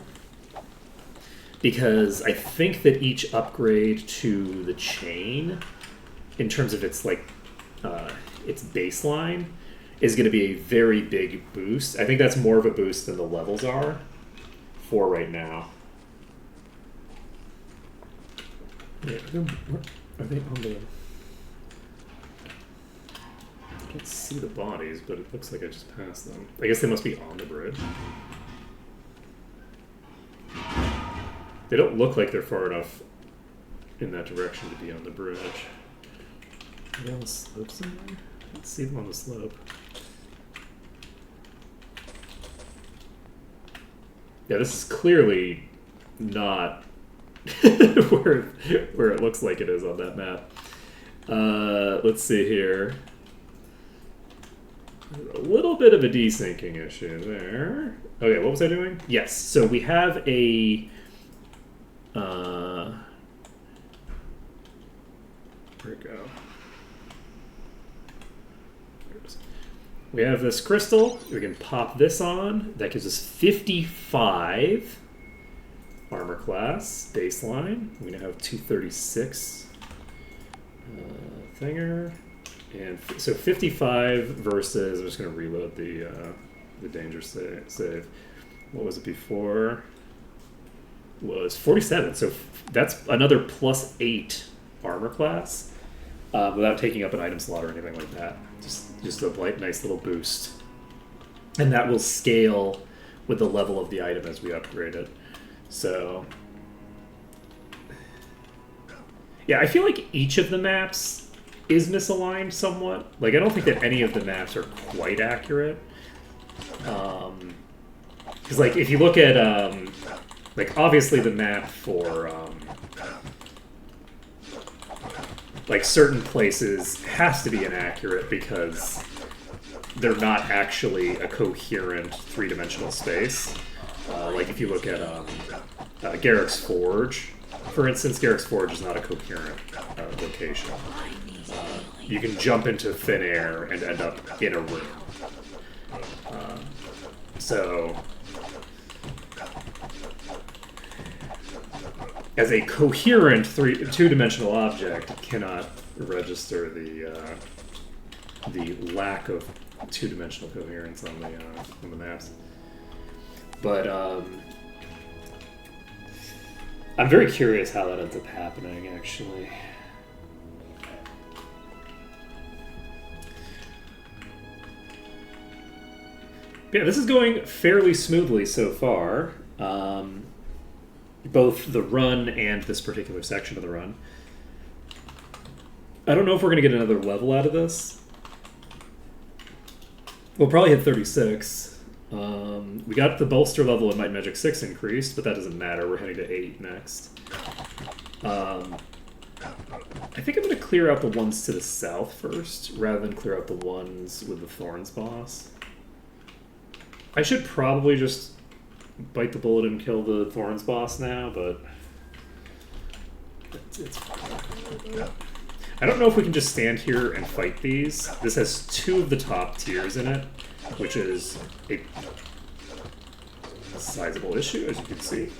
because I think that each upgrade to the chain, in terms of its like its baseline, is going to be a very big boost. I think that's more of a boost than the levels are for right now. Yeah, are they on the... I can't see the bodies, but it looks like I just passed them. I guess they must be on the bridge. They don't look like they're far enough in that direction to be on the bridge. Are they on the slope somewhere? I can't see them on the slope. Yeah, this is clearly not where it looks like it is on that map. Let's see here. A little bit of a desyncing issue there. Okay, what was I doing? Yes, so we have a... where'd it go? We have this crystal. We can pop this on. That gives us 55 armor class baseline. We now have 236. thinger. And so 55 versus, I'm just going to reload the danger save. What was it before? Was 47. So that's another +8 armor class without taking up an item slot or anything like that. Just a nice little boost. And that will scale with the level of the item as we upgrade it. So yeah, I feel like each of the maps is misaligned somewhat. Like, I don't think that any of the maps are quite accurate. Because, like, if you look at, like, obviously the map for, like, certain places has to be inaccurate because they're not actually a coherent three-dimensional space. Like, if you look at Garrick's Forge, for instance, Garrick's Forge is not a coherent location. You can jump into thin air and end up in a room. So, as a coherent two-dimensional object, it cannot register the lack of two-dimensional coherence on the maps. But I'm very curious how that ends up happening, actually. Yeah, this is going fairly smoothly so far. Both the run and this particular section of the run. I don't know if we're going to get another level out of this. We'll probably hit 36. We got the bolster level in Might and Magic 6 increased, but that doesn't matter. We're heading to 8 next. I think I'm going to clear out the ones to the south first, rather than clear out the ones with the Thorns boss. I should probably just bite the bullet and kill the Thorns boss now, but it's fine. I don't know if we can just stand here and fight these. This has 2 of the top tiers in it, which is a sizable issue, as you can see.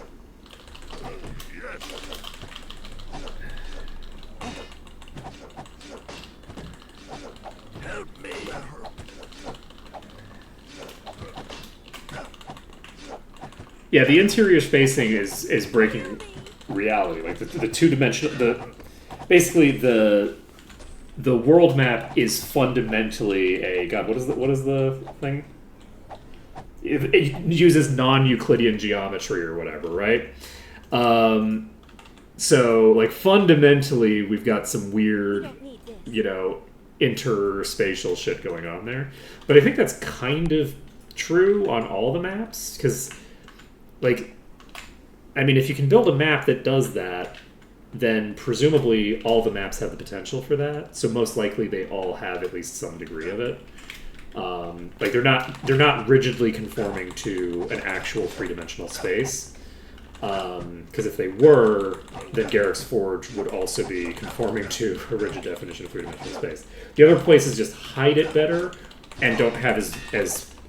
Help me. Yeah, the interior spacing is breaking reality. Like the two-dimensional, basically the world map is fundamentally a what is the thing? It uses non-Euclidean geometry or whatever, right? So like fundamentally, we've got some weird, interspatial shit going on there. But I think that's kind of true on all the maps because. Like, I mean, if you can build a map that does that, then presumably all the maps have the potential for that. So most likely they all have at least some degree of it. Like they're not rigidly conforming to an actual three-dimensional space. Because if they were, then Garrick's Forge would also be conforming to a rigid definition of three-dimensional space. The other places just hide it better and don't have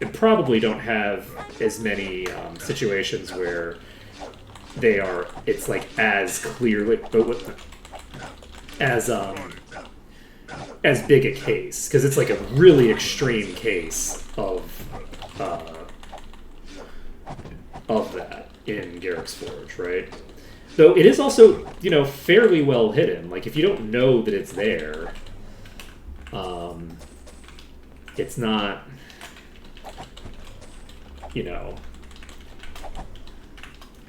and probably don't have as many situations where it's like as clearly, as big a case, because it's like a really extreme case of that in Garrick's Forge, right? Though it is also, fairly well hidden. Like if you don't know that it's there, it's not. It's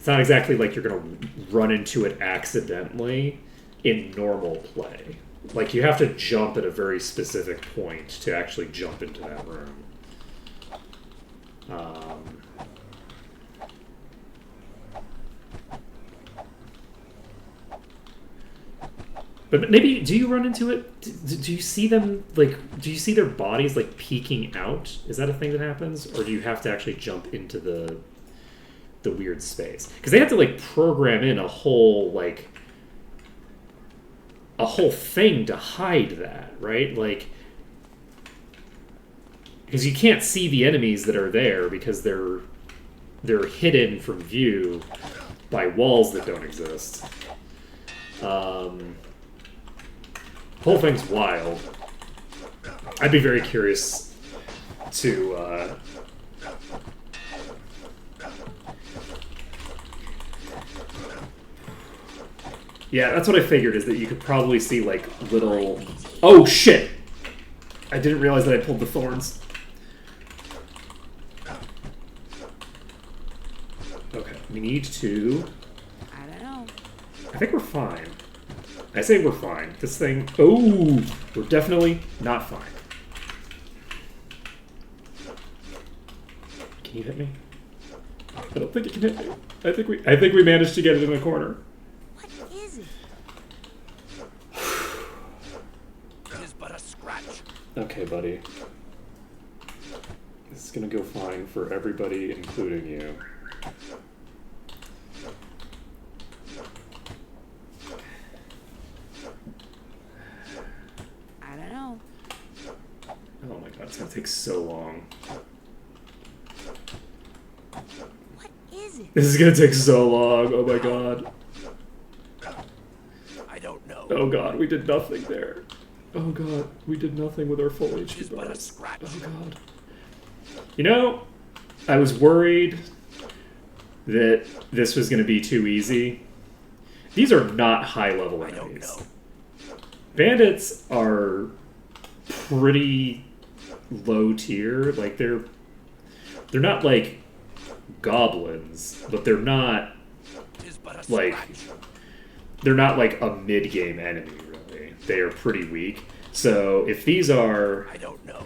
not exactly like you're going to run into it accidentally in normal play. Like, you have to jump at a very specific point to actually jump into that room. But maybe, do you run into it? Do you see them, like, do you see their bodies, like, peeking out? Is that a thing that happens? Or do you have to actually jump into the weird space? Because they have to, like, program in a whole thing to hide that, right? Like, because you can't see the enemies that are there because they're hidden from view by walls that don't exist. whole thing's wild. I'd be very curious to yeah, that's what I figured, is that you could probably see like little... Oh shit! I didn't realize that I pulled the thorns. Okay, we need to... I don't know. I think we're fine. I say we're fine. This thing... Oh! We're definitely not fine. Can you hit me? I don't think it can hit me. I think we managed to get it in the corner. What is it? It is but a scratch. Okay, buddy. This is gonna go fine for everybody, including you. I don't know. Oh my god, it's gonna take so long. What is it? This is gonna take so long, oh my god. I don't know. Oh god, we did nothing there. Oh god, we did nothing with our full It HP is but a bars. scratch. Oh god. You know, I was worried that this was gonna be too easy. These are not high-level I don't enemies. know. Bandits are pretty low tier. Like they're not like goblins, but they're not It is but a like scratch. they're not like a mid-game enemy really. They are pretty weak. So if these are I don't know.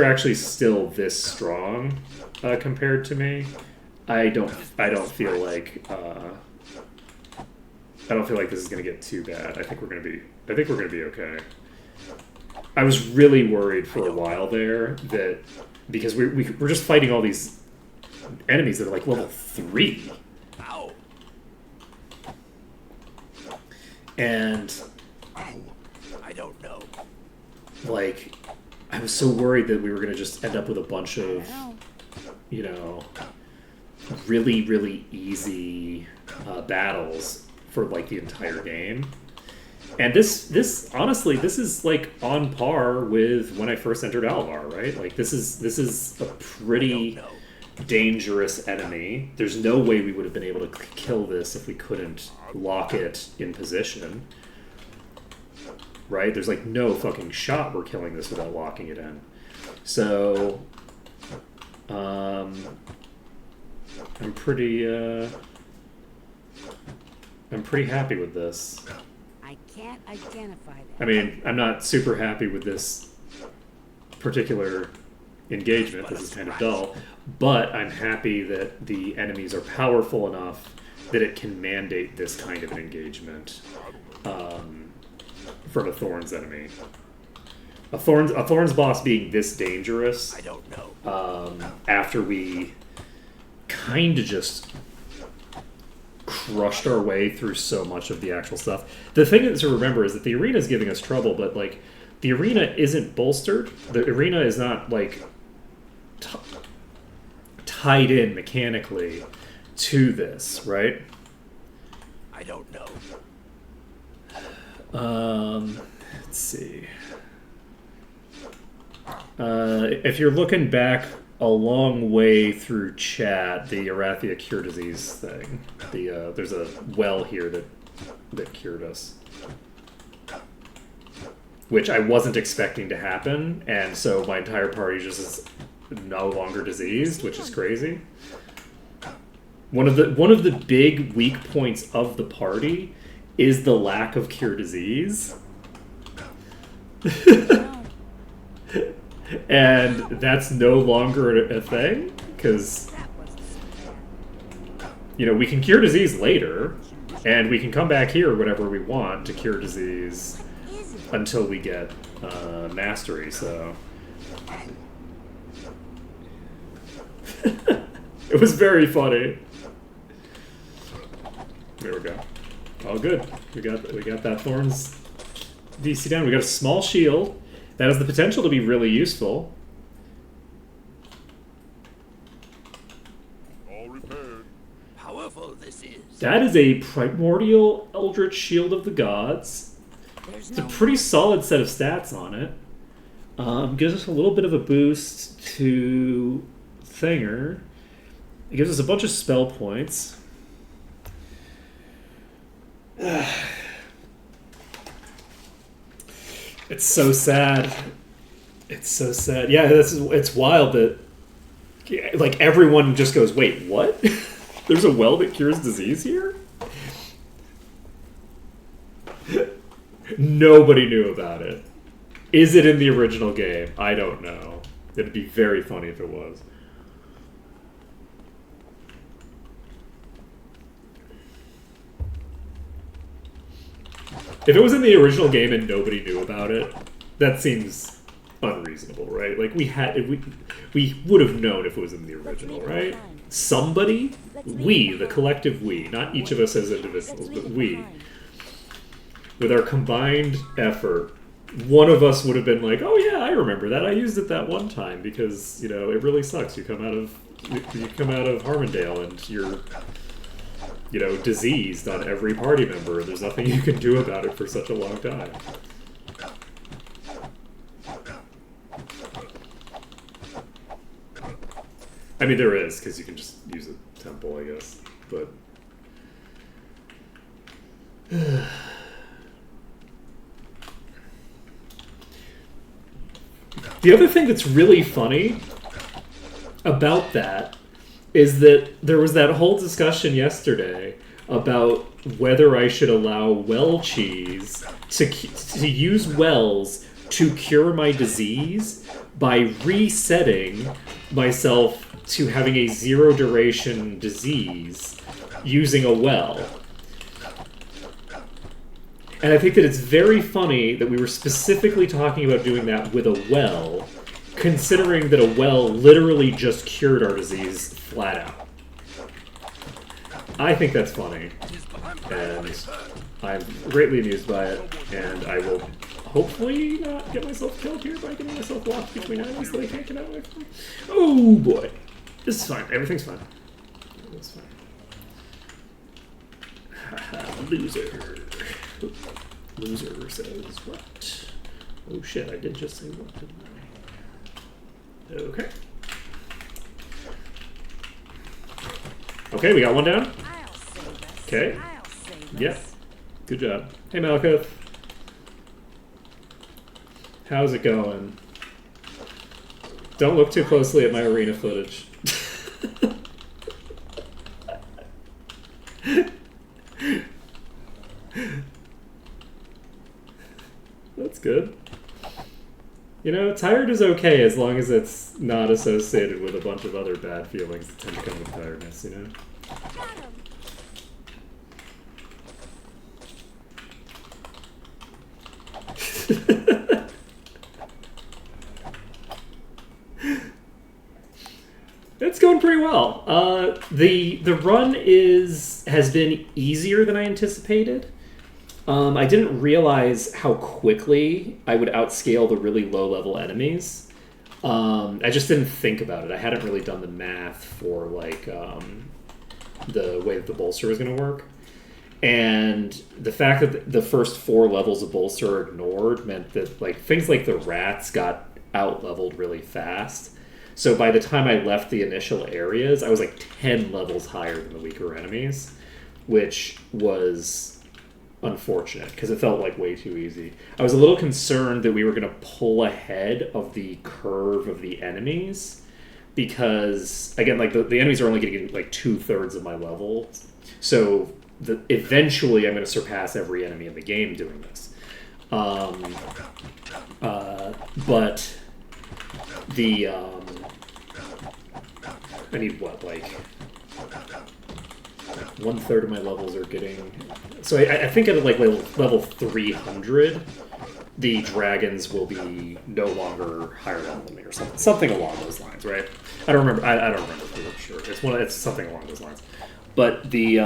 actually still this strong compared to me, I don't feel like this is gonna get too bad. I think we're gonna be okay. I was really worried for a while there that because we're just fighting all these enemies that are like level 3, Ow. and I don't know. like I was so worried that we were gonna just end up with a bunch I of don't know. you know really really easy battles for like the entire game. And this honestly, this is like on par with when I first entered Alvar, right? Like this is a I pretty don't know. dangerous enemy. There's no way we would have been able to kill this if we couldn't lock it in position. Right? There's like no fucking shot we're killing this without locking it in. So I'm pretty happy with this. I can't identify that. I mean, I'm not super happy with this particular engagement. This is kind of dull. But I'm happy that the enemies are powerful enough that it can mandate this kind of an engagement from a Thorns enemy. A Thorns boss being this dangerous I don't know. after we kind of just crushed our way through so much of the actual stuff. The thing to remember is that the arena is giving us trouble, but like the arena isn't bolstered. The arena is not like tied in mechanically to this, right? I don't know. Let's see. If you're looking back a long way through chat, the Arathia Cure Disease thing, there's a well here that cured us, which I wasn't expecting to happen, and so my entire party just is no longer diseased, which is crazy. One of the big weak points of the party is the lack of cure disease. No. And that's no longer a thing, because, That wasn't so bad. you know, we can cure disease later, and we can come back here whenever we want to cure disease Is it? until we get mastery, so... It was very funny. There we go. All good. We got that Thorns DC down. We got a small shield. That has the potential to be really useful. All repaired. Powerful this is. That is a Primordial Eldritch Shield of the Gods. There's It's a no pretty solid set of stats on it. Gives us a little bit of a boost to Thinger. It gives us a bunch of spell points. It's so sad. It's so sad. Yeah, it's wild that like everyone just goes, "Wait, what? There's a well that cures disease here?" Nobody knew about it. Is it in the original game? I don't know. It'd be very funny if it was. If it was in the original game and nobody knew about it, that seems unreasonable, right? Like we would have known if it was in the original, right? Somebody, we, the collective we, not each of us as individuals, but we, with our combined effort, one of us would have been like, "Oh yeah, I remember that. I used it that one time because it really sucks. You come out of Harmondale and you're diseased on every party member. There's nothing you can do about it for such a long time." I mean, there is, because you can just use a temple, I guess, but. The other thing that's really funny about that is that there was that whole discussion yesterday about whether I should allow well cheese to use wells to cure my disease by resetting myself to having a 0 duration disease using a well. And I think that it's very funny that we were specifically talking about doing that with a well, considering that a well literally just cured our disease flat out. I think that's funny, and I'm greatly amused by it, and I will hopefully not get myself killed here by getting myself locked between enemies that I can't get out of. Oh boy. This is fine. Everything's fine. Everything's fine. Haha, loser. Loser says what? Oh shit, I did just say what, didn't I? Okay. Okay, we got one down. I'll save us. Okay. I'll save us. Yep. Good job. Hey, Malkuth. How's it going? Don't look too closely at my arena footage. That's good. Tired is okay as long as it's not associated with a bunch of other bad feelings that tend to come with tiredness, Got him. It's going pretty well. The run has been easier than I anticipated. I didn't realize how quickly I would outscale the really low-level enemies. I just didn't think about it. I hadn't really done the math for the way that the bolster was going to work. And the fact that the first 4 levels of bolster are ignored meant that things like the rats got out-leveled really fast. So by the time I left the initial areas, I was 10 levels higher than the weaker enemies, which was unfortunate because it felt way too easy. I was a little concerned that we were going to pull ahead of the curve of the enemies because, again, the enemies are only getting 2/3 of my level. So eventually I'm going to surpass every enemy in the game doing this. But the... I need what, 1/3 of my levels are getting... So I think at level 300, the dragons will be no longer higher level than me or something along those lines, right? I don't remember. I don't remember for sure. It's something along those lines. But the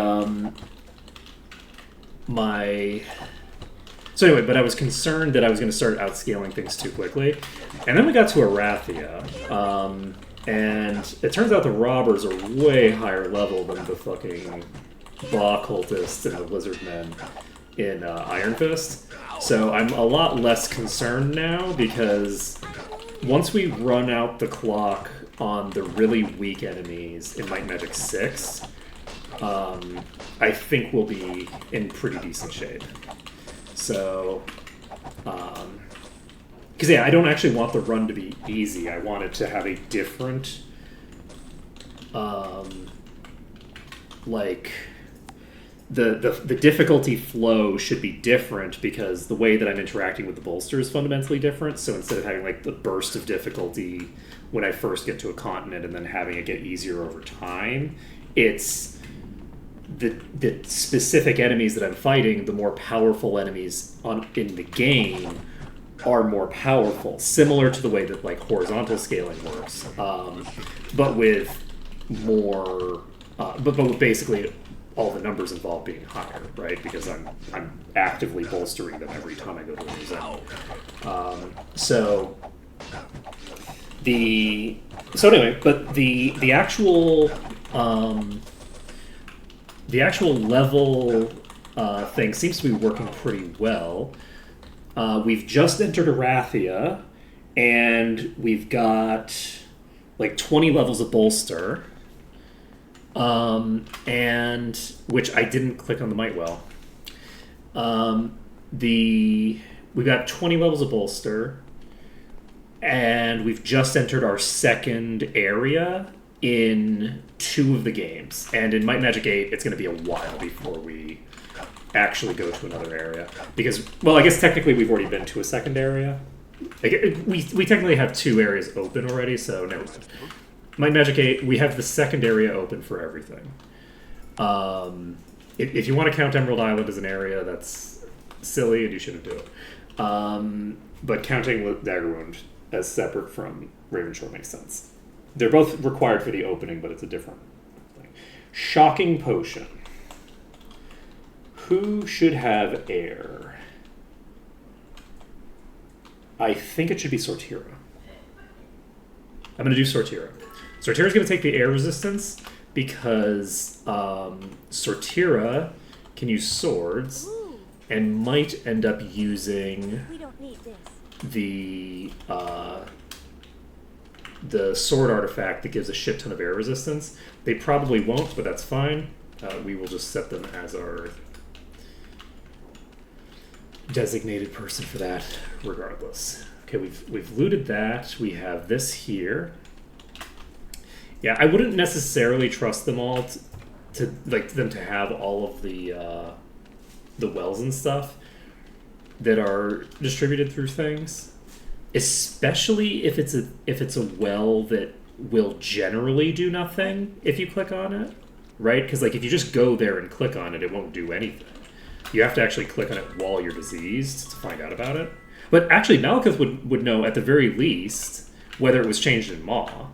So anyway, but I was concerned that I was going to start outscaling things too quickly, and then we got to Arathia. And it turns out the robbers are way higher level than the fucking Ba cultists and the lizard men in Iron Fist. So I'm a lot less concerned now because once we run out the clock on the really weak enemies in Might and Magic 6, I think we'll be in pretty decent shape. So, because yeah, I don't actually want the run to be easy. I want it to have a different, like, the difficulty flow should be different because the way that I'm interacting with the bolster is fundamentally different. So instead of having like the burst of difficulty when I first get to a continent and then having it get easier over time, it's the specific enemies that I'm fighting, the more powerful enemies in the game are more powerful, similar to the way that like horizontal scaling works, but with more, but with basically all the numbers involved being higher, right? Because I'm actively bolstering them every time I go to a new zone. So anyway, but the actual level thing seems to be working pretty well. We've just entered Arathia, and we've got like 20 levels of bolster, and which I didn't click on the might well. We've got 20 levels of bolster, and we've just entered our second area in 2 of the games. And in Might and Magic 8, it's going to be a while before we actually go to another area. Because, well, I guess technically we've already been to a second area. Like, we technically have 2 areas open already, so no. Might and Magic 8, we have the second area open for everything. If you want to count Emerald Island as an area, that's silly and you shouldn't do it. But counting Daggerwound as separate from Ravenshore makes sense. They're both required for the opening, but it's a different thing. Shocking Potion. Who should have air? I think it should be Sortira. I'm going to do Sortira. Sortira's going to take the air resistance because Sortira can use swords and might end up using We don't need this. the sword artifact that gives a shit ton of air resistance. They probably won't, but that's fine. We will just set them as our designated person for that, regardless. Okay, we've looted that. We have this here. Yeah, I wouldn't necessarily trust them all to like them to have all of the wells and stuff that are distributed through things, especially if it's a well that will generally do nothing if you click on it, right? Because like if you just go there and click on it, it won't do anything. You have to actually click on it while you're diseased to find out about it. But actually, Malekith would know at the very least whether it was changed in Maw.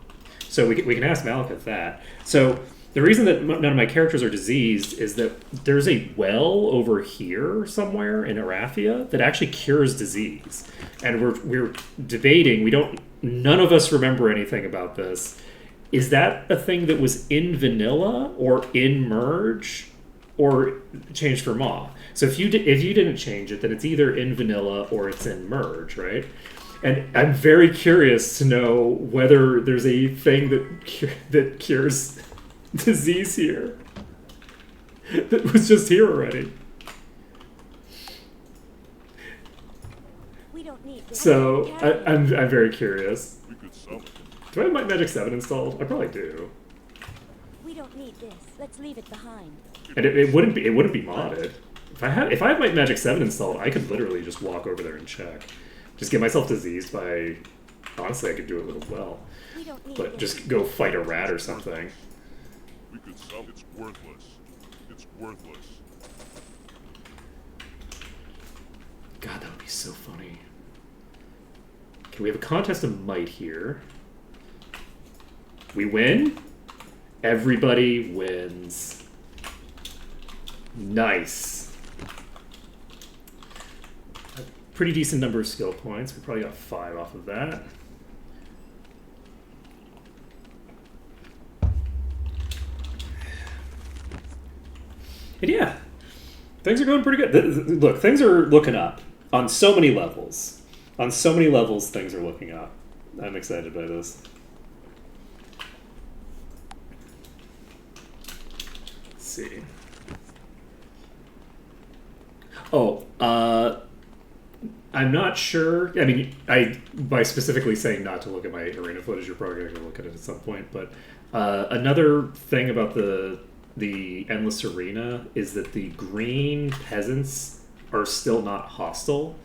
So we can ask Malekith that. So the reason that none of my characters are diseased is that there's a well over here somewhere in Arathia that actually cures disease. And we're debating, none of us remember anything about this. Is that a thing that was in vanilla or in merge or changed for Maw? So if you didn't change it, then it's either in vanilla or it's in merge, right? And I'm very curious to know whether there's a thing that cures disease here that was just here already. We don't need this. So I'm very curious. We could sell it. Do I have Might Magic 7 installed? I probably do. We don't need this. Let's leave it behind. And it wouldn't be modded. If I have Might Magic 7 installed, I could literally just walk over there and check. Just get myself diseased by... Honestly, I could do it with a well. We don't need But this. just go fight a rat or something. We could sell it. It's worthless. It's worthless. God, that would be so funny. Okay, we have a contest of might here. We win. Everybody wins. Nice. A pretty decent number of skill points. We probably got 5 off of that. And yeah, things are going pretty good. Look, things are looking up. On so many levels. On so many levels, things are looking up. I'm excited by this. Let's see. Oh, I'm not sure. I mean, by specifically saying not to look at my arena footage, you're probably going to look at it at some point. But another thing about the Endless Arena is that the green peasants are still not hostile.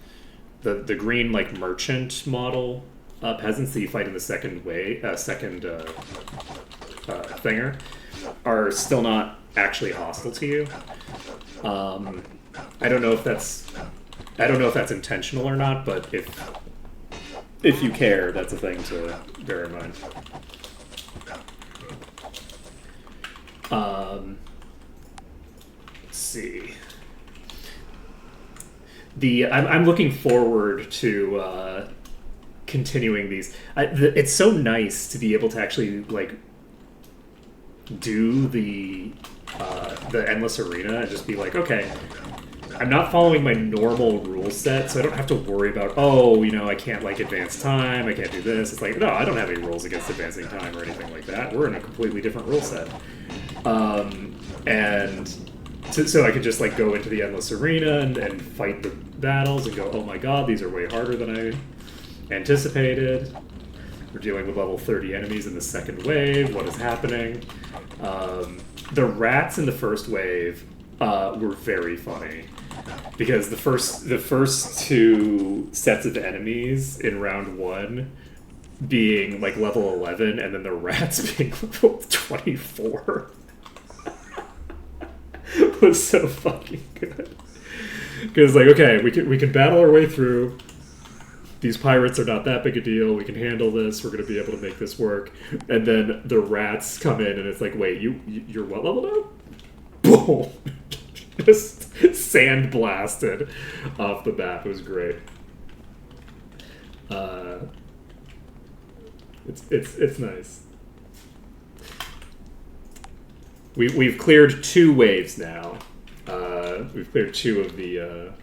The green like merchant model peasants that you fight in the second thinger are still not actually hostile to you. I don't know if that's intentional or not, but if you care, that's a thing to bear in mind. Let's see. I'm looking forward to continuing these. It's so nice to be able to actually like do the Endless Arena and just be like, okay, I'm not following my normal rule set, so I don't have to worry about, oh, you know, I can't like advance time, I can't do this. It's like, no, I don't have any rules against advancing time or anything like that. We're in a completely different rule set. And so I could just like go into the Endless Arena and fight the battles and go, oh my god, these are way harder than I anticipated. We're dealing with level 30 enemies in the second wave. What is happening? The rats in the first wave were very funny because the first two sets of enemies in round 1 being like level 11 and then the rats being level 24 was so fucking good. Because like, okay, we can battle our way through. These pirates are not that big a deal. We can handle this. We're going to be able to make this work. And then the rats come in, and it's like, wait, you're what level now? Boom! Just sandblasted off the bat. It was great. It's nice. We've cleared 2 waves now. We've cleared 2 of the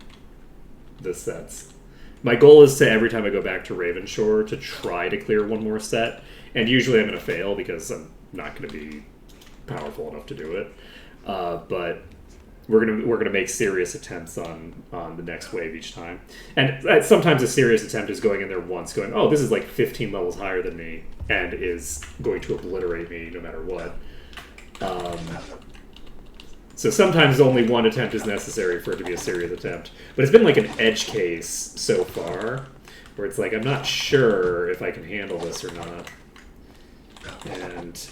sets. My goal is to, every time I go back to Ravenshore, to try to clear 1 more set. And usually I'm going to fail because I'm not going to be powerful enough to do it. But we're gonna make serious attempts on the next wave each time. And sometimes a serious attempt is going in there once, going, oh, this is like 15 levels higher than me, and is going to obliterate me no matter what. So sometimes only 1 attempt is necessary for it to be a serious attempt. But it's been like an edge case so far, where it's like, I'm not sure if I can handle this or not. And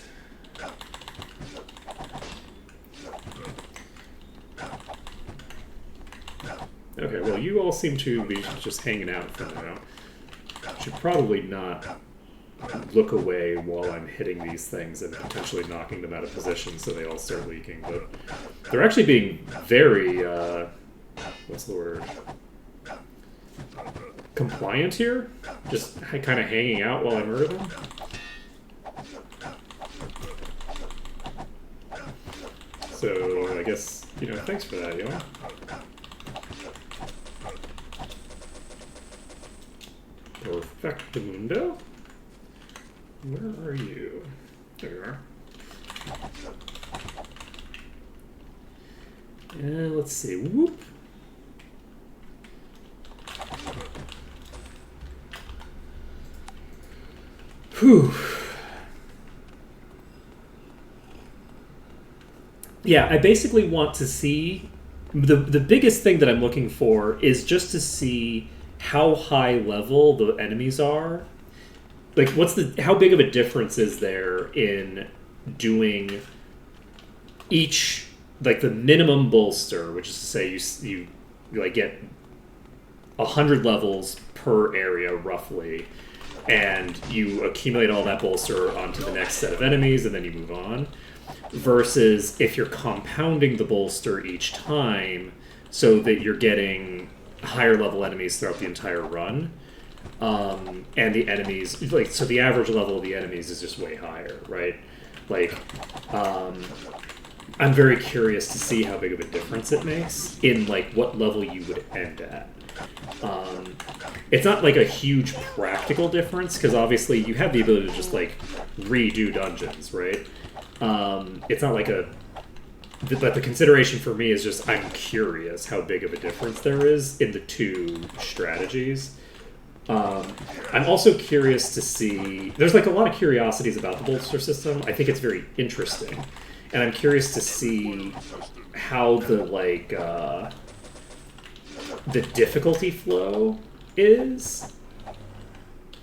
okay, well, you all seem to be just hanging out for now. Should probably not look away while I'm hitting these things and potentially knocking them out of position so they all start leaking. But they're actually being very, what's the word? Compliant here? Just kind of hanging out while I murder them? So, I guess, thanks for that, yo. Perfectamundo? Where are you? There you are. Let's see. Whoop. Whew. Yeah, I basically want to see... The biggest thing that I'm looking for is just to see how high level the enemies are. Like, how big of a difference is there in doing each, like, the minimum bolster, which is to say you like get 100 levels per area roughly, and you accumulate all that bolster onto the next set of enemies, and then you move on, versus if you're compounding the bolster each time so that you're getting higher level enemies throughout the entire run. And the enemies, like, so the average level of the enemies is just way higher, right? Like, I'm very curious to see how big of a difference it makes in like what level you would end at. It's not like a huge practical difference because obviously you have the ability to just like redo dungeons, right? It's not like but the consideration for me is just I'm curious how big of a difference there is in the two strategies. I'm also curious to see. There's like a lot of curiosities about the bolster system. I think it's very interesting, and I'm curious to see how the like the difficulty flow is,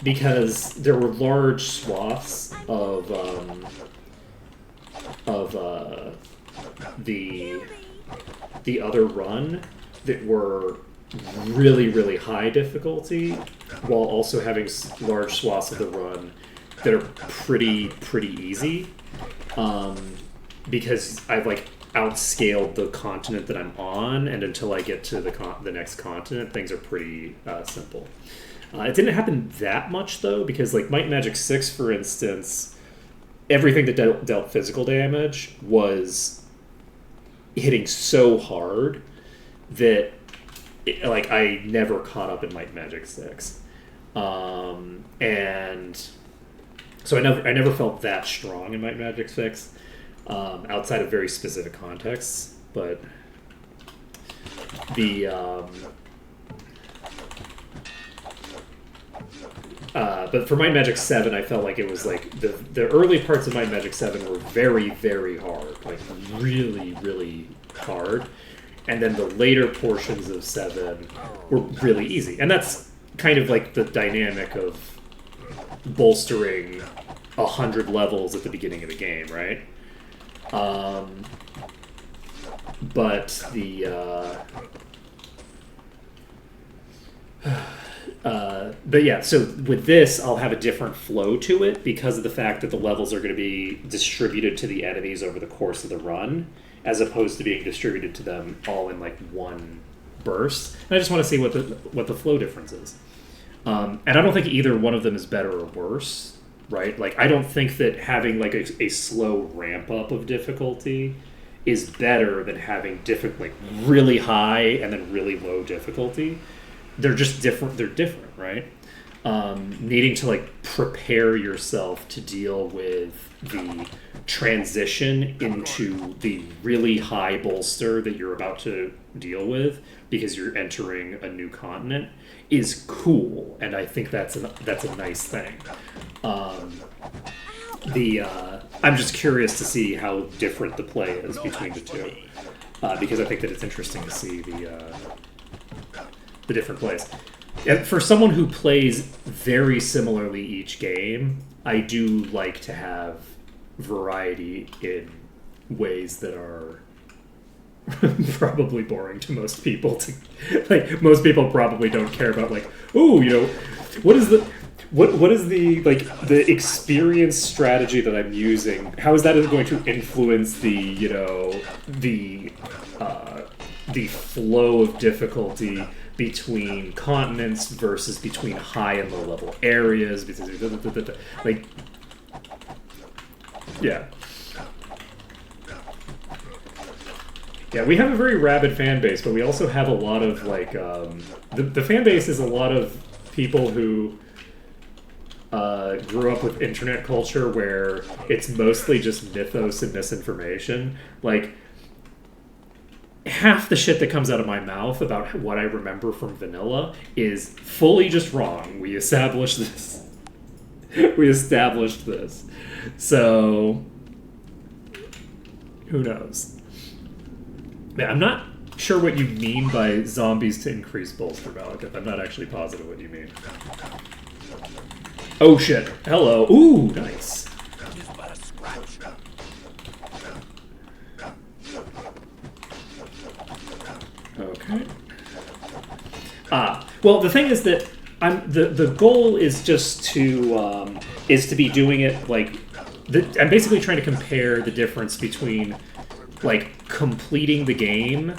because there were large swaths of the other run that were really, really high difficulty, while also having large swaths of the run that are pretty easy. Because I've like outscaled the continent that I'm on, and until I get to the next continent, things are pretty simple. It didn't happen that much though, because like Might and Magic 6, for instance, everything that dealt physical damage was hitting so hard that like I never caught up in Might and Magic 6, and so I never felt that strong in Might and Magic 6, outside of very specific contexts. But but for Might and Magic 7, I felt like it was like the early parts of Might and Magic 7 were very, very hard, like really, really hard. And then the later portions of 7 were really easy. And that's kind of like the dynamic of bolstering 100 levels at the beginning of the game, right? But but yeah, so with this, I'll have a different flow to it because of the fact that the levels are going to be distributed to the enemies over the course of the run, as opposed to being distributed to them all in like one burst. And I just want to see what the flow difference is. And I don't think either one of them is better or worse, right? Like I don't think that having like a slow ramp up of difficulty is better than having like really high and then really low difficulty. They're just different. They're different, right? Needing to like prepare yourself to deal with the transition into the really high bolster that you're about to deal with because you're entering a new continent is cool, and I think that's a nice thing. I'm just curious to see how different the play is between the two, because I think that it's interesting to see the different plays. And for someone who plays very similarly each game, I do like to have variety in ways that are probably boring to most people. Like most people probably don't care about like, oh, you know, what is the like the experience strategy that I'm using? How is that going to influence the flow of difficulty between continents versus between high and low level areas? Because like, yeah. Yeah, we have a very rabid fan base, but we also have a lot of like the fan base is a lot of people who grew up with internet culture where it's mostly just mythos and misinformation. Like half the shit that comes out of my mouth about what I remember from vanilla is fully just wrong. We established this. So who knows? Man, I'm not sure what you mean by zombies to increase bolster, Malekith. I'm not actually positive what you mean. Oh shit. Hello. Ooh, nice. Just but a scratch. Okay. Well, the thing is that the goal is just to be doing it like I'm basically trying to compare the difference between like completing the game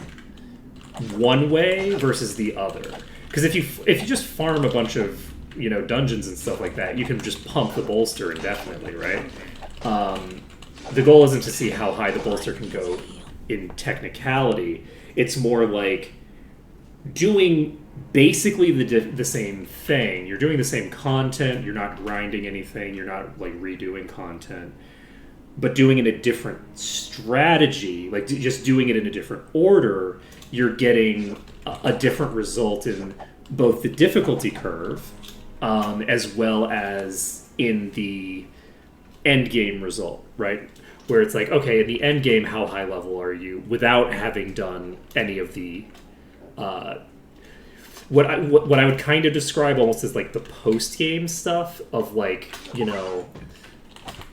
one way versus the other. Because if you just farm a bunch of dungeons and stuff like that, you can just pump the bolster indefinitely, right? the goal isn't to see how high the bolster can go in technicality. It's more like doing basically the same thing. You're doing the same content. You're not grinding anything. You're not like redoing content, but doing it in a different strategy, like just doing it in a different order. You're getting a different result in both the difficulty curve, as well as in the end game result, right? Where it's like, okay, in the end game, how high level are you without having done any of the what I would kind of describe almost as like the post game stuff of like, you know,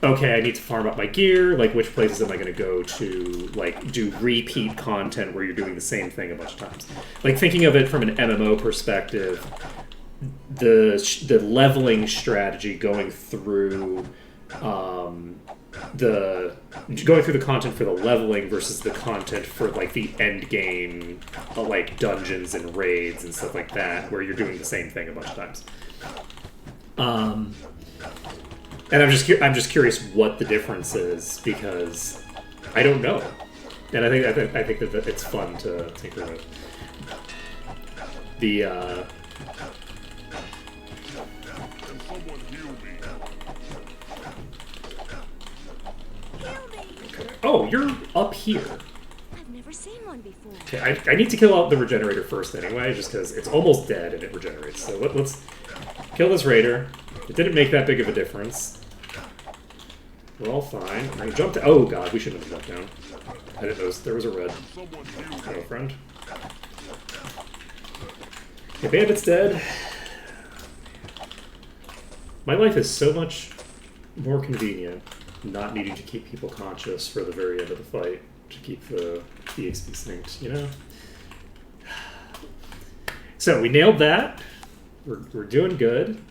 okay, I need to farm up my gear. Like, which places am I going to go to? Like, do repeat content where you're doing the same thing a bunch of times. Like, thinking of it from an MMO perspective, the leveling strategy going through the content for the leveling versus the content for like the end game, like dungeons and raids and stuff like that, where you're doing the same thing a bunch of times. And I'm just curious what the difference is, because I don't know, and I think that it's fun to tinker with. The Can someone heal me? oh, you're up here. I've never seen one before. Okay, I need to kill out the regenerator first anyway, just because it's almost dead and it regenerates. So let's kill this raider. It didn't make that big of a difference. We're all fine. I jumped. Oh god, we shouldn't have jumped down. I didn't notice there was a red Someone heal me. girlfriend. The bandit's dead. My life is so much more convenient not needing to keep people conscious for the very end of the fight to keep the EXP synced, you know? So we nailed that. We're doing good.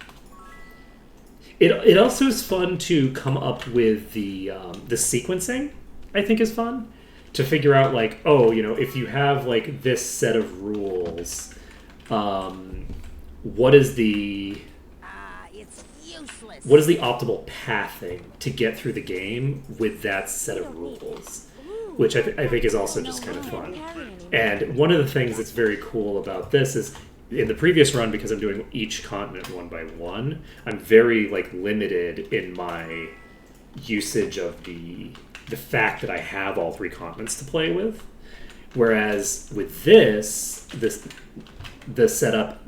It also is fun to come up with the sequencing. I think is fun to figure out, like, oh, you know, if you have like this set of rules, what is the It's useless. what is the optimal pathing to get through the game with that set of rules, which I think is also just kind of fun. And one of the things that's very cool about this is, in the previous run, because I'm doing each continent one by one, I'm very like limited in my usage of the fact that I have all three continents to play with. Whereas with this, the setup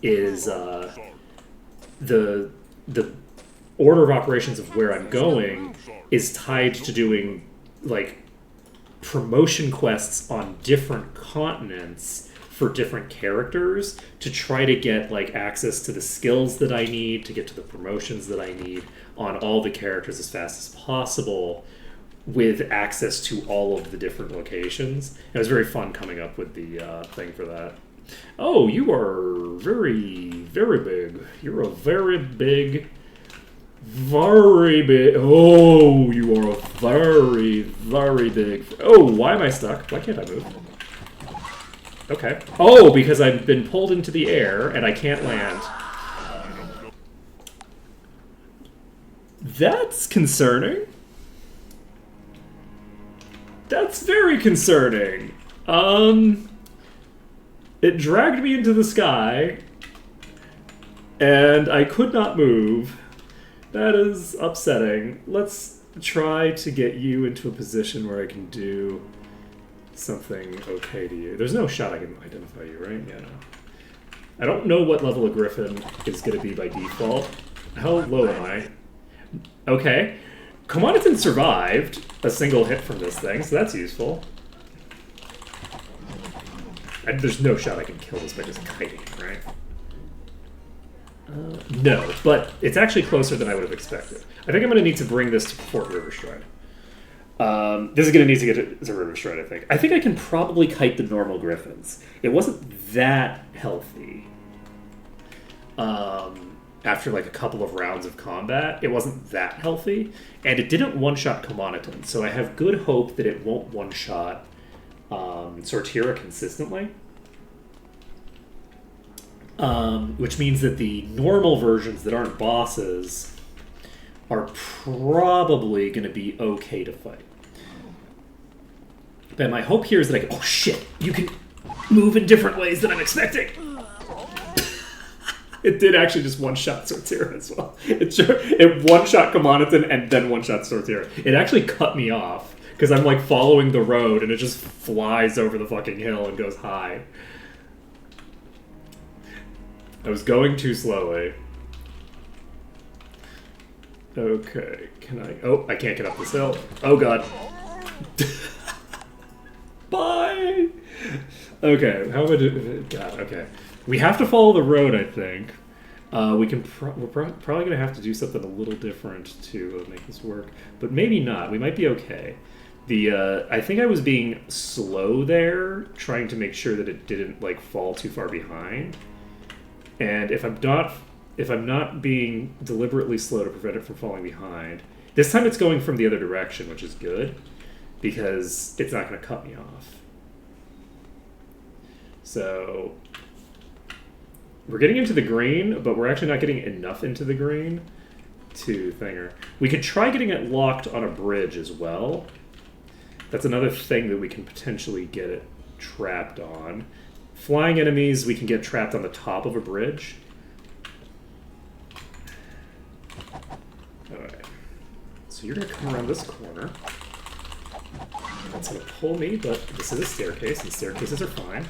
is the order of operations of where I'm going is tied to doing like promotion quests on different continents for different characters to try to get like access to the skills that I need to get to the promotions that I need on all the characters as fast as possible, with access to all of the different locations. And it was very fun coming up with the thing for that. Oh, you are very, very big. You're a very big, very big. Oh, you are a very, very big. Oh, why am I stuck? Why can't I move? Okay. Oh, because I've been pulled into the air and I can't land. That's concerning. That's very concerning. It dragged me into the sky, and I could not move. That is upsetting. Let's try to get you into a position where I can do something okay to you. There's no shot I can identify you, right? Yeah, no. I don't know what level of Griffin is going to be by default. How low am I? Okay. Commoditon survived a single hit from this thing, so that's useful. There's no shot I can kill this by just kiting, right? No, but it's actually closer than I would have expected. I think I'm going to need to bring this to Fort Riverstride. This is going to need to get to Riverstride, I think. I think I can probably kite the normal Griffins. It wasn't that healthy. After like a couple of rounds of combat, it wasn't that healthy, and it didn't one-shot Commoniton, so I have good hope that it won't one-shot Sortira consistently. Which means that the normal versions that aren't bosses are probably going to be okay to fight. But my hope here is that I can... Oh, shit! You can move in different ways than I'm expecting! It did actually just one-shot Sortira as well. It one-shot Kamanaton and then one-shot Sortira. It actually cut me off, because I'm, like, following the road, and it just flies over the fucking hill and goes high. I was going too slowly. Okay, can I... Oh, I can't get up this hill. Oh, God. Bye! Okay, how am I doing? God, okay. We have to follow the road, I think. We're probably going to have to do something a little different to make this work. But maybe not. We might be okay. I think I was being slow there, trying to make sure that it didn't, like, fall too far behind. And if I'm not being deliberately slow to prevent it from falling behind, this time it's going from the other direction, which is good, because it's not going to cut me off. So we're getting into the green, but we're actually not getting enough into the green to thinger. We could try getting it locked on a bridge as well. That's another thing that we can potentially get it trapped on. Flying enemies, we can get trapped on the top of a bridge. Alright. So you're going to come around this corner. That's going to pull me, but this is a staircase, and staircases are fine.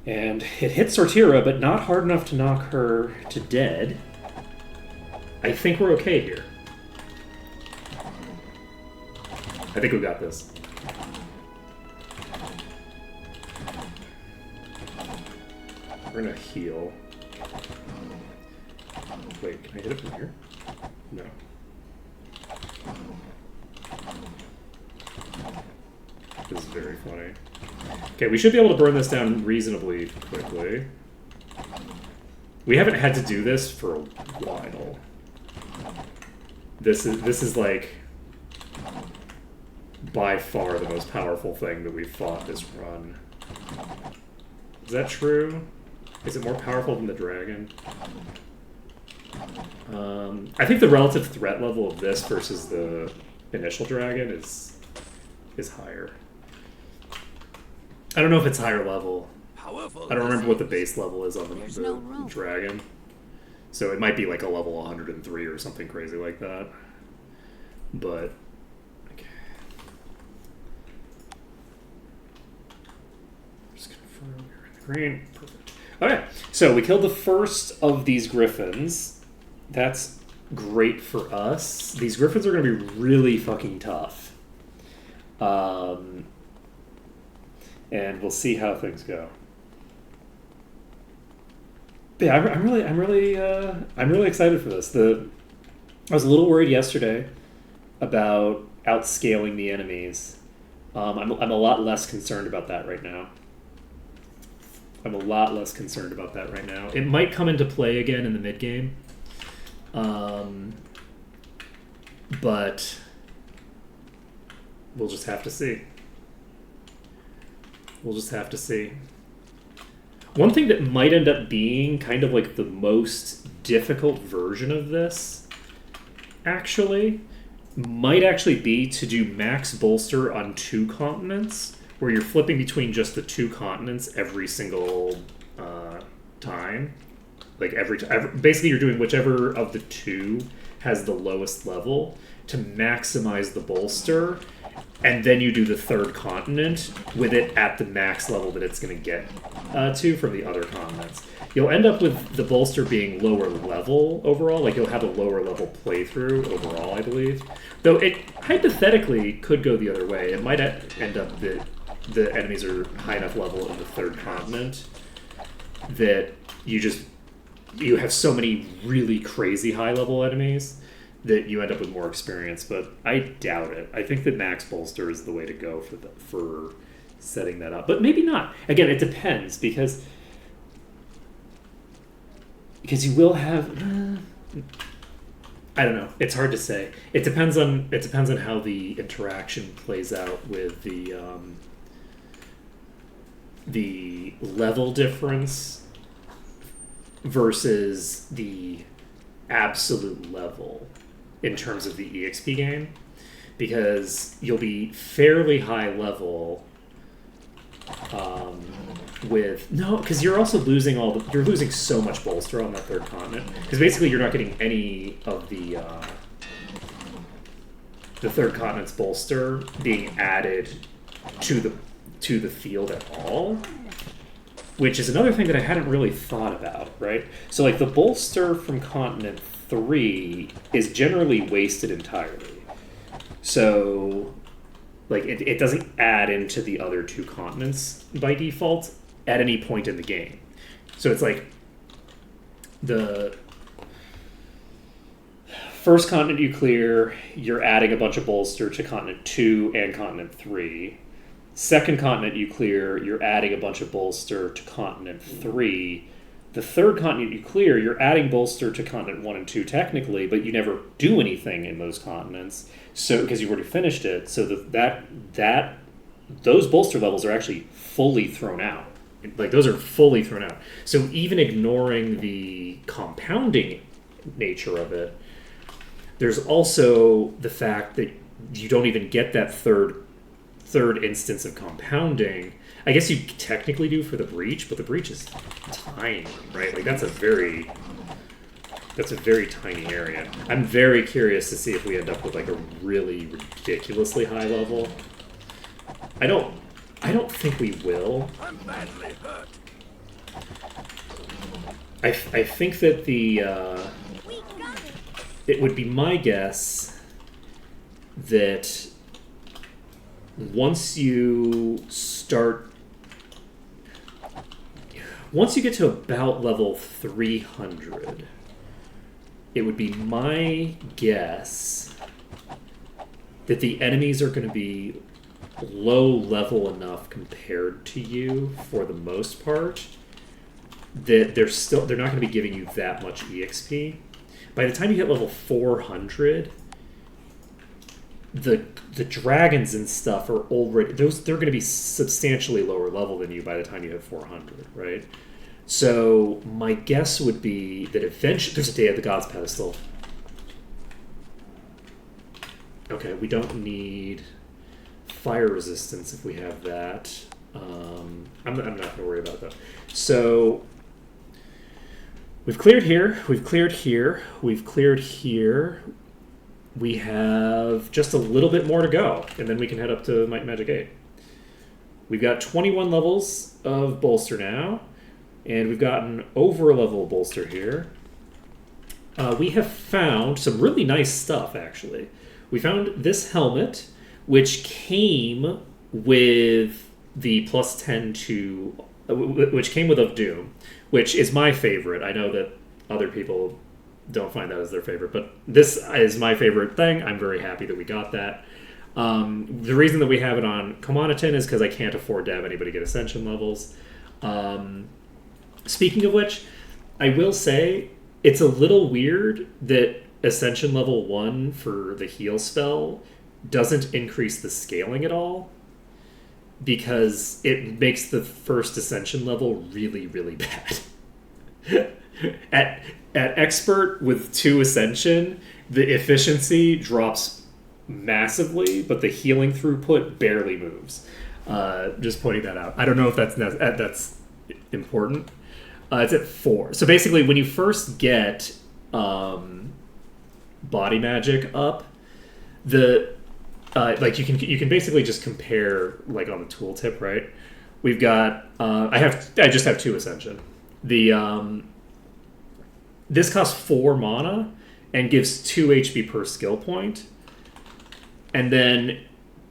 And it hits Sortira, but not hard enough to knock her to dead. I think we're okay here. I think we got this. We're gonna heal. Wait, can I hit it from here? No. This is very funny. Okay, we should be able to burn this down reasonably quickly. We haven't had to do this for a while. This is like by far the most powerful thing that we've fought this run. Is that true? Is it more powerful than the dragon? I think the relative threat level of this versus the initial dragon is higher. I don't know if it's higher level. However, I don't remember what the base level is on the no room. dragon. So it might be like a level 103 or something crazy like that. But okay. Just confirm we're in the green. Perfect. Okay, so we killed the first of these griffins. That's great for us. These griffins are going to be really fucking tough. And we'll see how things go. But yeah, I'm really excited for this. I was a little worried yesterday about outscaling the enemies. I'm a lot less concerned about that right now. It might come into play again in the mid game, but we'll just have to see. One thing that might end up being kind of like the most difficult version of this, actually, might actually be to do max bolster on 2 continents, where you're flipping between just the 2 continents every single time. Like basically you're doing whichever of the 2 has the lowest level to maximize the bolster, and then you do the 3rd continent with it at the max level that it's going to get to from the other continents. You'll end up with the bolster being lower level overall, like you'll have a lower level playthrough overall, I believe. Though it hypothetically could go the other way. It might end up that the enemies are high enough level in the 3rd continent that you have so many really crazy high level enemies that you end up with more experience, but I doubt it. I think that max bolster is the way to go for setting that up, but maybe not. Again, it depends because you will have. I don't know. It's hard to say. It depends on how the interaction plays out with the level difference versus the absolute level in terms of the EXP gain, because you'll be fairly high level with no, because you're also losing you're losing so much bolster on that third continent, because basically you're not getting any of the third continent's bolster being added to the field at all, which is another thing that I hadn't really thought about, right? So like the bolster from continent 3 is generally wasted entirely, so like it doesn't add into the other two continents by default at any point in the game. So it's like the first continent you clear, you're adding a bunch of bolster to continent 2 and continent 3. Second continent you clear, you're adding a bunch of bolster to continent 3. The third continent you clear, you're adding bolster to continent 1 and 2 technically, but you never do anything in those continents, so because you've already finished it. So those bolster levels are actually fully thrown out. Like those are fully thrown out. So even ignoring the compounding nature of it, there's also the fact that you don't even get that third instance of compounding. I guess you technically do for the breach, but the breach is tiny, right? Like that's a very tiny area. I'm very curious to see if we end up with like a really ridiculously high level. I don't think we will. I'm badly hurt. I think that it would be my guess that once you get to about level 300, it would be my guess that the enemies are going to be low level enough compared to you for the most part that they're not going to be giving you that much EXP. By the time you hit level 400, the dragons and stuff are already they're going to be substantially lower level than you by the time you hit 400, right? So my guess would be that eventually there's a Day of the Gods pedestal. Okay, we don't need fire resistance if we have that. I'm not going to worry about that. So we've cleared here. We've cleared here. We've cleared here. We have just a little bit more to go, and then we can head up to Might and Magic 8. We've got 21 levels of bolster now, and we've gotten over a level of bolster here. We have found some really nice stuff, actually. We found this helmet, which came with the plus 10 to... which came with Of Doom, which is my favorite. I know that other people don't find that as their favorite, but this is my favorite thing. I'm very happy that we got that. The reason that we have it on Kamanatin is because I can't afford to have anybody get Ascension levels. Speaking of which, I will say it's a little weird that Ascension level 1 for the heal spell doesn't increase the scaling at all, because it makes the first Ascension level really, really bad. At Expert with 2 Ascension, the efficiency drops massively, but the healing throughput barely moves. Just pointing that out. I don't know if that's important. It's at 4. So basically, when you first get body magic up, like you can basically just compare like on the tooltip, right? We've got I just have 2 Ascension. This costs 4 mana and gives 2 HP per skill point, and then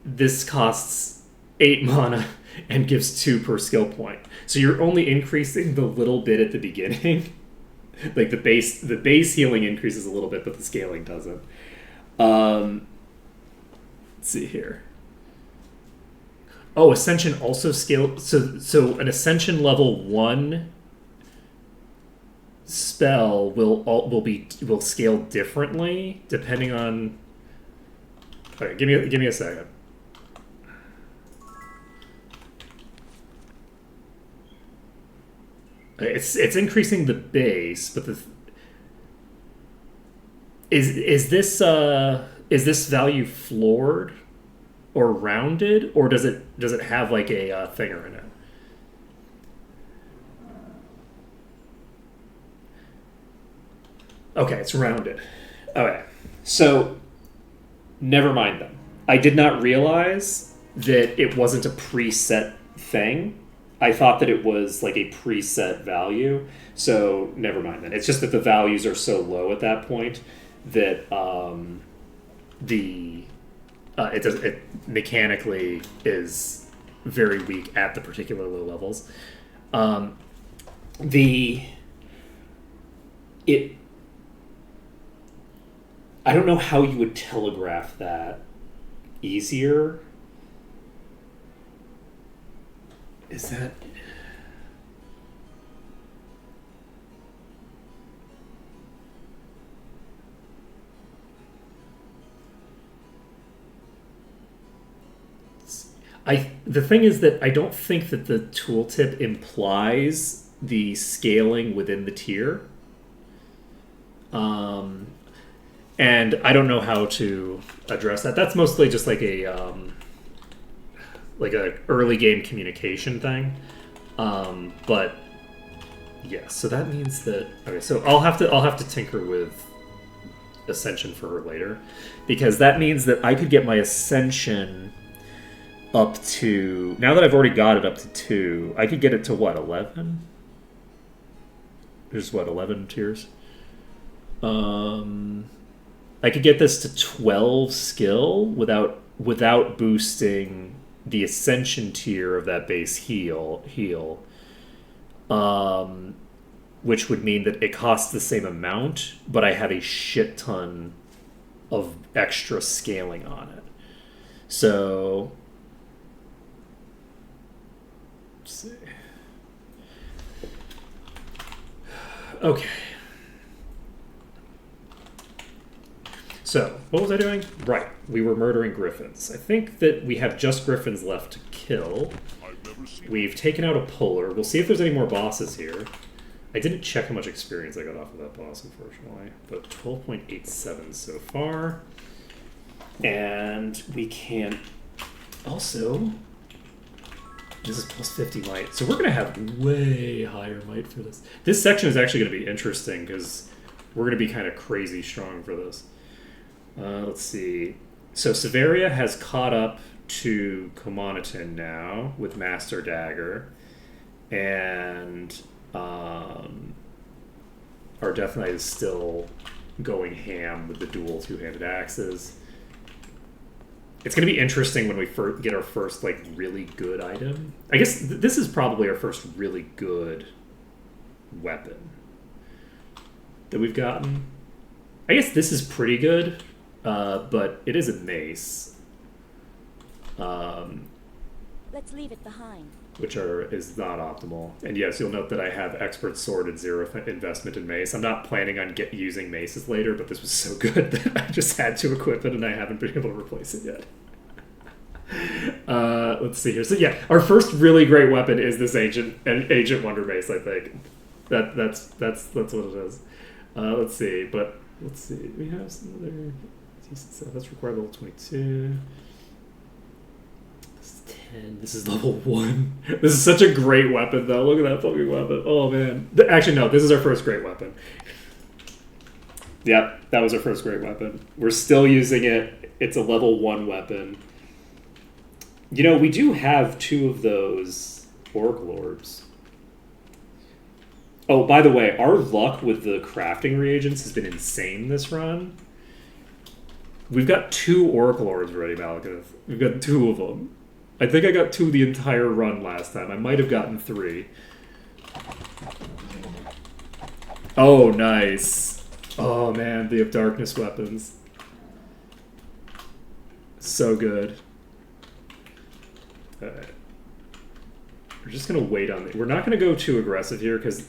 this costs 8 mana and gives 2 per skill point. So you're only increasing the little bit at the beginning. Like the base healing increases a little bit, but the scaling doesn't. Let's see here. Oh, Ascension also scale. So an Ascension level 1 spell will scale differently depending on. All right, give me a second. It's increasing the base, but is this value floored or rounded, or does it have like a thinger in it? Okay, it's rounded. Okay, so never mind then. I did not realize that it wasn't a preset thing. I thought that it was like a preset value. So never mind then. It's just that the values are so low at that point that it mechanically is very weak at the particular low levels. I don't know how you would telegraph that easier. Is that... The thing is that I don't think that the tooltip implies the scaling within the tier. And I don't know how to address that. That's mostly just like a early game communication thing. But yes, so that means that okay. So I'll have to tinker with Ascension for her later, because that means that I could get my Ascension up to, now that I've already got it up to 2, I could get it to what, 11? There's what, 11 tiers? I could get this to 12 skill without boosting the Ascension tier of that base heal. Which would mean that it costs the same amount, but I have a shit ton of extra scaling on it. So let's see. Okay. So, what was I doing? Right, we were murdering griffins. I think that we have just griffins left to kill. We've taken out a puller. We'll see if there's any more bosses here. I didn't check how much experience I got off of that boss, unfortunately. But 12.87 so far. And we can also... This is plus 50 might. So we're going to have way higher might for this. This section is actually going to be interesting because we're going to be kind of crazy strong for this. Let's see. So Severia has caught up to Komanatin now with Master Dagger. And our Death Knight is still going ham with the dual two-handed axes. It's going to be interesting when we get our first, like, really good item. I guess this is probably our first really good weapon that we've gotten. I guess this is pretty good, but it is a mace. Let's leave it behind. Which is not optimal. And yes, you'll note that I have Expert Sword and 0 investment in mace. I'm not planning on using maces later, but this was so good that I just had to equip it, and I haven't been able to replace it yet. Let's see here. So yeah, our first really great weapon is this Ancient Wonder Mace. I think that's what it is. Let's see, we have some other decent stuff. That's required level 22. This is level 1. This is such a great weapon, though. Look at that fucking weapon. Oh, man. Actually, no. This is our first great weapon. Yep, that was our first great weapon. We're still using it. It's a level 1 weapon. You know, we do have 2 of those Orc Lords. Oh, by the way, our luck with the crafting reagents has been insane this run. We've got 2 Orc Lords already, Malekith. We've got 2 of them. I think I got 2 the entire run last time. I might have gotten 3. Oh, nice. Oh, man, they have darkness weapons. So good. Alright. We're just going to wait on it. We're not going to go too aggressive here because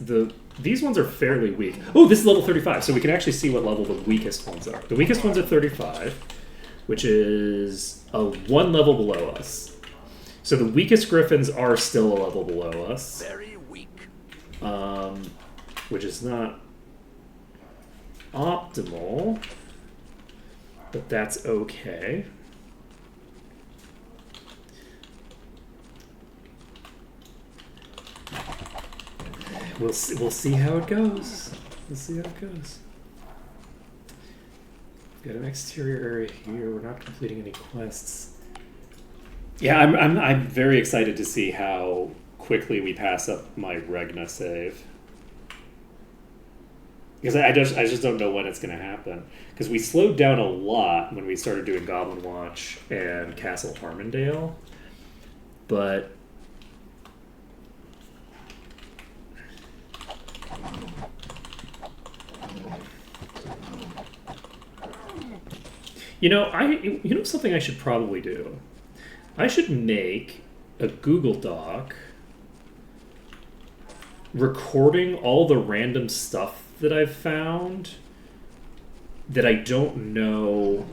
these ones are fairly weak. Oh, this is level 35, so we can actually see what level the weakest ones are. The weakest ones are 35, which is 1 level below us. So the weakest griffins are still a level below us. Very weak. Which is not optimal. but that's okay. We'll see how it goes. We'll see how it goes. Got an exterior area here. We're not completing any quests. Yeah, I'm very excited to see how quickly we pass up my Regna save. Because I just don't know when it's going to happen. Because we slowed down a lot when we started doing Goblin Watch and Castle Harmondale. But you know something I should probably do? I should make a Google Doc recording all the random stuff that I've found that I don't know,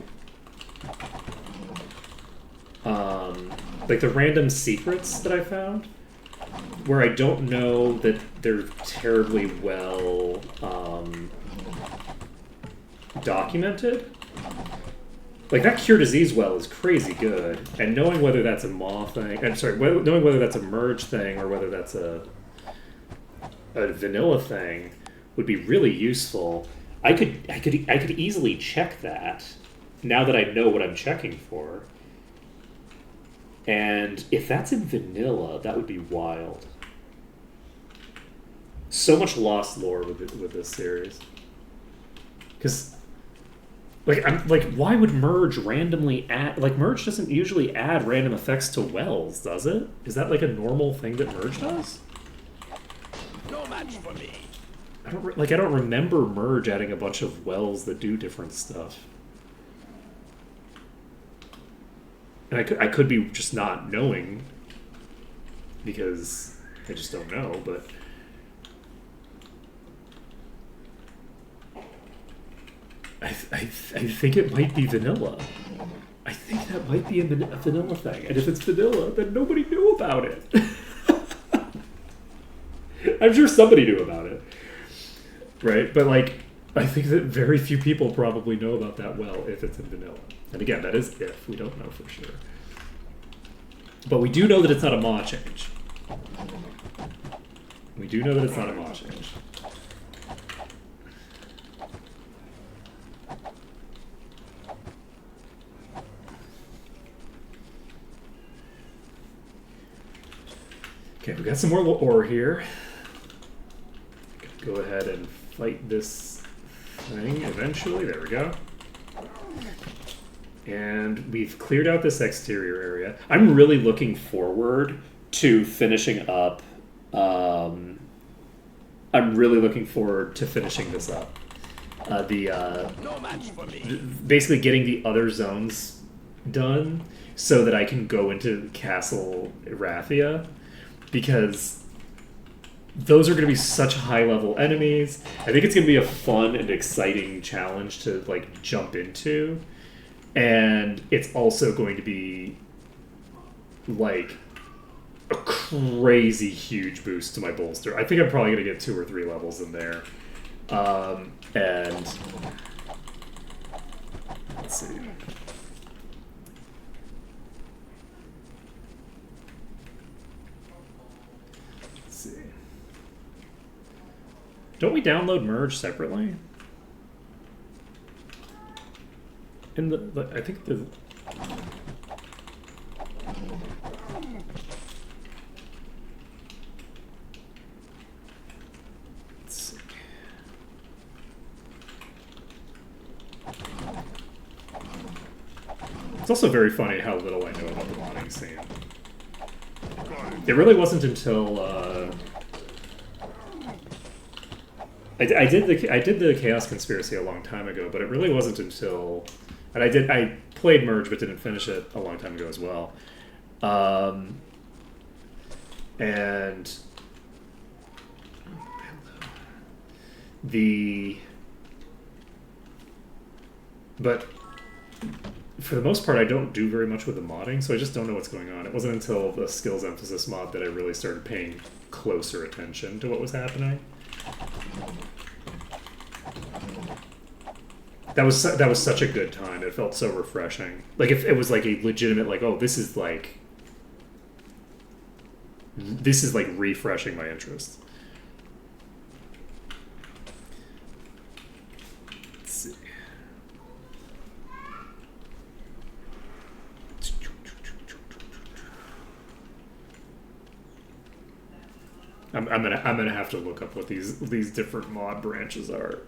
like the random secrets that I found where I don't know that they're terribly well documented. Like, that cure disease well is crazy good, and knowing whether that's a maw thing, knowing whether that's a merge thing or whether that's a vanilla thing would be really useful. I could easily check that now that I know what I'm checking for. And if that's in vanilla, that would be wild. So much lost lore with this series. Because why would Merge randomly add... Like, Merge doesn't usually add random effects to wells, does it? Is that, like, a normal thing that Merge does? No match for me. I don't remember Merge adding a bunch of wells that do different stuff. And I could be just not knowing, because I just don't know, but... I think it might be vanilla. I think that might be a vanilla thing. And if it's vanilla, then nobody knew about it. I'm sure somebody knew about it. Right? But, like, I think that very few people probably know about that well if it's in vanilla. And again, that is if. We don't know for sure. But we do know that it's not a maw change. We do know that it's not a maw change. Okay, we got some more ore here. Go ahead and fight this thing eventually. There we go. And we've cleared out this exterior area. I'm really looking forward to finishing up. I'm really looking forward to finishing this up. No match for me. Basically getting the other zones done so that I can go into Castle Rathia, because those are going to be such high-level enemies. I think it's going to be a fun and exciting challenge to, like, jump into. And it's also going to be, like, a crazy huge boost to my bolster. I think I'm probably going to get 2 or 3 levels in there. And let's see. Don't we download Merge separately? In the I think the... Let's see. It's also very funny how little I know about the modding scene. It really wasn't until I did the Chaos Conspiracy a long time ago, but it really wasn't until, and I played Merge but didn't finish it a long time ago as well, and but for the most part I don't do very much with the modding, so I just don't know what's going on. It wasn't until the Skills Emphasis mod that I really started paying closer attention to what was happening. That was such a good time. It felt so refreshing. Like if it was like a legitimate like, oh, this is like refreshing my interest. Let's see. I'm gonna have to look up what these different mod branches are.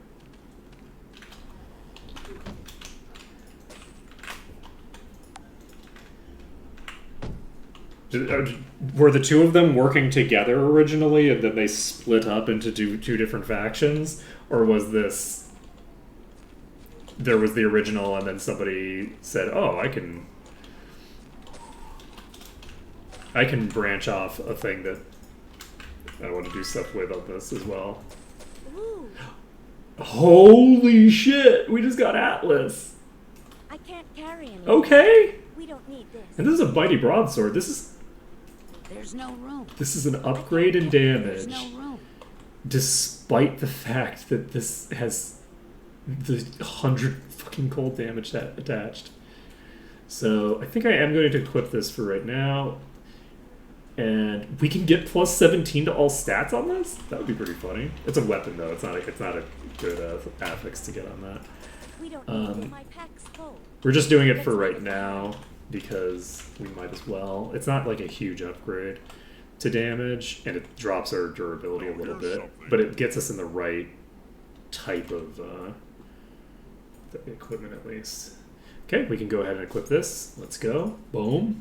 Were the two of them working together originally, and then they split up into two different factions, or was this there was the original, and then somebody said, "Oh, I can branch off a thing that I want to do stuff with on this as well." Ooh, Holy shit! We just got Atlas. I can't carry anything. Okay, We don't need this. and this is a mighty broadsword. There's no room. This is an upgrade in There's damage, no room. despite the fact that this has the 100 fucking cold damage attached. So I think I am going to equip this for right now. And we can get plus 17 to all stats on this? That would be pretty funny. It's a weapon though, it's not a good affix to get on that. We don't need it. My pack's full. We're just doing it for right now because we might as well. It's not like a huge upgrade to damage, and it drops our durability a little bit, but it gets us in the right type of the equipment at least. Okay, we can go ahead and equip this. Let's go. Boom.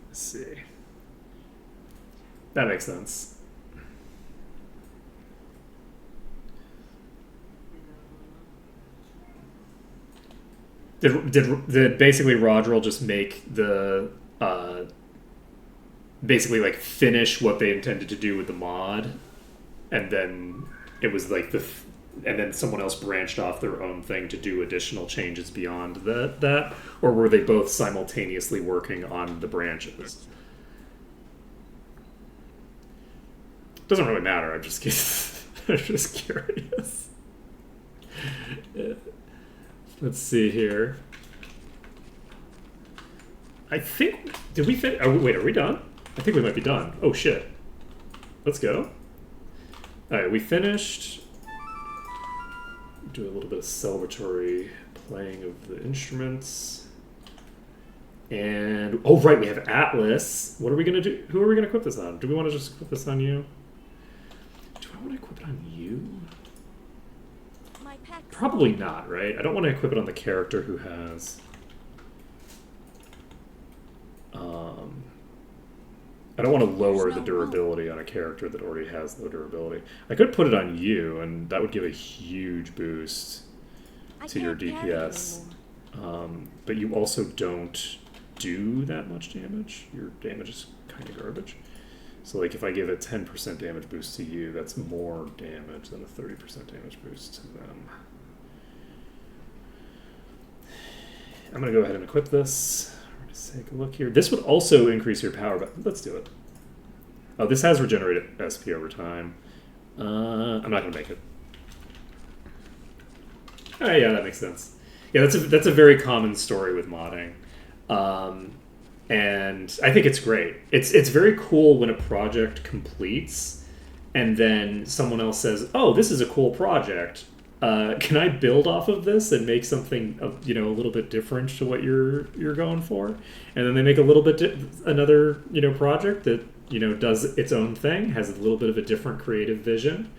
Let's see. That makes sense. Did basically Rodril just make the basically like finish what they intended to do with the mod, and then it was like and then someone else branched off their own thing to do additional changes beyond that, or were they both simultaneously working on the branches? Doesn't really matter. I'm just I'm just curious. Let's see here. I think did we fit? Wait, are we done? I think we might be done. Oh shit. Let's go. All right, we finished. Do a little bit of celebratory playing of the instruments. And, oh right, we have Atlas. What are we going to do? Who are we going to equip this on? Do we want to just equip this on you? Do I want to equip it on you? My pack's Probably not, right? I don't want to equip it on the character who has... I don't want to lower the durability on a character that already has low durability. I could put it on you, and that would give a huge boost to your DPS. But you also don't do that much damage. Your damage is kind of garbage. So like if I give a 10% damage boost to you, that's more damage than a 30% damage boost to them. I'm going to go ahead and equip this. Let's take a look here. This would also increase your power, but let's do it. Oh, this has regenerated SP over time. I'm not going to make it. Oh, yeah, that makes sense. Yeah, that's a very common story with modding. And I think it's great. It's very cool when a project completes and then someone else says, "Oh, this is a cool project. Can I build off of this and make something a little bit different to what you're going for?" And then they make a little bit another project that does its own thing, has a little bit of a different creative vision,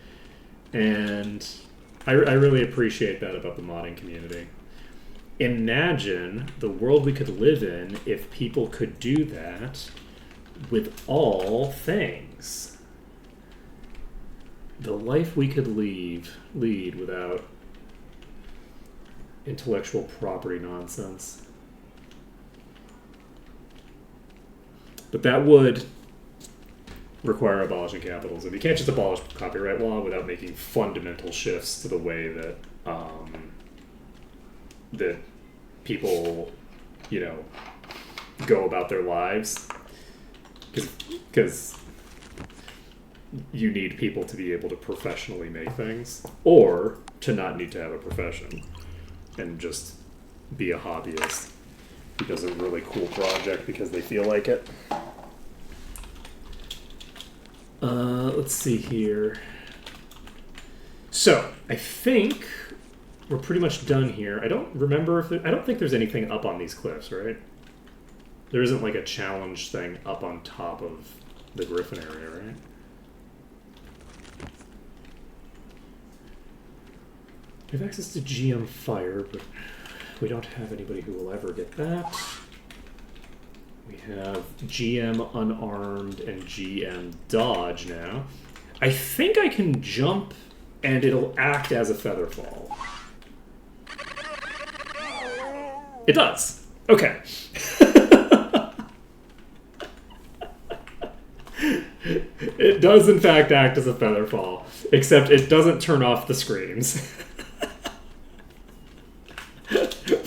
and I really appreciate that about the modding community. Imagine the world we could live in if people could do that with all things. The life we could lead without intellectual property nonsense. But that would require abolishing capitalism. You can't just abolish copyright law without making fundamental shifts to the way that that people, go about their lives. Because you need people to be able to professionally make things, or to not need to have a profession and just be a hobbyist who does a really cool project because they feel like it. Let's see here. So, I think we're pretty much done here. I don't remember if I don't think there's anything up on these cliffs, right? There isn't like a challenge thing up on top of the Griffin area, right? We have access to GM Fire, but we don't have anybody who will ever get that. We have GM Unarmed and GM Dodge now. I think I can jump and it'll act as a Featherfall. It does. Okay. It does in fact act as a Featherfall, except it doesn't turn off the screams.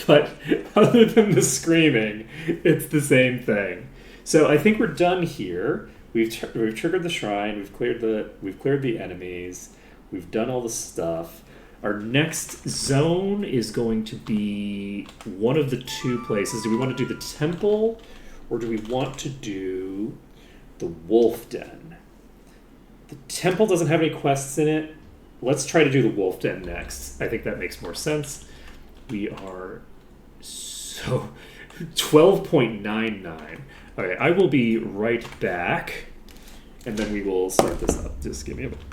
But other than the screaming, it's the same thing. So I think we're done here. We've triggered the shrine. We've cleared the enemies. We've done all the stuff. Our next zone is going to be one of the two places. Do we want to do the temple, or do we want to do the wolf den? The temple doesn't have any quests in it. Let's try to do the wolf den next. I think that makes more sense. We are so 12.99. Okay, I will be right back, and then we will start this up. Just give me a minute.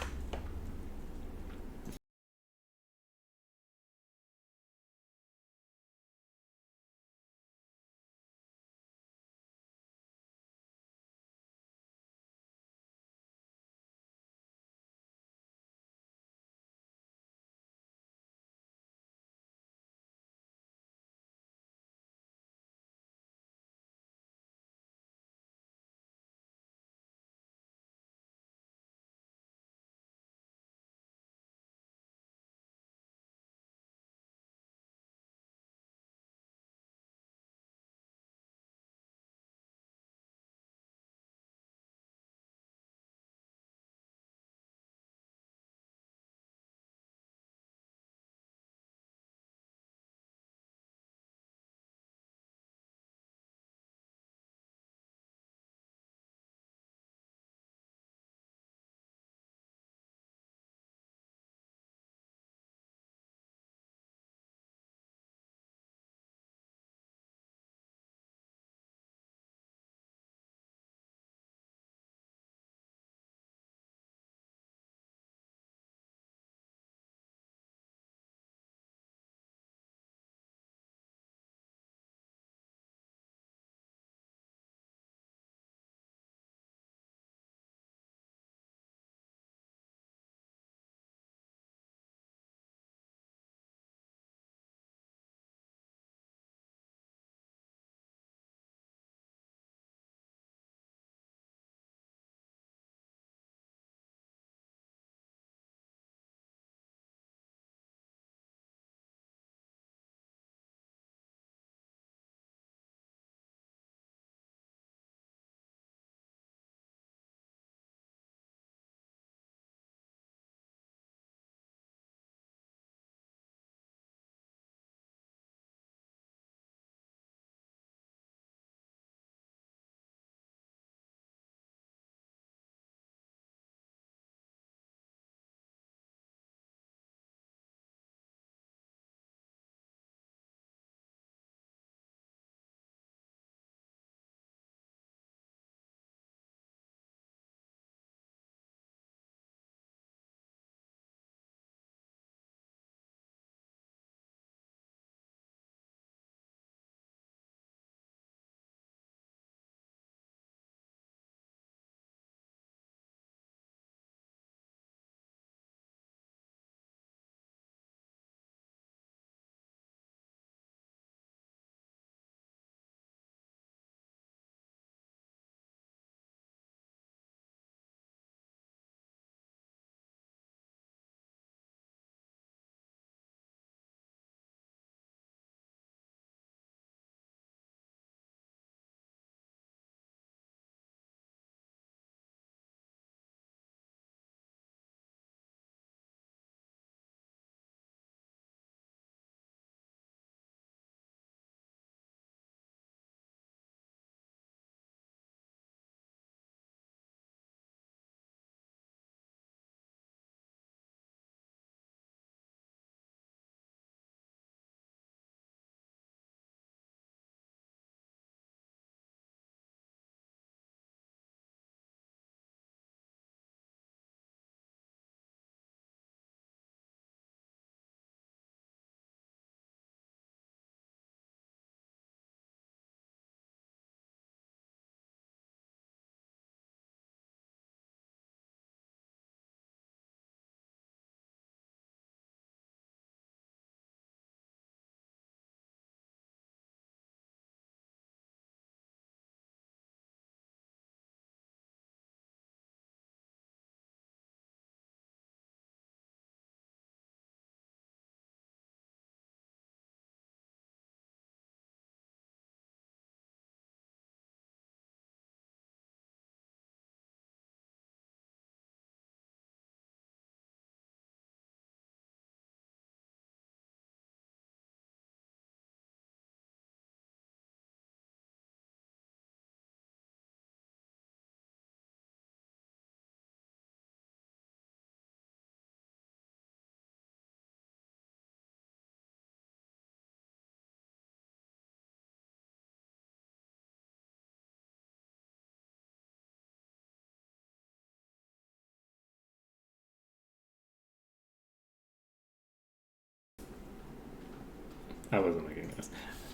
I wasn't making this.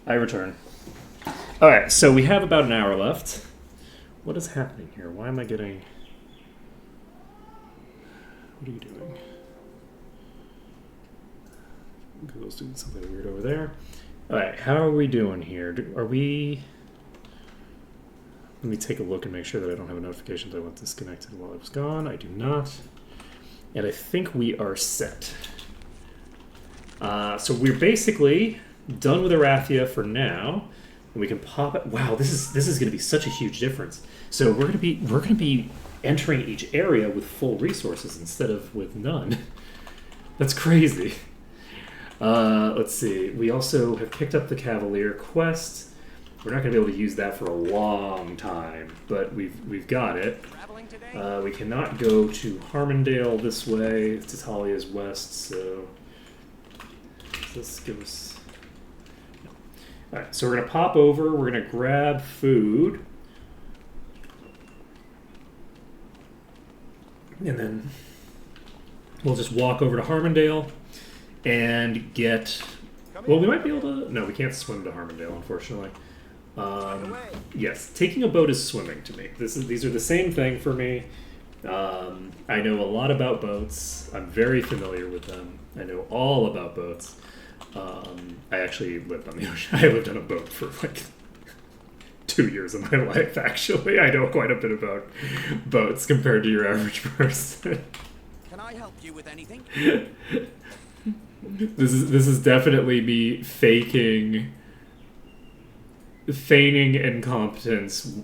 I return. Alright, so we have about an hour left. What is happening here? Why am I getting... What are you doing? Google's doing something weird over there. Alright, how are we doing here? Are we... Let me take a look and make sure that I don't have a notification that I went disconnected while I was gone. I do not. And I think we are set. So we're basically done with Arathia for now. And we can pop it. Wow, this is going to be such a huge difference. So we're going to be entering each area with full resources instead of with none. That's crazy. Let's see. We also have picked up the Cavalier quest. We're not going to be able to use that for a long time, but we've got it. We cannot go to Harmondale this way. It's Talia's west, so does this give us... No. Alright, so we're going to pop over. We're going to grab food. And then we'll just walk over to Harmondale and get... Well, we might be able to... No, we can't swim to Harmondale, unfortunately. Yes, taking a boat is swimming to me. These are the same thing for me. I know a lot about boats. I'm very familiar with them. I know all about boats. I actually lived on the ocean. I lived on a boat for like 2 years of my life, actually. I know quite a bit about boats compared to your average person. Can I help you with anything? This is definitely me feigning incompetence.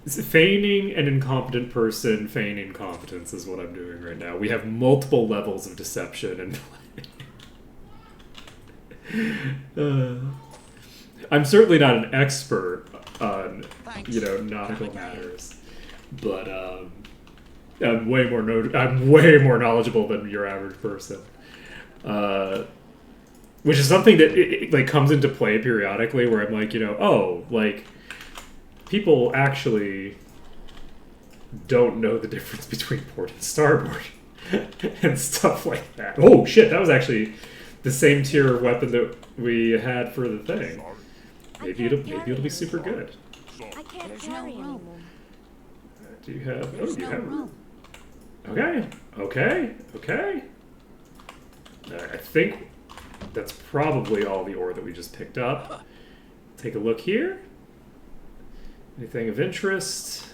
Feigning an incompetent person, feigning competence is what I'm doing right now. We have multiple levels of deception in play. I'm certainly not an expert on, nautical matters, but I'm way more knowledgeable than your average person. Which is something that it comes into play periodically, where I'm like, people actually don't know the difference between port and starboard and stuff like that. Oh shit, that was actually the same tier of weapon that we had for the thing. Maybe it'll be super good. I can't carry anymore. Do you have? There's you no have. room. Okay. I think that's probably all the ore that we just picked up. Take a look here. Anything of interest?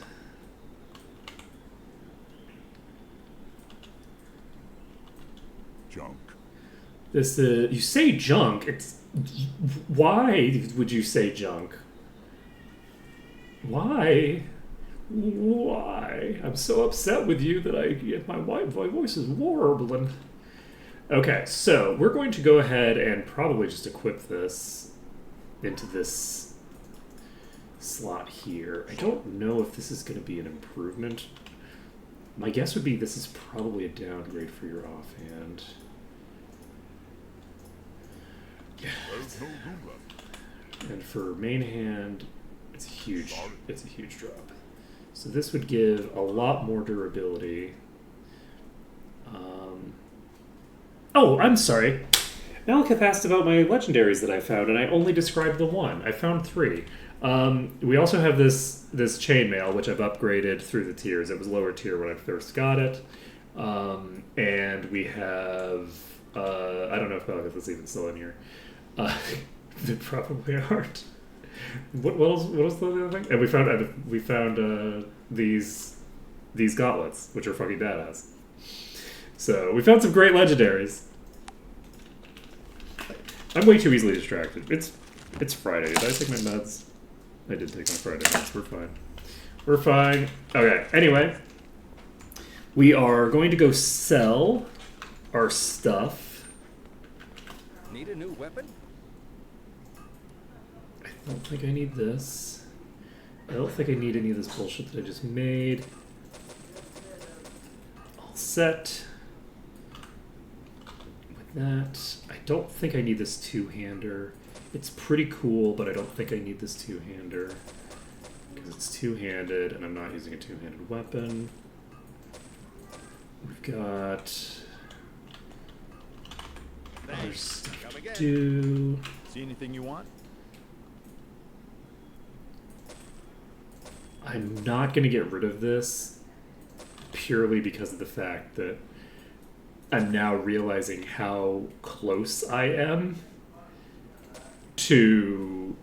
Junk. You say junk. It's why would you say junk? Why? I'm so upset with you that my voice is warbling. Okay, so we're going to go ahead and probably just equip this into this slot here. I don't know if this is going to be an improvement. My guess would be this is probably a downgrade for your offhand. Yeah. There's no room left. And for main hand, it's a huge drop. So this would give a lot more durability. Oh, I'm sorry. Malekith asked about my legendaries that I found, and I only described the one. I found 3. We also have this chainmail, which I've upgraded through the tiers. It was lower tier when I first got it. And we have... I don't know if Malekith is even still in here. They probably aren't. What was the other thing? And we found these gauntlets, which are fucking badass. So we found some great legendaries. I'm way too easily distracted. It's Friday. Did I take my meds? I did take my Friday meds. We're fine. We're fine. Okay. Anyway, we are going to go sell our stuff. Need a new weapon? I don't think I need this. I don't think I need any of this bullshit that I just made. All set. With that, I don't think I need this two-hander. It's pretty cool, but I don't think I need this two-hander because it's two-handed and I'm not using a two-handed weapon. We've got There's stuff Come to again. do. See anything you want? I'm not going to get rid of this purely because of the fact that I'm now realizing how close I am to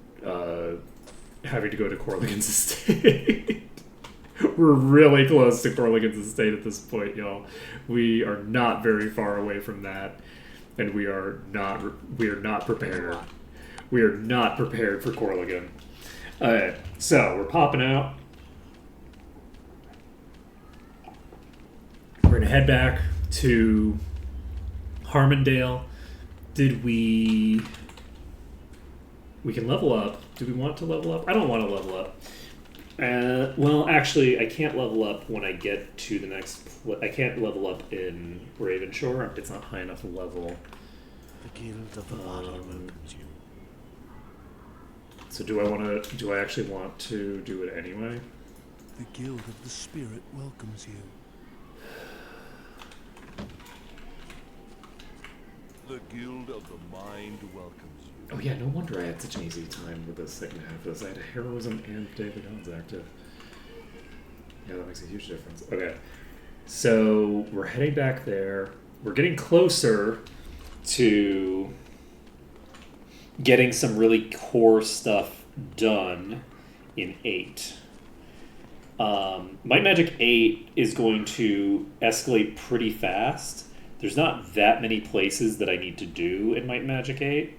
having to go to Corligan's estate. We're really close to Corligan's estate at this point, y'all. We are not very far away from that, and we are not prepared. We are not prepared for Corligan. Alright, so we're popping out. We're gonna head back to Harmondale. Did we can level up. Do we want to level up? I don't want to level up. Well, actually, I can't level up when I get to the next. I can't level up in Ravenshore. It's not high enough a level. The Guild of the Body welcomes you. So do I actually want to do it anyway? The Guild of the Spirit welcomes you. The Guild of the Mind welcomes you. Oh yeah, no wonder I had such an easy time with the second half of this. I had heroism and Day of the Gods active. Yeah, that makes a huge difference. Okay, so we're heading back there. We're getting closer to getting some really core stuff done in 8. Might Magic 8 is going to escalate pretty fast. There's not that many places that I need to do in Might Magic 8.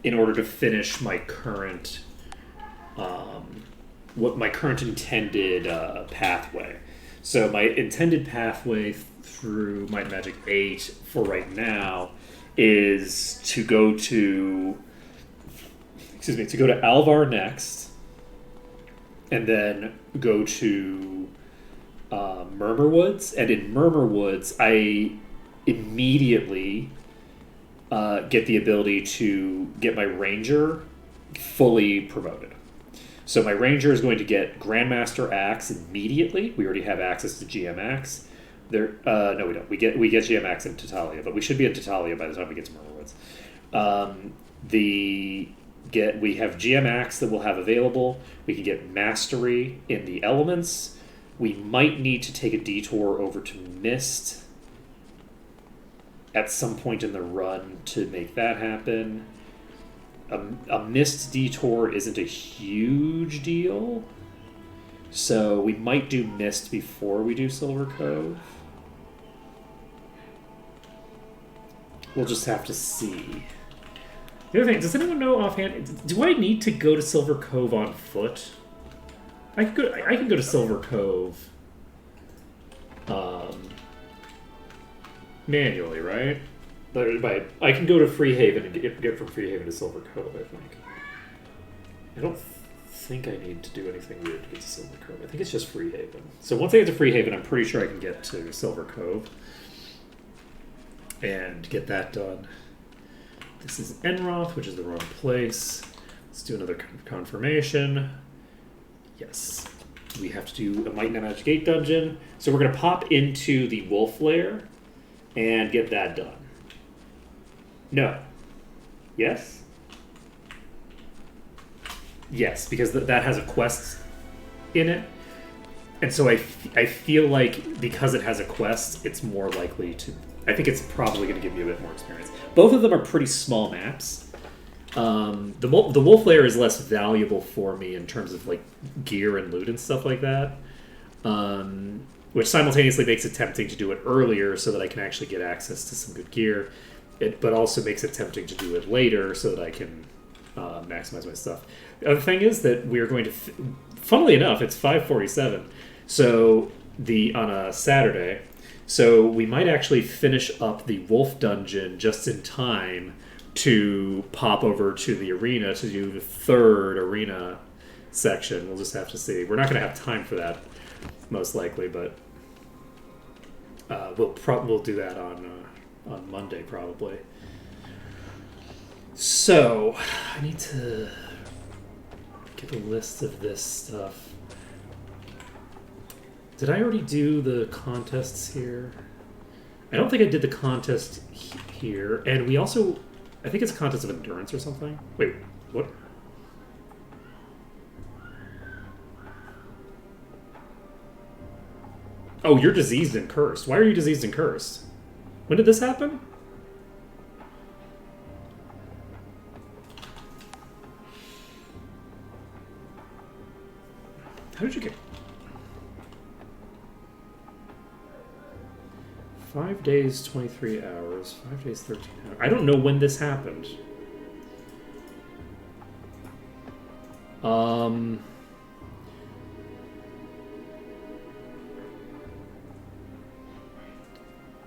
In order to finish my current my current intended pathway. So my intended pathway through Might Magic 8 for right now is to go to Alvar next, and then go to Murmur Woods, and in Murmur Woods I immediately get the ability to get my Ranger fully promoted. So my Ranger is going to get Grandmaster Axe immediately. We already have access to GM Axe. No, we don't. We get GM Axe in Tatalia, but we should be in Tatalia by the time we get to Murmur Woods. We have GM Axe that we'll have available. We can get Mastery in the Elements. We might need to take a detour over to Mist at some point in the run to make that happen. A Mist detour isn't a huge deal, so we might do Mist before we do Silver Cove. We'll just have to see. The other thing, does anyone know offhand, do I need to go to Silver Cove on foot? I can go to Silver Cove manually, right? I can go to Freehaven and get from Freehaven to Silver Cove, I think. I don't think I need to do anything weird to get to Silver Cove. I think it's just Freehaven. So once I get to Freehaven, I'm pretty sure I can get to Silver Cove and get that done. This is Enroth, which is the wrong place. Let's do another confirmation. Yes. We have to do a Might and Magic 8 dungeon. So we're going to pop into the Wolf Lair and get that done. No. Yes? Yes, because that has a quest in it. And so I feel like because it has a quest, it's more likely to... I think it's probably going to give me a bit more experience. Both of them are pretty small maps. The Wolf Lair is less valuable for me in terms of like gear and loot and stuff like that, which simultaneously makes it tempting to do it earlier so that I can actually get access to some good gear. But also makes it tempting to do it later so that I can maximize my stuff. The other thing is that we are going to, funnily enough, it's 5:47, so on a Saturday. So we might actually finish up the Wolf Dungeon just in time to pop over to the arena to do the third arena section. We'll just have to see. We're not going to have time for that, most likely, but we'll do that on Monday probably. So I need to get a list of this stuff. Did I already do the contests here? I don't think I did the contest here. And we also... I think it's a contest of endurance or something. Wait, what? Oh, you're diseased and cursed. Why are you diseased and cursed? When did this happen? How did you get... 5 days, 23 hours. 5 days, 13 hours. I don't know when this happened.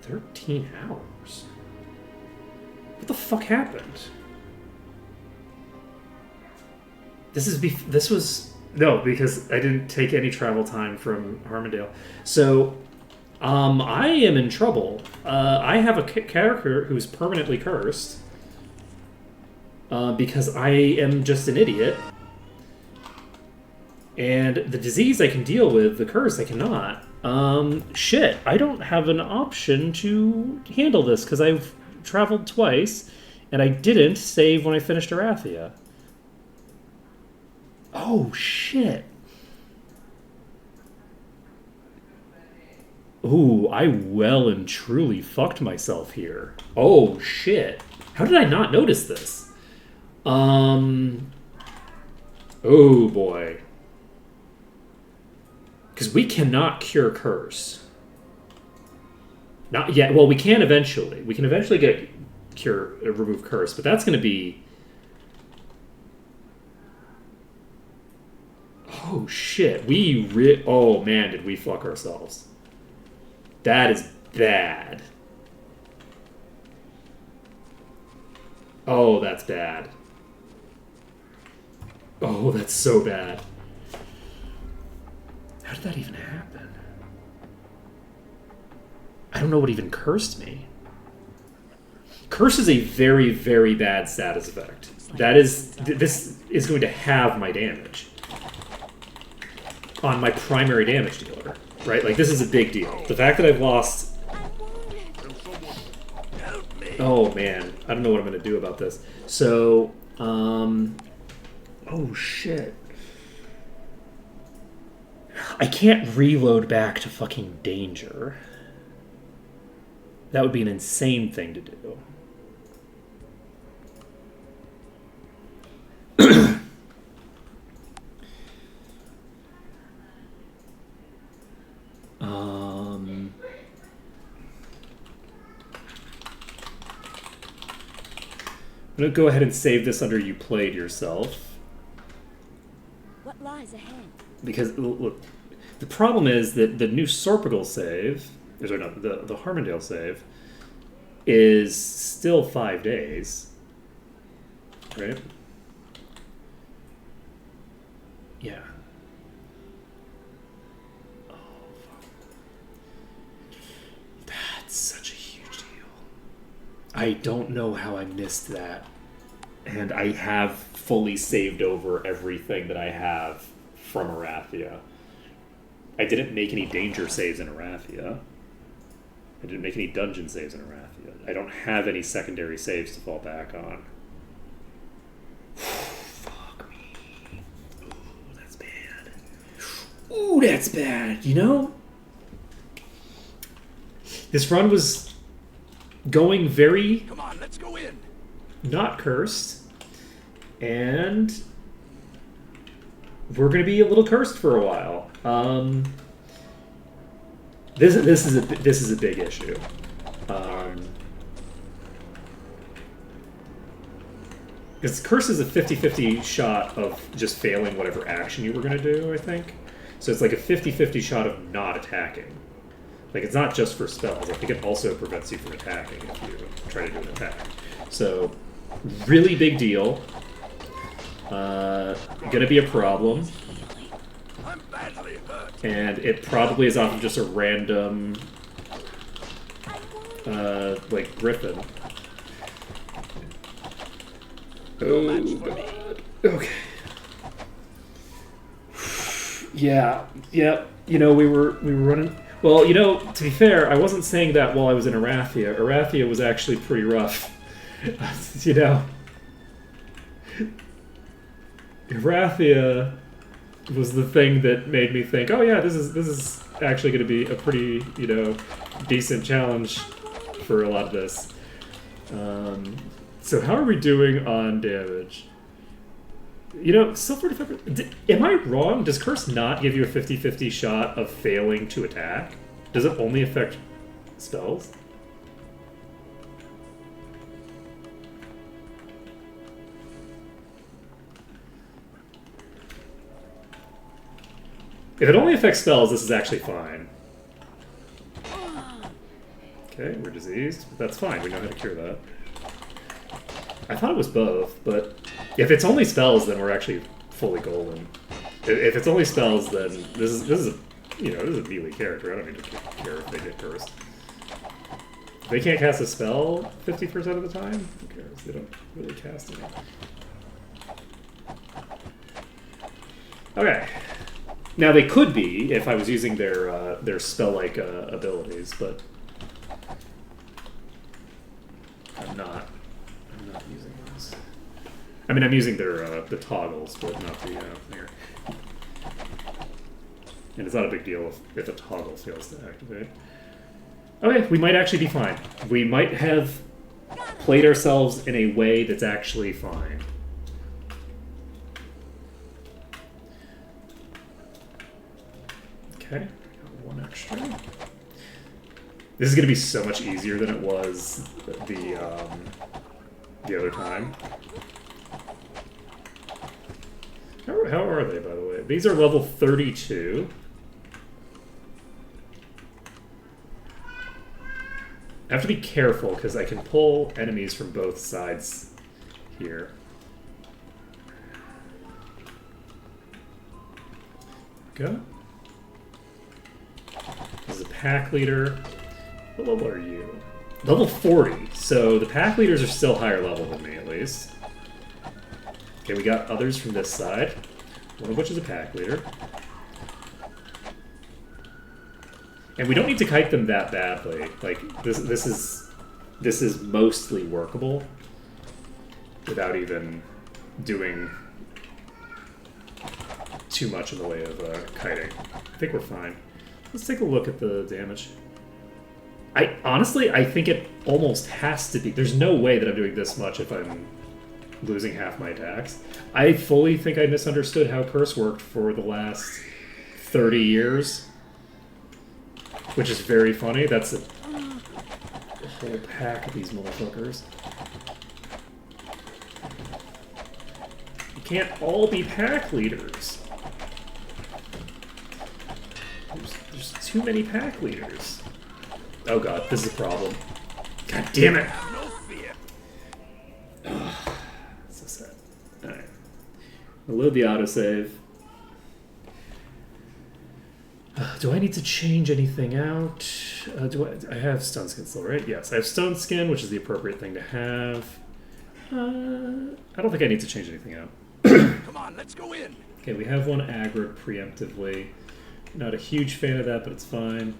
13 hours? What the fuck happened? This was... No, because I didn't take any travel time from Harmondale. So... I am in trouble. I have a character who's permanently cursed. Because I am just an idiot. And the disease I can deal with, the curse I cannot. Shit, I don't have an option to handle this because I've traveled twice and I didn't save when I finished Arathia. Oh, shit. Ooh, I well and truly fucked myself here. Oh, shit. How did I not notice this? Oh, boy. Because we cannot cure curse. Not yet. Well, we can eventually. We can eventually get remove curse, but that's going to be... Oh, shit. Oh, man, did we fuck ourselves. That is bad. Oh, that's bad. Oh, that's so bad. How did that even happen? I don't know what even cursed me. Curse is a very, very bad status effect. That is... This is going to have my damage. On my primary damage dealer. Right? Like, this is a big deal. The fact that I've lost... Oh, man. I don't know what I'm going to do about this. So, oh, shit. I can't reload back to fucking danger. That would be an insane thing to do. I'm going to go ahead and save this under you played yourself. What lies ahead? Because, look, the problem is that the new Sorpigal save, sorry, no, the Harmondale save, is still 5 days. Right? Yeah. Oh, fuck. That's such a huge deal. I don't know how I missed that. And I have fully saved over everything that I have from Arathia. I didn't make any danger saves in Arathia. I didn't make any dungeon saves in Arathia. I don't have any secondary saves to fall back on. Fuck me. Ooh, that's bad. Ooh, that's bad. You know? This run was going very... Come on, let's go in. Not cursed. And... we're going to be a little cursed for a while. This is a big issue. Because curse is a 50-50 shot of just failing whatever action you were going to do, I think. So it's like a 50-50 shot of not attacking. Like, it's not just for spells. I think it also prevents you from attacking if you try to do an attack. So, really big deal. Gonna be a problem. I'm badly hurt. And it probably is off of just a random, like, griffin. Oh, God. Okay. Yeah, yep. you know, we were running. Well, you know, to be fair, I wasn't saying that while I was in Arathia. Arathia was actually pretty rough. You know, Arathia was the thing that made me think, oh yeah, this is actually going to be a pretty, you know, decent challenge for a lot of this. So how are we doing on damage? You know, Silver Defender... Am I wrong? Does Curse not give you a 50-50 shot of failing to attack? Does it only affect spells? If it only affects spells, this is actually fine. Okay, we're diseased, but that's fine. We know how to cure that. I thought it was both, but if it's only spells, then we're actually fully golden. If it's only spells, then this is a, you know, this is a melee character. I don't need to care if they get cursed. If they can't cast a spell 50% of the time, who cares? They don't really cast any. Okay. Now they could be if I was using their spell-like abilities, but I'm not. I'm not using those. I mean, I'm using their the toggles, but not the there. And it's not a big deal if a toggle fails to activate. Okay, we might actually be fine. We might have played ourselves in a way that's actually fine. Okay, got one extra. This is going to be so much easier than it was the other time. How are they, by the way? These are level 32. I have to be careful because I can pull enemies from both sides here. Go. This is a pack leader. What level are you? Level 40. So the pack leaders are still higher level than me, at least. Okay, we got others from this side. One of which is a pack leader. And we don't need to kite them that badly. Like this is mostly workable without even doing too much in the way of kiting. I think we're fine. Let's take a look at the damage. Honestly, I think it almost has to be. There's no way that I'm doing this much if I'm losing half my attacks. I fully think I misunderstood how Curse worked for the last 30 years. Which is very funny. That's a whole pack of these motherfuckers. You can't all be pack leaders. There's too many pack leaders. Oh god, this is a problem. God damn it! No fear. So sad. Alright. I'll load the autosave. Do I need to change anything out? I have Stone Skin still, right? Yes, I have Stone Skin, which is the appropriate thing to have. I don't think I need to change anything out. Come on, let's go in. Okay, we have one aggroed preemptively. Not a huge fan of that, but it's fine.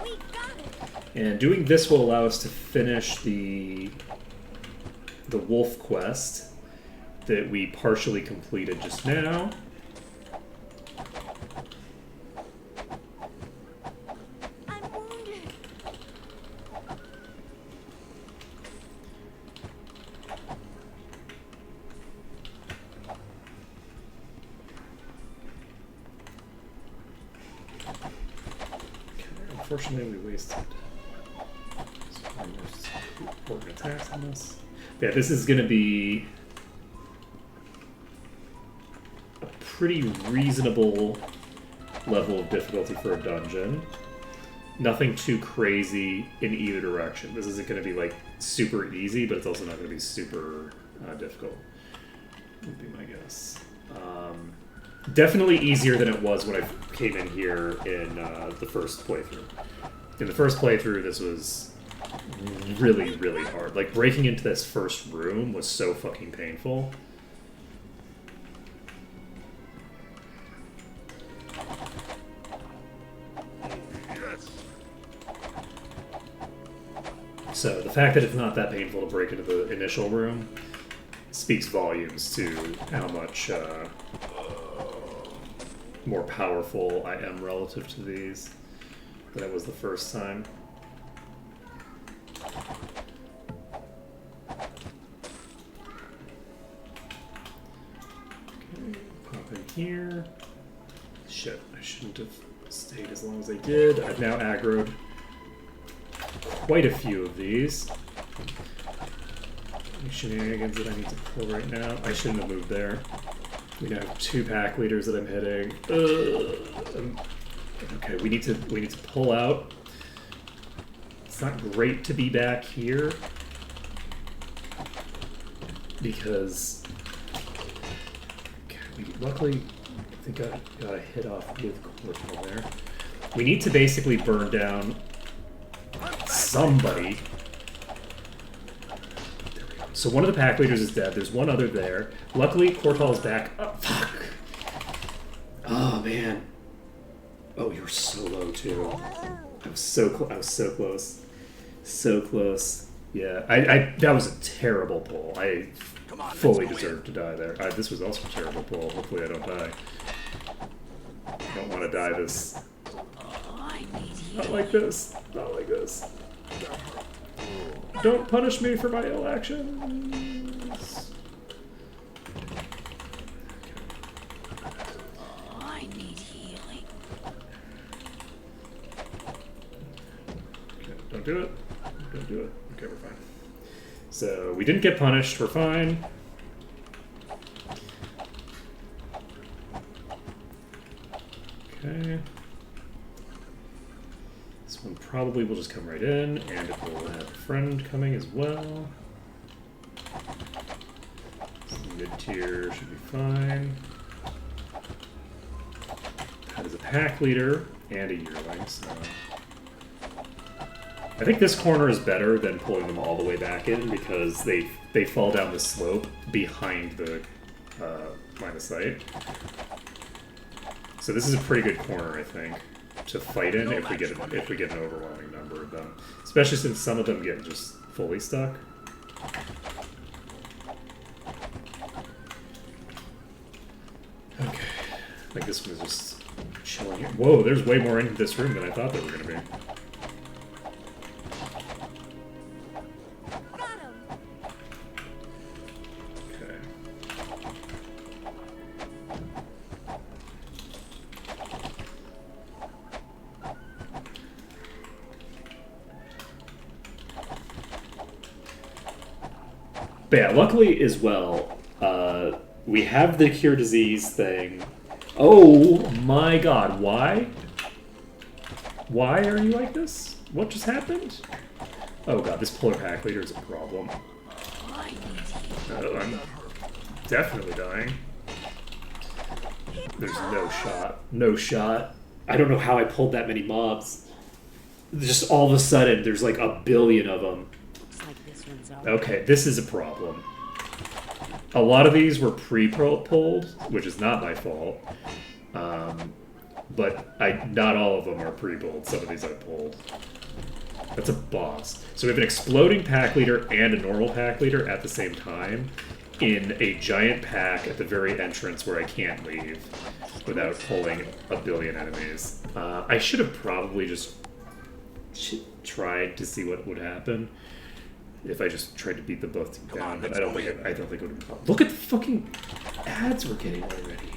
We got it. And doing this will allow us to finish the wolf quest that we partially completed just now. I'm wounded. Okay, unfortunately we wasted some important attacks on this. Yeah, this is going to be a pretty reasonable level of difficulty for a dungeon. Nothing too crazy in either direction. This isn't going to be like super easy, but it's also not going to be super difficult, would be my guess. Definitely easier than it was when I came in here in the first playthrough. In the first playthrough, this was really, really hard. Like, breaking into this first room was so fucking painful. Yes. So the fact that it's not that painful to break into the initial room speaks volumes to how much more powerful I am relative to these than I was the first time. Okay, pop in here. Shit, I shouldn't have stayed as long as I did. I've now aggroed quite a few of these. Any shenanigans that I need to pull right now. I shouldn't have moved there. We now have 2 pack leaders that I'm hitting. Okay, we need to pull out. It's not great to be back here because luckily I think I got a hit off with Corporal there. We need to basically burn down somebody. So one of the pack leaders is dead. There's one other there. Luckily, Cortal's back. Oh, fuck. Oh, man. Oh, you were so low, too. I was so close. So close. Yeah, I that was a terrible pull. I fully deserved to die there. This was also a terrible pull. Hopefully I don't die. I don't want to die this. Not like this. Not like this. Don't punish me for my ill actions. I need healing. Okay, don't do it. Don't do it. Okay, we're fine. So we didn't get punished. We're fine. Okay. This one probably will just come right in, and it will have a friend coming as well. Mid-tier should be fine. That is a pack leader and a yearling, so... I think this corner is better than pulling them all the way back in because they fall down the slope behind the line of sight. So this is a pretty good corner, I think, to fight in if we get an overwhelming number of them, especially since some of them get just fully stuck. Okay, I think this one is just chilling here. Whoa, there's way more in this room than I thought there were going to be. Got him. Okay. But yeah, luckily as well, we have the cure disease thing. Oh my god, why? Why are you like this? What just happened? Oh god, this polar pack leader is a problem. Oh, I'm definitely dying. There's no shot. No shot. I don't know how I pulled that many mobs. Just all of a sudden, there's like a billion of them. Looks like this one's out. Okay, this is a problem. A lot of these were pre-pulled, which is not my fault. But not all of them are pre-pulled. Some of these I pulled. That's a boss. So we have an exploding pack leader and a normal pack leader at the same time in a giant pack at the very entrance where I can't leave without pulling a billion enemies. I should have probably just tried to see what would happen if I just tried to beat them both down, but I don't think it would have been possible. Look at the fucking ads we're getting already.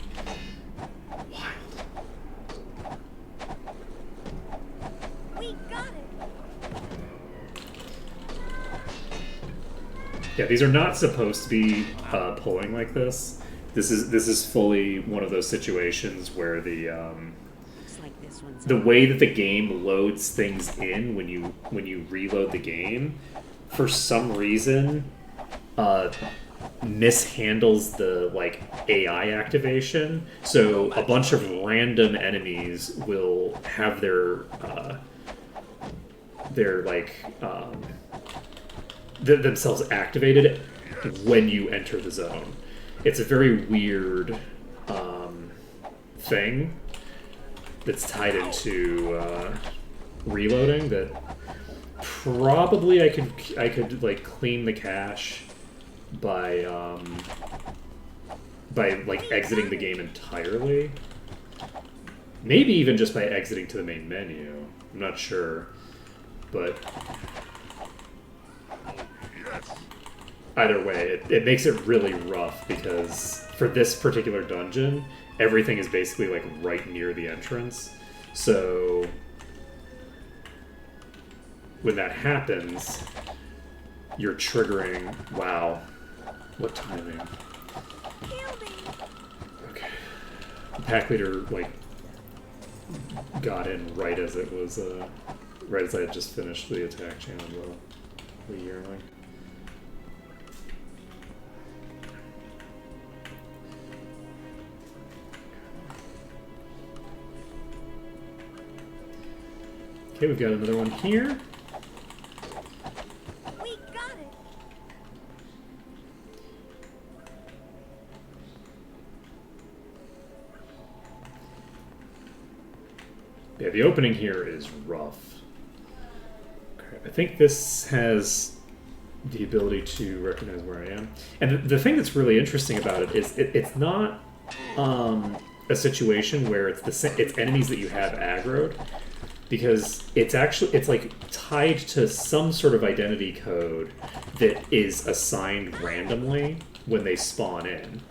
Wild. We got it. Yeah, these are not supposed to be pulling like this. This is fully one of those situations where the Looks like this one's the out. way that the game loads things in when you reload the game, for some reason, mishandles the like AI activation. So a bunch of random enemies will have their they're like themselves activated when you enter the zone. It's a very weird thing that's tied into reloading that probably I could like clean the cache by like exiting the game entirely. Maybe even just by exiting to the main menu. I'm not sure, but either way, it makes it really rough because for this particular dungeon, everything is basically like right near the entrance. So when that happens, you're triggering. Wow, what timing? Okay, the pack leader like got in right as it was, right as I had just finished the attack chain on the yearling. Okay, we've got another one here. We got it. Yeah, the opening here is rough. Okay, I think this has the ability to recognize where I am. And the thing that's really interesting about it is it's not a situation where it's enemies that you have aggroed, because it's like tied to some sort of identity code that is assigned randomly when they spawn in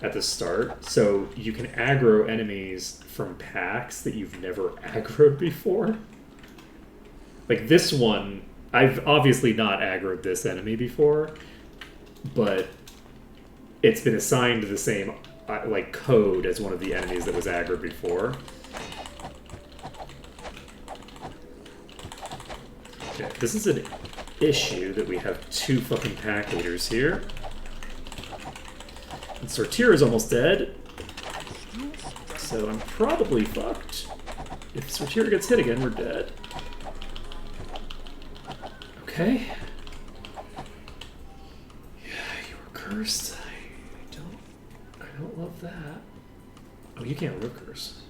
at the start. So you can aggro enemies from packs that you've never aggroed before. Like this one, I've obviously not aggroed this enemy before, but it's been assigned the same like code as one of the enemies that was aggroed before. Okay, this is an issue that we have two fucking pack leaders here. And Sortira is almost dead, so I'm probably fucked. If Sortira gets hit again, we're dead. Okay. Yeah, you were cursed. I don't love that. Oh, you can't root curse.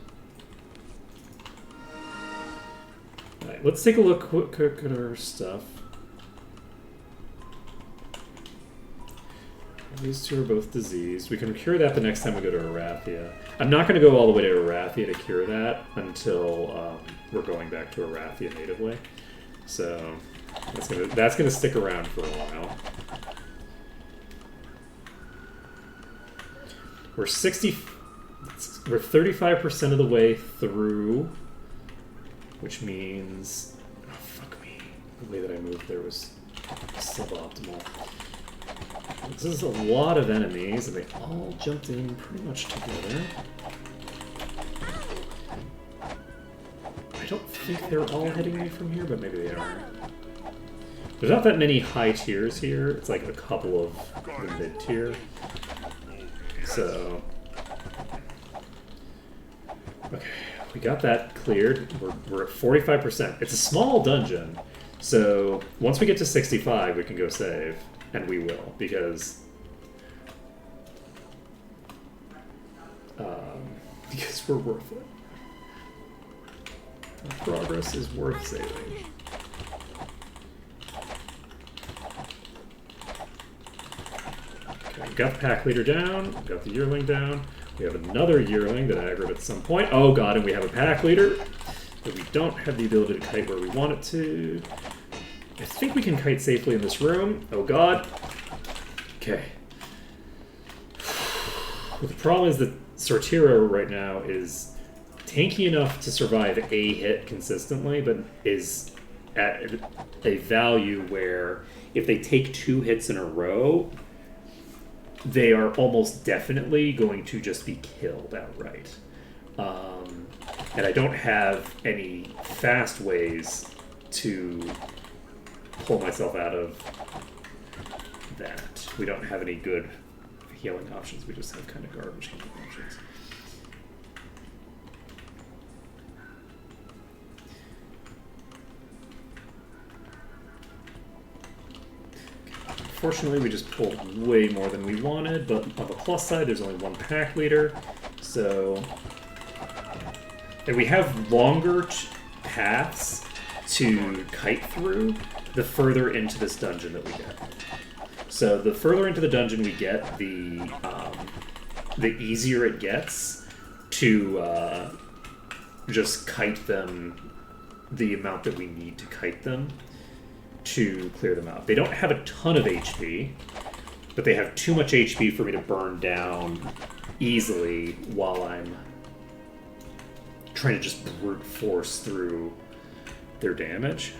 Alright, let's take a look at our stuff. These two are both diseased. We can cure that the next time we go to Arathia. I'm not going to go all the way to Arathia to cure that until we're going back to Arathia natively. So that's gonna stick around for a while. We're 35% of the way through, which means, oh fuck me, the way that I moved there was suboptimal. This is a lot of enemies, and they all jumped in pretty much together. I don't think they're all hitting me from here, but maybe they are. There's not that many high tiers here. It's like a couple of the mid tier. So, okay, we got that cleared. We're at 45%. It's a small dungeon, so once we get to 65, we can go save. And we will, because we're worth it. Our progress is worth saving. Okay, we got the pack leader down, we got the yearling down, we have another yearling that aggroed at some point. Oh god, and we have a pack leader, but we don't have the ability to kite where we want it to. I think we can kite safely in this room. Oh god. Okay. Well, the problem is that Sortira right now is tanky enough to survive a hit consistently, but is at a value where if they take 2 hits in a row, they are almost definitely going to just be killed outright. And I don't have any fast ways to pull myself out of that. We don't have any good healing options. We just have kind of garbage healing options. Unfortunately, we just pulled way more than we wanted, but on the plus side, there's only one pack leader, so... And we have longer paths to kite through the further into this dungeon that we get. So the further into the dungeon we get, the easier it gets to just kite them the amount that we need to kite them to clear them out. They don't have a ton of HP, but they have too much HP for me to burn down easily while I'm trying to just brute force through their damage.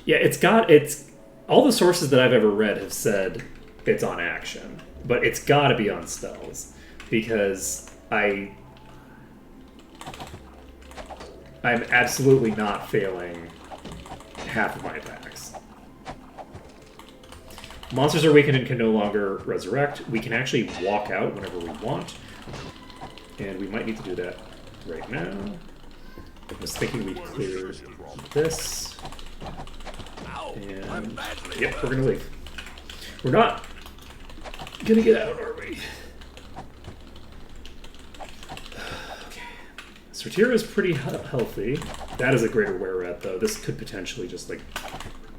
Yeah, it's all the sources that I've ever read have said it's on action, but it's got to be on spells because I'm absolutely not failing half of my attacks. Monsters are weakened and can no longer resurrect. We can actually walk out whenever we want, and we might need to do that right now. I was thinking we'd clear this. And yep, we're gonna leave. We're not gonna get out, are we? Okay. Sortira is pretty healthy. That is a greater were rat, though. This could potentially just, like,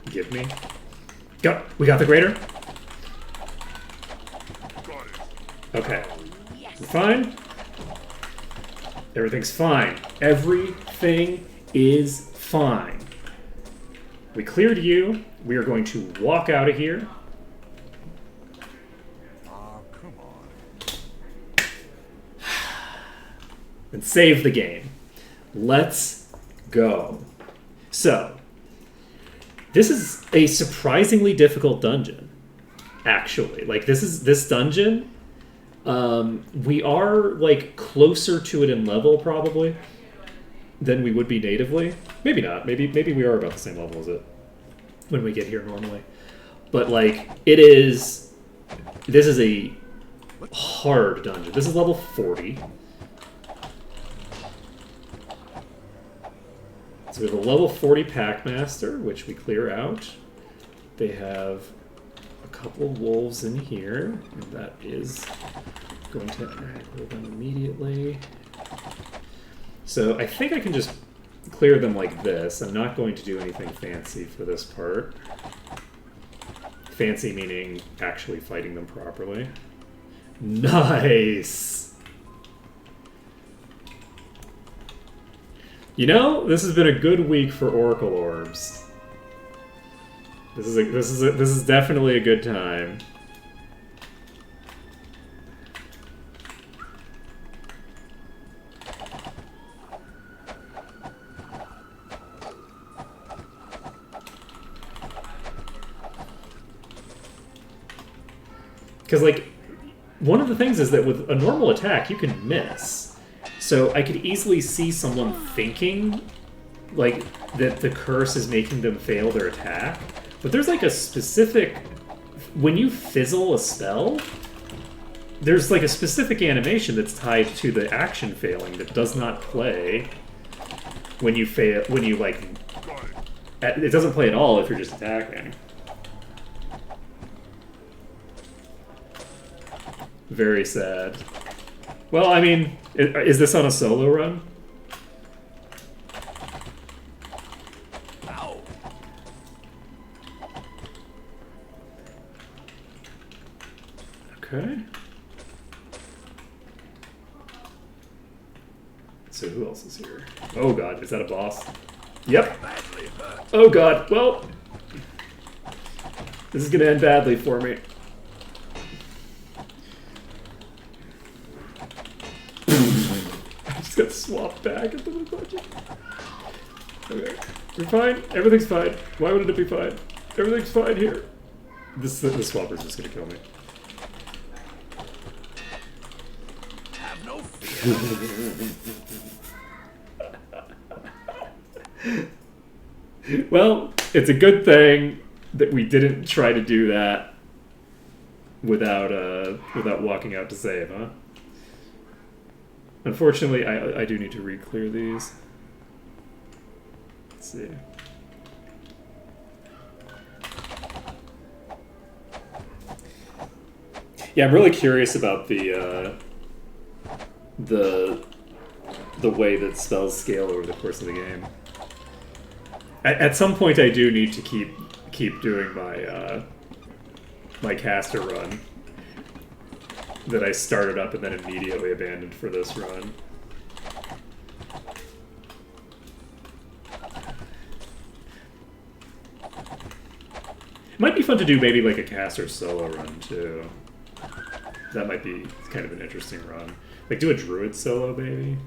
give me. We got the greater? Okay. We're fine? Everything's fine. Everything is fine. We cleared you. We are going to walk out of here. Ah, come on. And save the game. Let's go. So, this is a surprisingly difficult dungeon, actually. Like, this dungeon, we are, like, closer to it in level, probably, than we would be natively. Maybe not. Maybe we are about the same level as it when we get here normally. But, like, this is a hard dungeon. This is level 40. So we have a level 40 Packmaster, which we clear out. They have a couple wolves in here, and that is going to aggro them immediately. So I think I can just clear them like this. I'm not going to do anything fancy for this part. Fancy meaning actually fighting them properly. Nice! You know, this has been a good week for Oracle Orbs. This is definitely a good time. Because, like, one of the things is that with a normal attack, you can miss. So I could easily see someone thinking, like, that the curse is making them fail their attack. But there's, like, a specific... When you fizzle a spell, there's, like, a specific animation that's tied to the action failing that does not play when you fail... When you, like... It doesn't play at all if you're just attacking. Very sad. Well, I mean, is this on a solo run? Ow. Okay. So who else is here? Oh god, is that a boss? Yep. Badly hurt. Oh god, well... This is gonna end badly for me. I just got swapped back into the budget. Okay. We're fine. Everything's fine. Why wouldn't it be fine? Everything's fine here. The swapper's just gonna kill me. Have no fear. Well, it's a good thing that we didn't try to do that without walking out to save, huh? Unfortunately, I do need to re-clear these. Let's see. Yeah, I'm really curious about the way that spells scale over the course of the game. At some point, I do need to keep doing my my caster run that I started up and then immediately abandoned for this run. It might be fun to do maybe like a caster solo run too. That might be kind of an interesting run. Like do a druid solo maybe.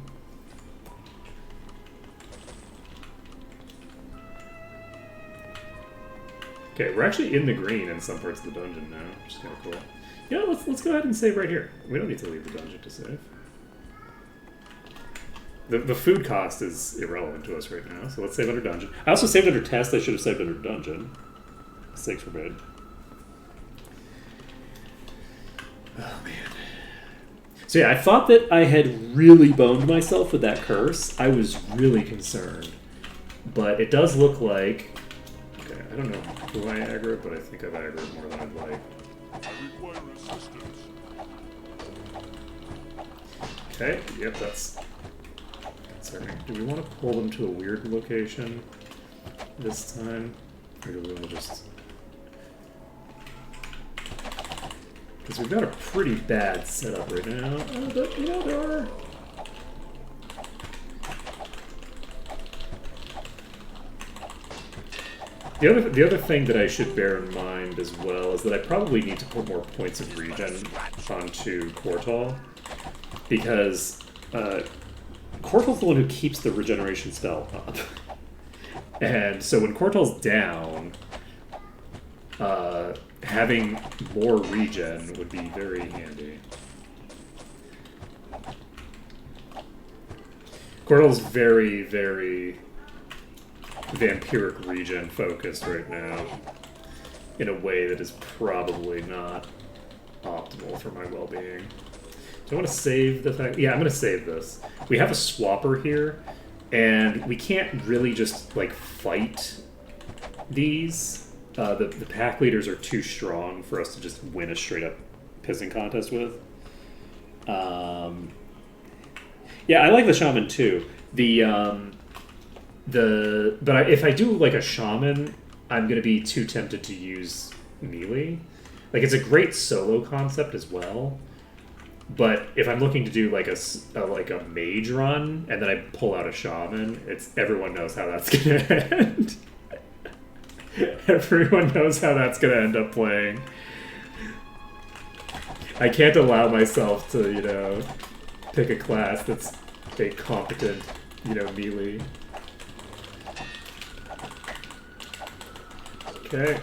Okay, we're actually in the green in some parts of the dungeon now, which is kind of cool. Yeah, let's go ahead and save right here. We don't need to leave the dungeon to save. The food cost is irrelevant to us right now, so let's save under dungeon. I also saved under test. I should have saved under dungeon. Mistakes were made. Oh man. So yeah, I thought that I had really boned myself with that curse. I was really concerned, but it does look like. Okay, I don't know who I aggroed, but I think I've aggroed more than I'd like. I require assistance. Okay, yep, that's concerning. Do we want to pull them to a weird location this time? Or do we want to just... Because we've got a pretty bad setup right now. But, you know, there are... The other thing that I should bear in mind as well is that I probably need to put more points of regen onto Kortal, because Kortal's the one who keeps the regeneration spell up. And so when Kortal's down, having more regen would be very handy. Kortal's very, very vampiric regen focused right now in a way that is probably not optimal for my well-being. Do I want to save the fact? Yeah, I'm going to save this. We have a swapper here, and we can't really just like fight these. The pack leaders are too strong for us to just win a straight-up pissing contest with. Yeah, I like the shaman too. If I do like a shaman, I'm gonna be too tempted to use melee. Like it's a great solo concept as well, but if I'm looking to do like a mage run and then I pull out a shaman, everyone knows how that's gonna end. Everyone knows how that's gonna end up playing. I can't allow myself to, pick a class that's a competent, melee. Okay,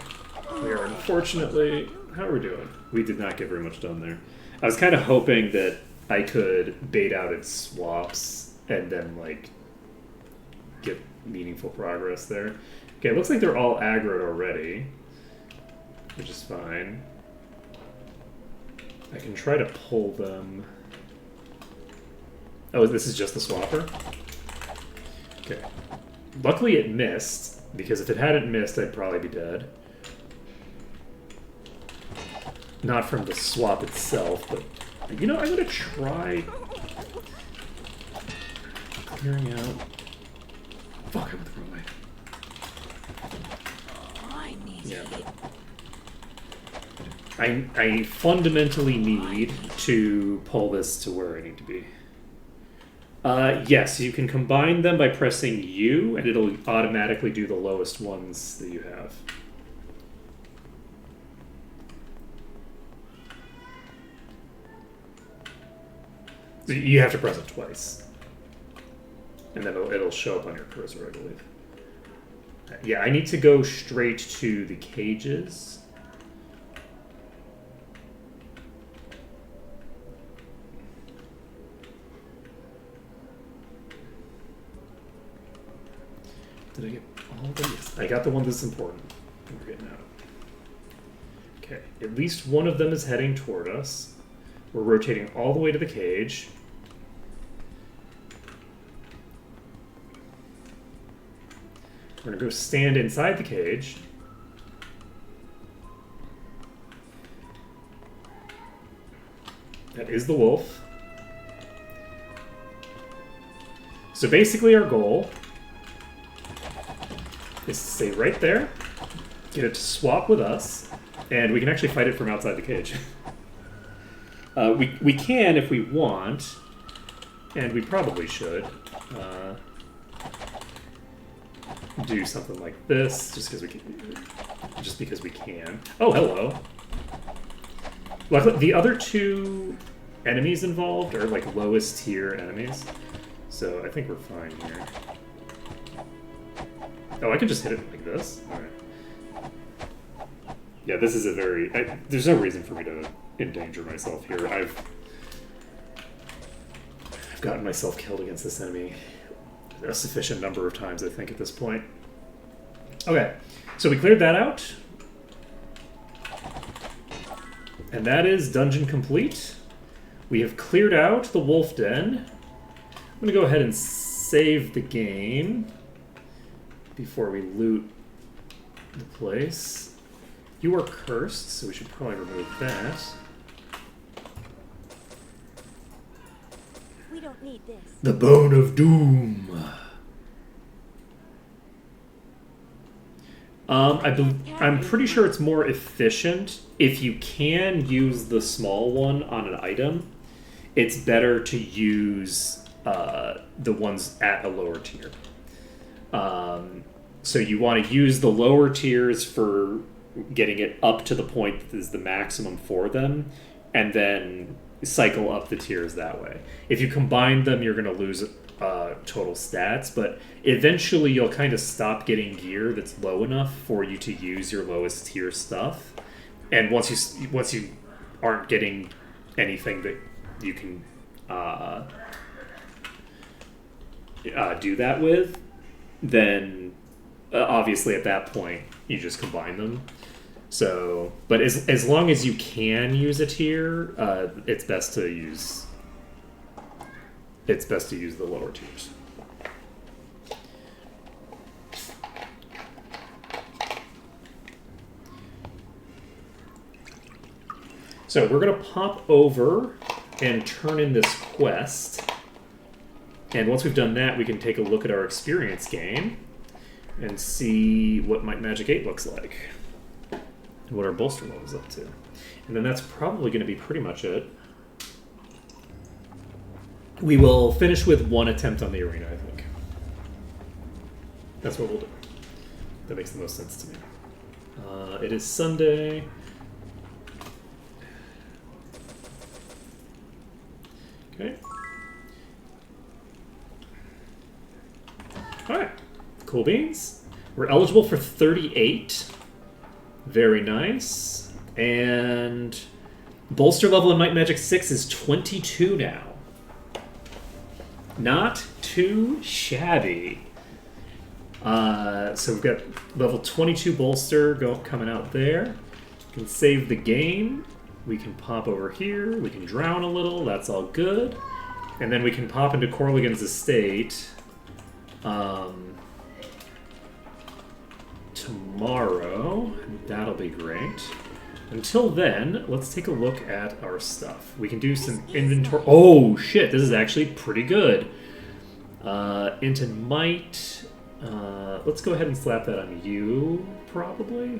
we are unfortunately... How are we doing? We did not get very much done there. I was kind of hoping that I could bait out its swaps and then, get meaningful progress there. Okay, it looks like they're all aggroed already, which is fine. I can try to pull them... Oh, this is just the swapper? Okay. Luckily it missed, because if it hadn't missed, I'd probably be dead. Not from the swap itself, but... I'm gonna try... clearing out... Fuck, I went the wrong way. I need Yeah. it. I fundamentally need to pull this to where I need to be. Yes, you can combine them by pressing U, and it'll automatically do the lowest ones that you have. So you have to press it twice. And then it'll show up on your cursor, I believe. Yeah, I need to go straight to the cages. Did I get all of them? Yes. I got the one that's important. We're getting out. Okay, at least one of them is heading toward us. We're rotating all the way to the cage. We're gonna go stand inside the cage. That is the wolf. So basically our goal is to stay right there, get it to swap with us, and we can actually fight it from outside the cage. We can if we want, and we probably should do something like this, just because we can. Oh, hello. Luckily, the other two enemies involved are like lowest tier enemies, so I think we're fine here. Oh, I can just hit it like this? Alright. Yeah, this is a very... there's no reason for me to endanger myself here. I've gotten myself killed against this enemy a sufficient number of times, I think, at this point. Okay, so we cleared that out. And that is dungeon complete. We have cleared out the wolf den. I'm going to go ahead and save the game before we loot the place. You are cursed, so we should probably remove that. We don't need this. The Bone of Doom. I'm pretty sure it's more efficient if you can use the small one on an item. It's better to use the ones at a lower tier. So you want to use the lower tiers for getting it up to the point that is the maximum for them, and cycle up the tiers that way. If you combine them, you're going to lose total stats, but eventually you'll kind of stop getting gear that's low enough for you to use your lowest tier stuff. And once you aren't getting anything that you can do that with, then obviously at that point you just combine them. So, but as long as you can use a tier, it's best to use the lower tiers. So we're gonna pop over and turn in this quest. And once we've done that, we can take a look at our experience gain and see what Might Magic 8 looks like. And what our bolster level is up to. And then that's probably going to be pretty much it. We will finish with one attempt on the arena, I think. That's what we'll do. That makes the most sense to me. It is Sunday. Okay. Alright. Cool beans. We're eligible for 38. Very nice. And bolster level in Might Magic 6 is 22 now. Not too shabby. So we've got level 22 bolster coming out there. We can save the game. We can pop over here. We can drown a little. That's all good. And then we can pop into Corligan's estate tomorrow. That'll be great. Until then, let's take a look at our stuff. We can do some inventory. Oh shit, this is actually pretty good. Into Might. Let's go ahead and slap that on you, probably.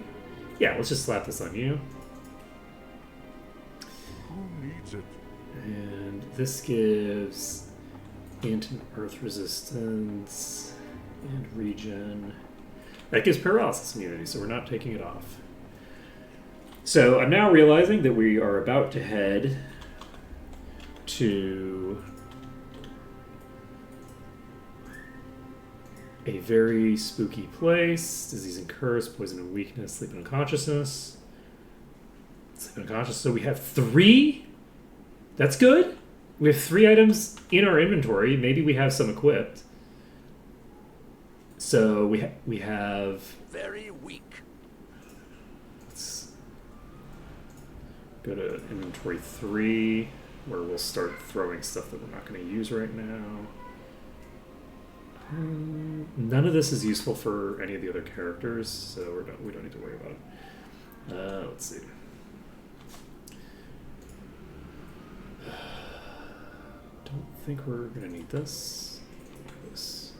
Yeah, let's just slap this on you. Who needs it? And this gives Int and Earth Resistance and Regen. That gives Paralysis Immunity, so we're not taking it off. So I'm now realizing that we are about to head to a very spooky place. Disease and Curse, Poison and Weakness, Sleep and Unconsciousness. Sleep and Unconscious. So we have 3. That's good. We have 3 items in our inventory. Maybe we have some equipped. So we have... Very weak. Let's go to inventory 3, where we'll start throwing stuff that we're not going to use right now. None of this is useful for any of the other characters, so we don't need to worry about it. Let's see. think we're gonna need this. This.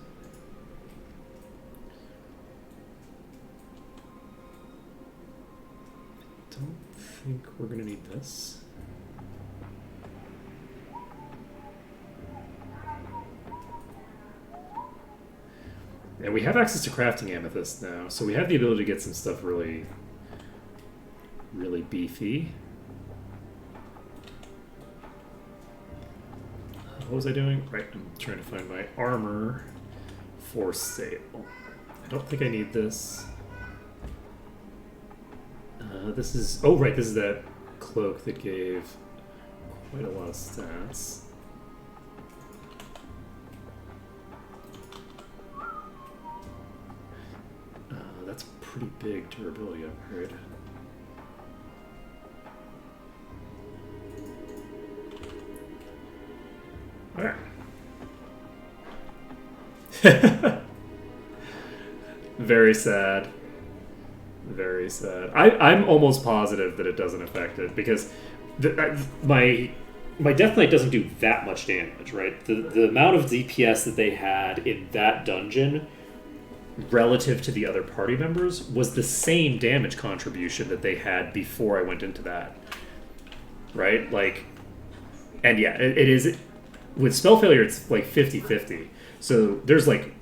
Don't think we're gonna need this. And we have access to crafting amethyst now, so we have the ability to get some stuff really, really beefy. What was I doing? Right, I'm trying to find my armor for sale. I don't think I need this. This is... Oh, right, this is that cloak that gave quite a lot of stats. That's a pretty big durability upgrade. Alright. Very sad. Very sad. I'm almost positive that it doesn't affect it, because my Death Knight doesn't do that much damage, right? The amount of DPS that they had in that dungeon relative to the other party members was the same damage contribution that they had before I went into that. Right? Like, and yeah, it is... With spell failure, it's like 50-50. So there's like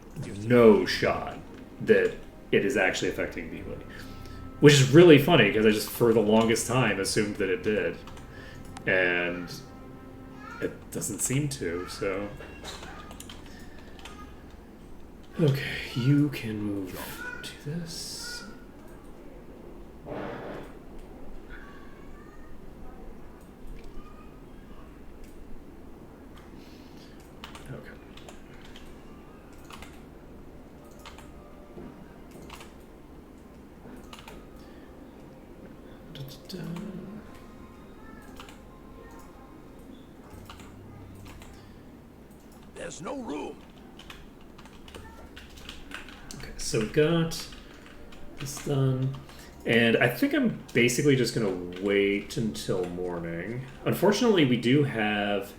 no shot that it is actually affecting melee. Which is really funny, because I just, for the longest time, assumed that it did. And it doesn't seem to, so... Okay, you can move to this. Okay. Da-da-da. There's no room. Okay, so we've got this done. And I think I'm basically just going to wait until morning. Unfortunately, we do have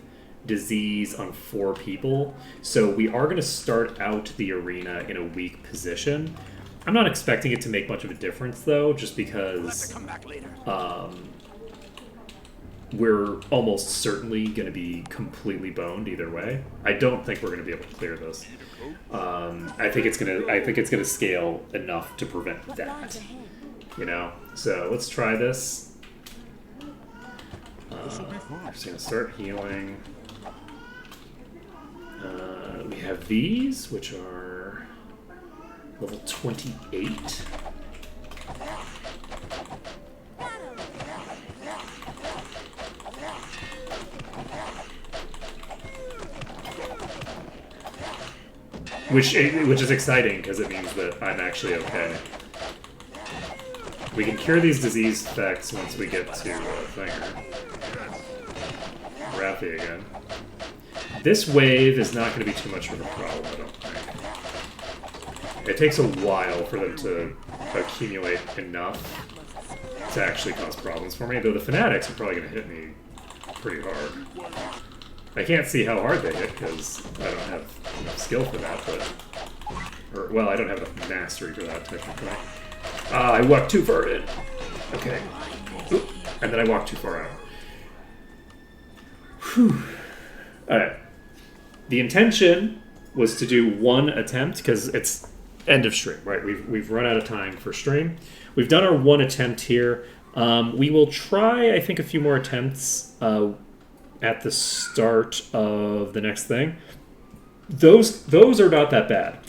disease on 4 people, so we are going to start out the arena in a weak position. I'm not expecting it to make much of a difference, though, just because Come back later. we're almost certainly going to be completely boned either way. I don't think we're going to be able to clear this. I think it's gonna scale enough to prevent What lies that. ahead? You know, so let's try this. This'll be fun. I'm just gonna start healing. We have these, which are level 28. Which is exciting, because it means that I'm actually okay. We can cure these disease effects once we get to Thinger. Rafi again. This wave is not going to be too much of a problem, I don't think. It takes a while for them to accumulate enough to actually cause problems for me, though the Fanatics are probably going to hit me pretty hard. I can't see how hard they hit, because I don't have enough skill for that, but... Or, well, I don't have enough mastery for that, technically. I walked too far in. Okay. Oop. And then I walked too far out. Whew. Alright. The intention was to do one attempt, because it's end of stream, right? We've run out of time for stream. We've done our one attempt here. We will try, I think, a few more attempts at the start of the next thing. Those are not that bad.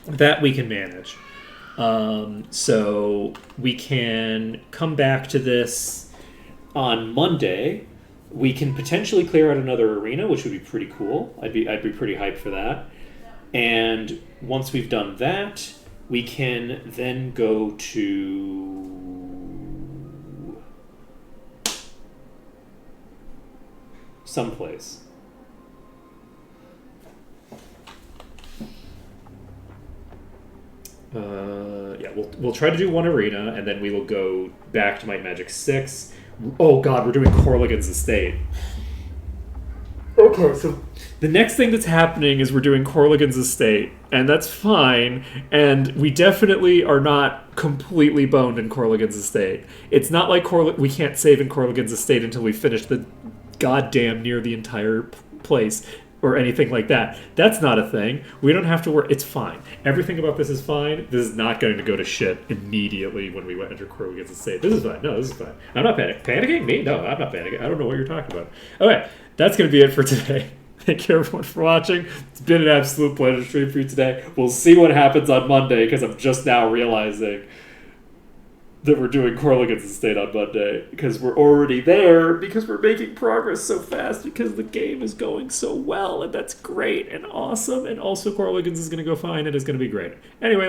That we can manage. So we can come back to this on Monday. We can potentially clear out another arena, which would be pretty cool. I'd be pretty hyped for that. And once we've done that, we can then go to someplace. Yeah, we'll try to do one arena, and then we will go back to Might Magic 6. Oh god, we're doing Corligan's Estate. Okay. So the next thing that's happening is we're doing Corligan's estate, and that's fine. And we definitely are not completely boned in Corligan's estate. It's not like we can't save in Corligan's estate until we finish the goddamn near the entire place or anything like that. That's not a thing. We don't have to worry. It's fine. Everything about this is fine. This is not going to go to shit immediately when we enter Corligan's estate. This is fine. No, this is fine. I'm not panicking. Me? No, I'm not panicking. I don't know what you're talking about. Okay, that's going to be it for today. Thank you everyone for watching. It's been an absolute pleasure to stream for you today. We'll see what happens on Monday, because I'm just now realizing that we're doing Corligan's estate on Monday, because we're already there, because we're making progress so fast, because the game is going so well, and that's great and awesome, and also Corligan's is going to go fine and it's going to be great. Anyway,